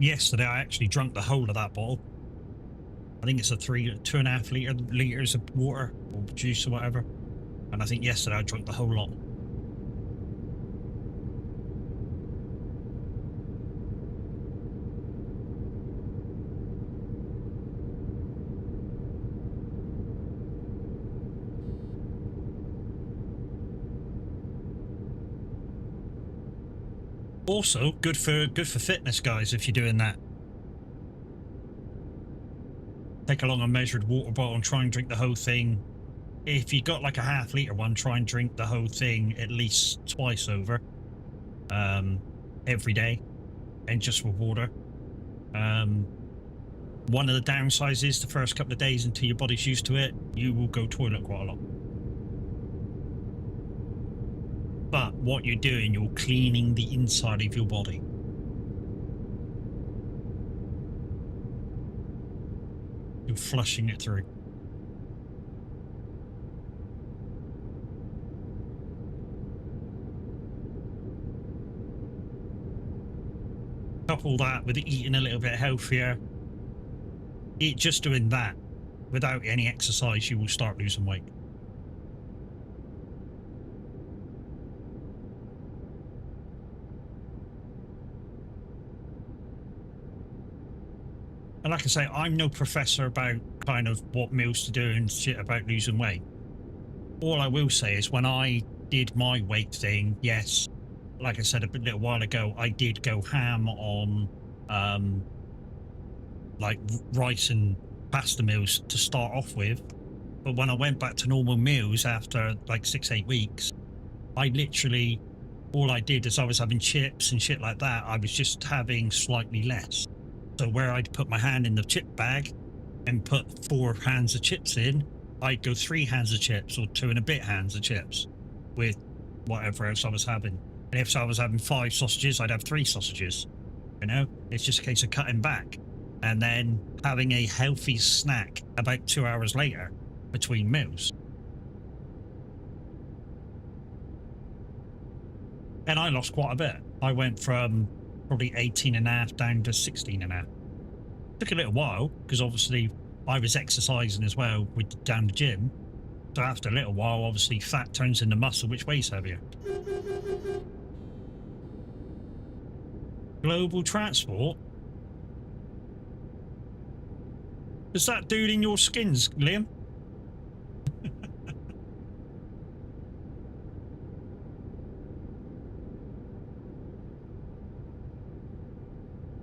Yesterday I actually drank the whole of that bottle. I think it's a 2.5 liters of water or juice or whatever. And I think yesterday I drank the whole lot. Also, good for fitness, guys, if you're doing that. Take along a measured water bottle and try and drink the whole thing. If you got like a ½ liter one, try and drink the whole thing at least twice over. Every day. And just with water. One of the downsides is the first couple of days until your body's used to it, you will go toilet quite a lot. But what you're doing, you're cleaning the inside of your body. You're flushing it through. Couple that with eating a little bit healthier. Just doing that without any exercise, you will start losing weight. And like I say, I'm no professor about kind of what meals to do and shit about losing weight. All I will say is when I did my weight thing, yes, like I said a little while ago, I did go ham on like rice and pasta meals to start off with. But when I went back to normal meals after like 6-8 weeks, I literally, all I did is I was having chips and shit like that. I was just having slightly less. So where I'd put my hand in the chip bag and put 4 hands of chips in, I'd go 3 hands of chips or 2 and a bit hands of chips with whatever else I was having. And if I was having 5 sausages, I'd have 3 sausages. You know, it's just a case of cutting back and then having a healthy snack about 2 hours later between meals. And I lost quite a bit. I went from probably 18.5 down to 16.5. Took a little while because obviously I was exercising as well with down the gym. So after a little while, obviously fat turns into muscle, which weighs heavier. Global transport. Is that dude in your skins, Liam?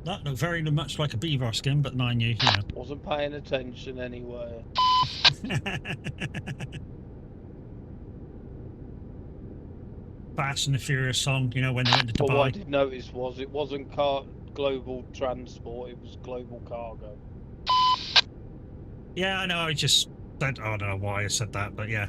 That looked very much like a beaver skin, but mind you, you know. Wasn't paying attention anyway. Fast and the Furious song, you know, when they went to But what I Dubai. did notice was it wasn't global transport, it was global cargo. Yeah, I know, I just said, I don't know why I said that, but yeah.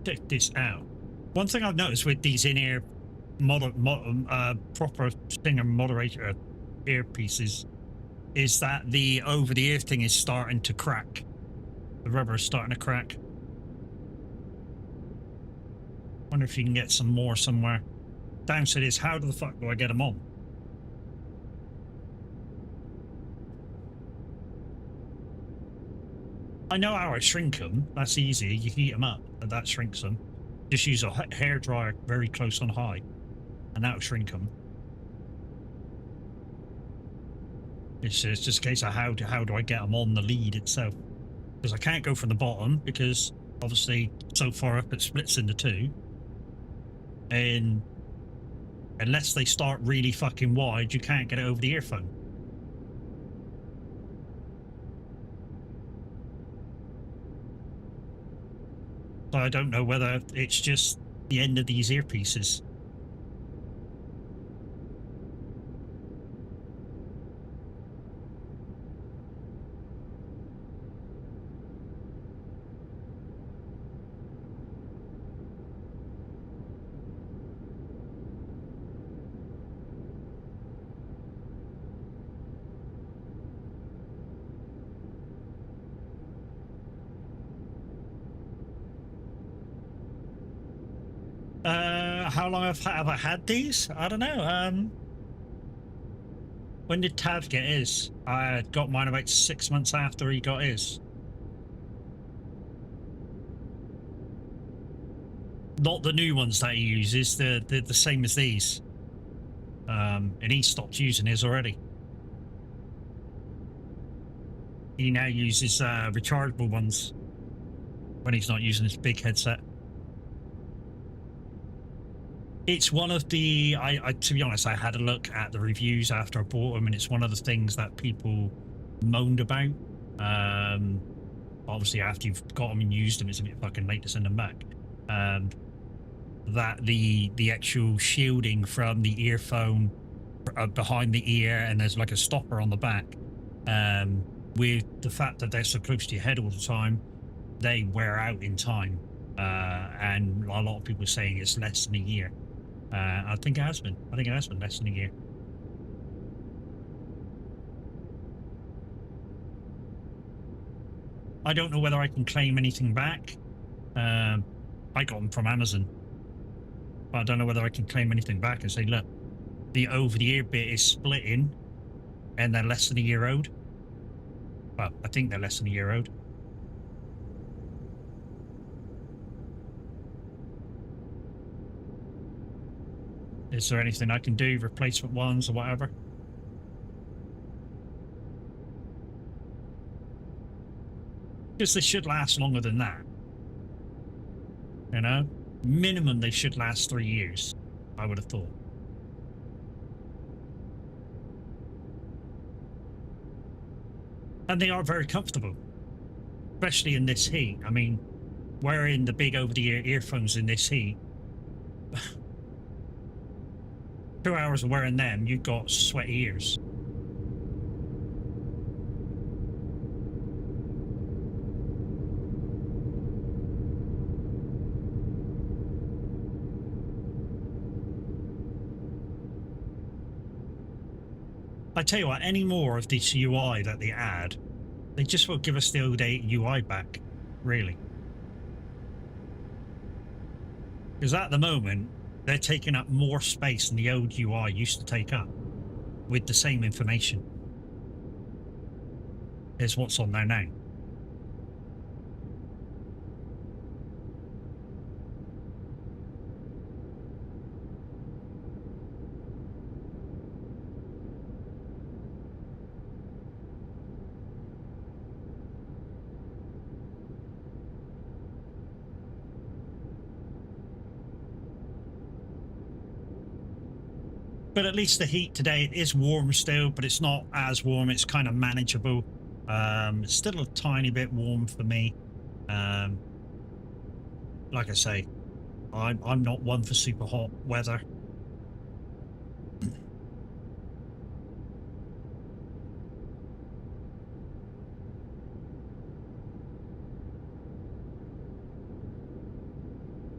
Check this out. One thing I've noticed with these in-ear proper singer moderator earpieces is that the over-the-ear thing is starting to crack. The rubber is starting to crack. Wonder if you can get some more somewhere. Downside is, how the fuck do I get them on? I know how I shrink them. That's easy. You heat them up, and that shrinks them. Just use a hair dryer very close on high, and that'll shrink them. It's just a case of how do I get them on the lead itself? Because I can't go from the bottom because obviously so far up it splits into two, and unless they start really fucking wide, you can't get it over the earphone. So I don't know whether it's just the end of these earpieces. How long have I had these? I don't know. When did Tav get his? I got mine about 6 months after he got his. Not the new ones that he uses, the same as these. And he stopped using his already. He now uses rechargeable ones when he's not using his big headset. It's one of the, I to be honest, I had a look at the reviews after I bought them, and it's one of the things that people moaned about. Obviously, after you've got them and used them, it's a bit fucking late to send them back. That the actual shielding from the earphone behind the ear, and there's like a stopper on the back. With the fact that they're so close to your head all the time, they wear out in time. And a lot of people are saying it's less than a year. I think it has been. I think it has been less than a year. I don't know whether I can claim anything back. I got them from Amazon. But I don't know whether I can claim anything back and say, look, the over-the-ear bit is splitting and they're less than a year old. Well, I think they're less than a year old. Is there anything I can do, replacement ones or whatever? Because they should last longer than that. You know? Minimum they should last 3 years, I would have thought. And they are very comfortable. Especially in this heat. I mean, wearing the big over-the-ear earphones in this heat, 2 hours of wearing them, you've got sweaty ears. I tell you what, any more of this UI that they add, they just will give us the old UI back, really. Because at the moment, they're taking up more space than the old UI used to take up with the same information as what's on there now. But at least the heat today, it is warm still, but it's not as warm. It's kind of manageable. It's still a tiny bit warm for me. Like I say, I'm not one for super hot weather.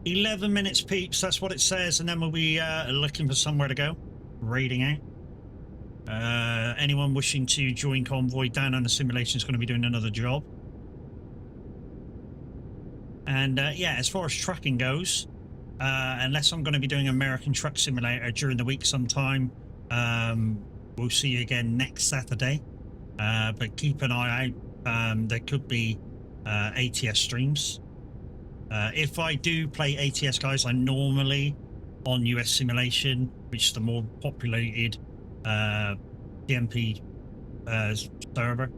"11 minutes, peeps." That's what it says, and then we'll be looking for somewhere to go. Raiding out. Anyone wishing to join Convoy down on the simulation is going to be doing another job. And yeah, as far as trucking goes, unless I'm going to be doing American Truck Simulator during the week sometime, we'll see you again next Saturday. But keep an eye out. There could be ATS streams. If I do play ATS, guys, I'm normally on US Simulation, which is the more populated TMP server.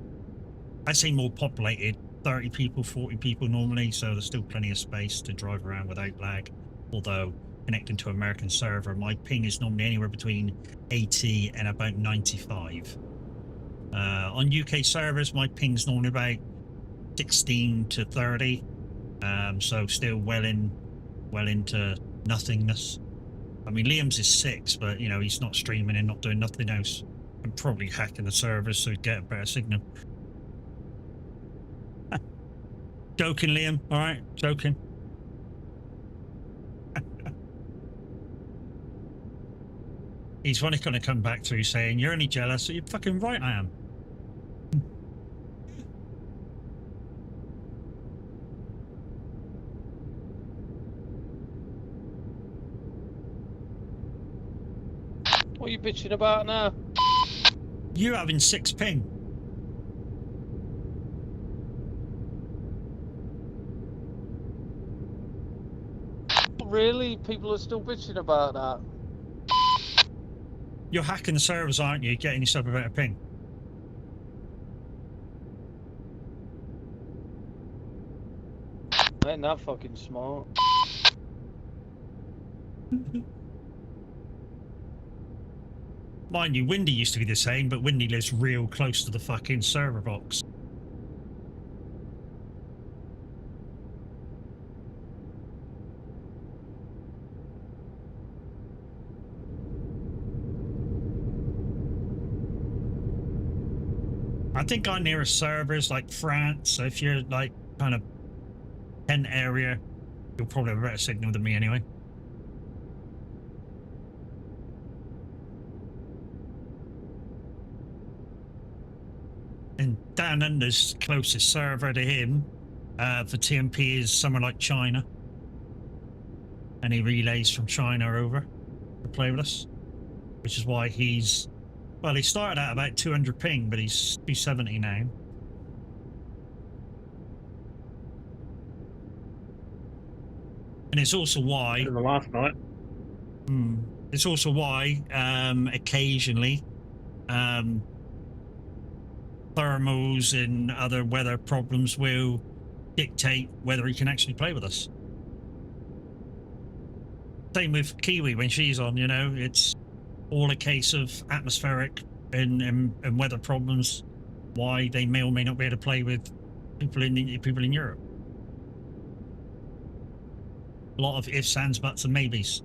I say more populated, 30 people, 40 people normally, so there's still plenty of space to drive around without lag. Although connecting to American server, my ping is normally anywhere between 80 and about 95. On UK servers, my ping's normally about 16 to 30. So still well into nothingness. I mean, Liam's is 6, but you know, he's not streaming and not doing nothing else. I'm probably hacking the servers so he'd get a better signal. Joking, Liam. All right, joking. He's only going to come back to you saying, "You're only jealous." So you're fucking right, I am. What are you bitching about now? You having 6 ping. Really? People are still bitching about that? You're hacking the servers, aren't you? Getting yourself a better ping. Ain't that fucking smart? Mind you, Windy used to be the same, but Windy lives real close to the fucking server box. I think our nearest server is like France, so if you're like kind of Kent area, you'll probably have a better signal than me anyway. And down under's closest server to him for TMP is somewhere like China. And he relays from China over to play with us. Which is why he's... Well, he started out about 200 ping, but he's 270 now. And it's also why... The last night. It's also why, occasionally, thermals and other weather problems will dictate whether he can actually play with us. Same with Kiwi when she's on, you know, it's all a case of atmospheric and weather problems, why they may or may not be able to play with people in Europe. A lot of ifs, ands, buts, and maybes.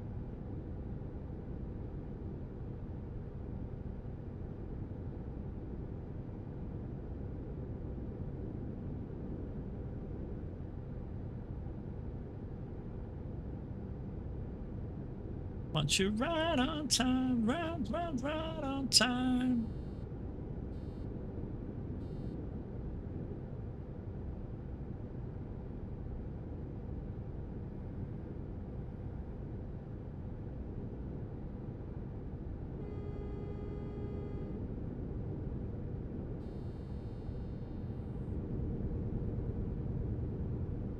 Once you're right on time, right on time.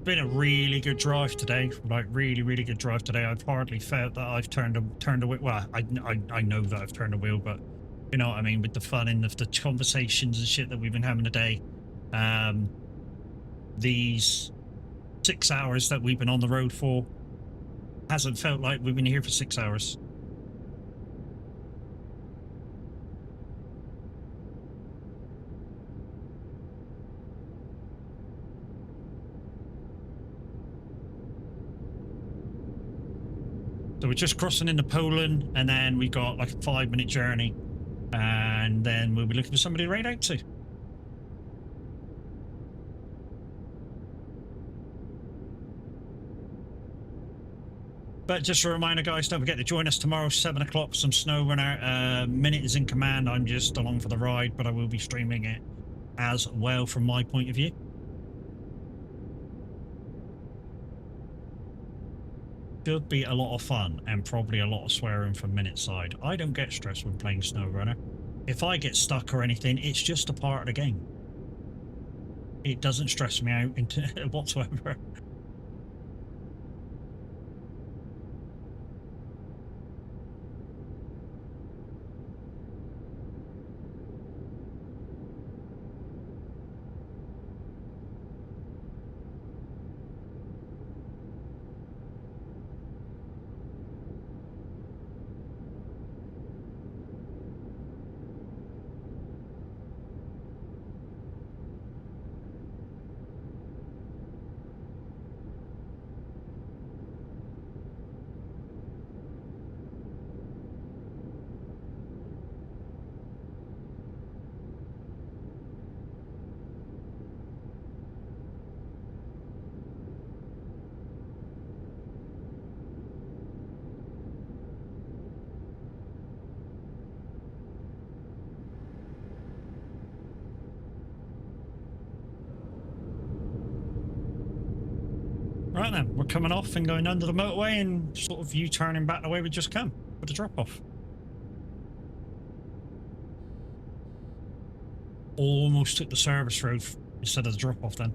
Been a really good drive today, like really good drive today. I've hardly felt that I've turned a wheel. Well, I know that I've turned a wheel, but you know what I mean, with the fun and the conversations and shit that we've been having today. These 6 hours that we've been on the road for hasn't felt like we've been here for 6 hours. So we're just crossing into Poland, and then we got like a 5-minute journey, and then we'll be looking for somebody to raid out to. But just a reminder, guys, don't forget to join us tomorrow, 7 o'clock, some SnowRunner. Minute is in command. I'm just along for the ride, but I will be streaming it as well from my point of view. Should be a lot of fun and probably a lot of swearing from Minute's side. I don't get stressed when playing SnowRunner. If I get stuck or anything, it's just a part of the game. it doesn't stress me out whatsoever. Right then, we're coming off and going under the motorway and sort of U-turning back the way we just come with the drop-off. Almost took the service road instead of the drop-off then.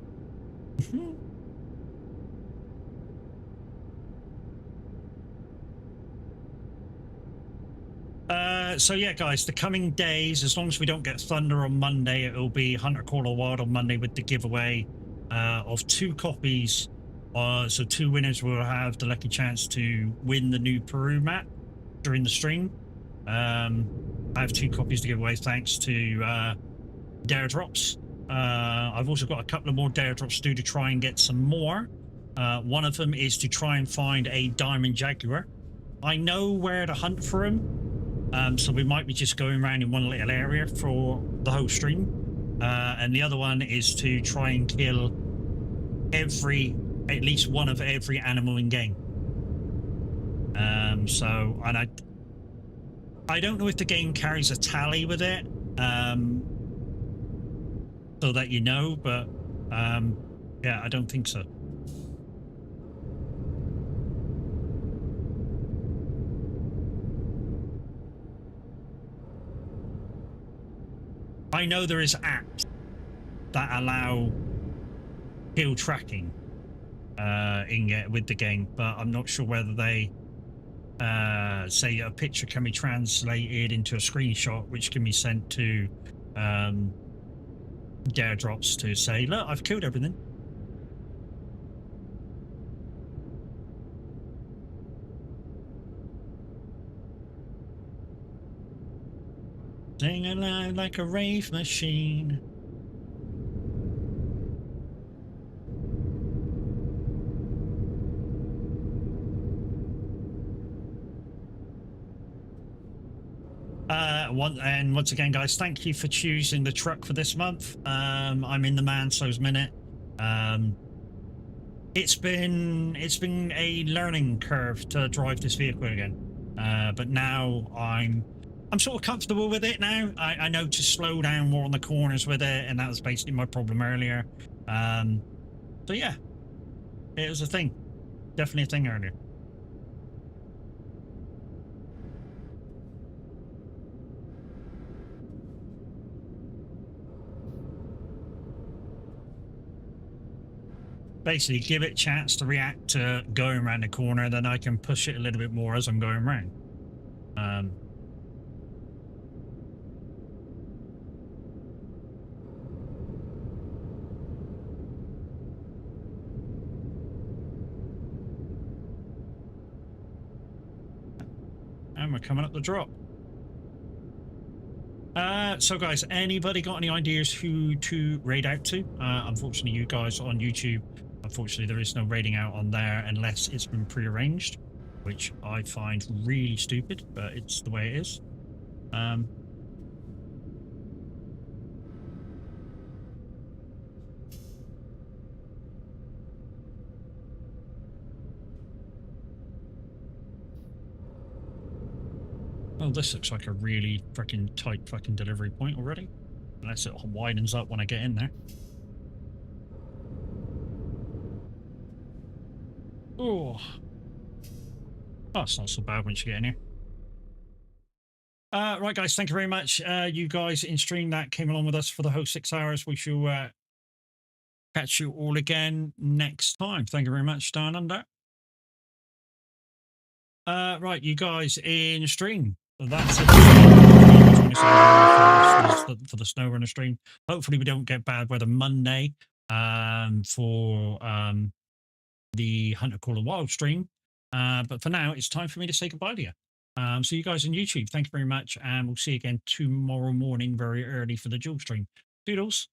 So yeah, guys, the coming days, as long as we don't get thunder on Monday, it'll be Hunter Call of Wild on Monday with the giveaway of 2 copies. So 2 winners will have the lucky chance to win the new Peru map during the stream. I have 2 copies to give away thanks to Dare Drops. I've also got a couple of more Dare Drops to do to try and get some more. One of them is to try and find a Diamond Jaguar. I know where to hunt for him. So we might be just going around in one little area for the whole stream. And the other one is to try and kill at least one of every animal in game. So, and I don't know if the game carries a tally with it, so that you know, but yeah, I don't think so. I know there is apps that allow kill tracking with the game, but I'm not sure whether they say a picture can be translated into a screenshot, which can be sent to Dare Drops to say, look, I've killed everything. Sing aloud like a rave machine. Once again, guys, thank you for choosing the truck for this month. I'm in the Manso's Minute. It's been a learning curve to drive this vehicle again, but now I'm sort of comfortable with it now. I know to slow down more on the corners with it, and that was basically my problem earlier. So yeah, it was a thing, definitely a thing earlier. Basically, give it a chance to react to going around the corner, then I can push it a little bit more as I'm going around. And we're coming up the drop. So guys, anybody got any ideas who to raid out to? Unfortunately, you guys on YouTube, unfortunately there is no raiding out on there unless it's been pre-arranged, which I find really stupid, but it's the way it is. Well, this looks like a really freaking tight fucking delivery point already. Unless it widens up when I get in there. Oh, it's not so bad once you get in here. Right, guys, thank you very much. You guys in stream that came along with us for the whole 6 hours. We shall catch you all again next time. Thank you very much, Down Under. Right, you guys in stream. That's it for the SnowRunner stream. Hopefully we don't get bad weather Monday for the Hunter Call of Wild stream. But for now, it's time for me to say goodbye to you. So you guys on YouTube, thank you very much, and we'll see you again tomorrow morning very early for the dual stream. Doodles.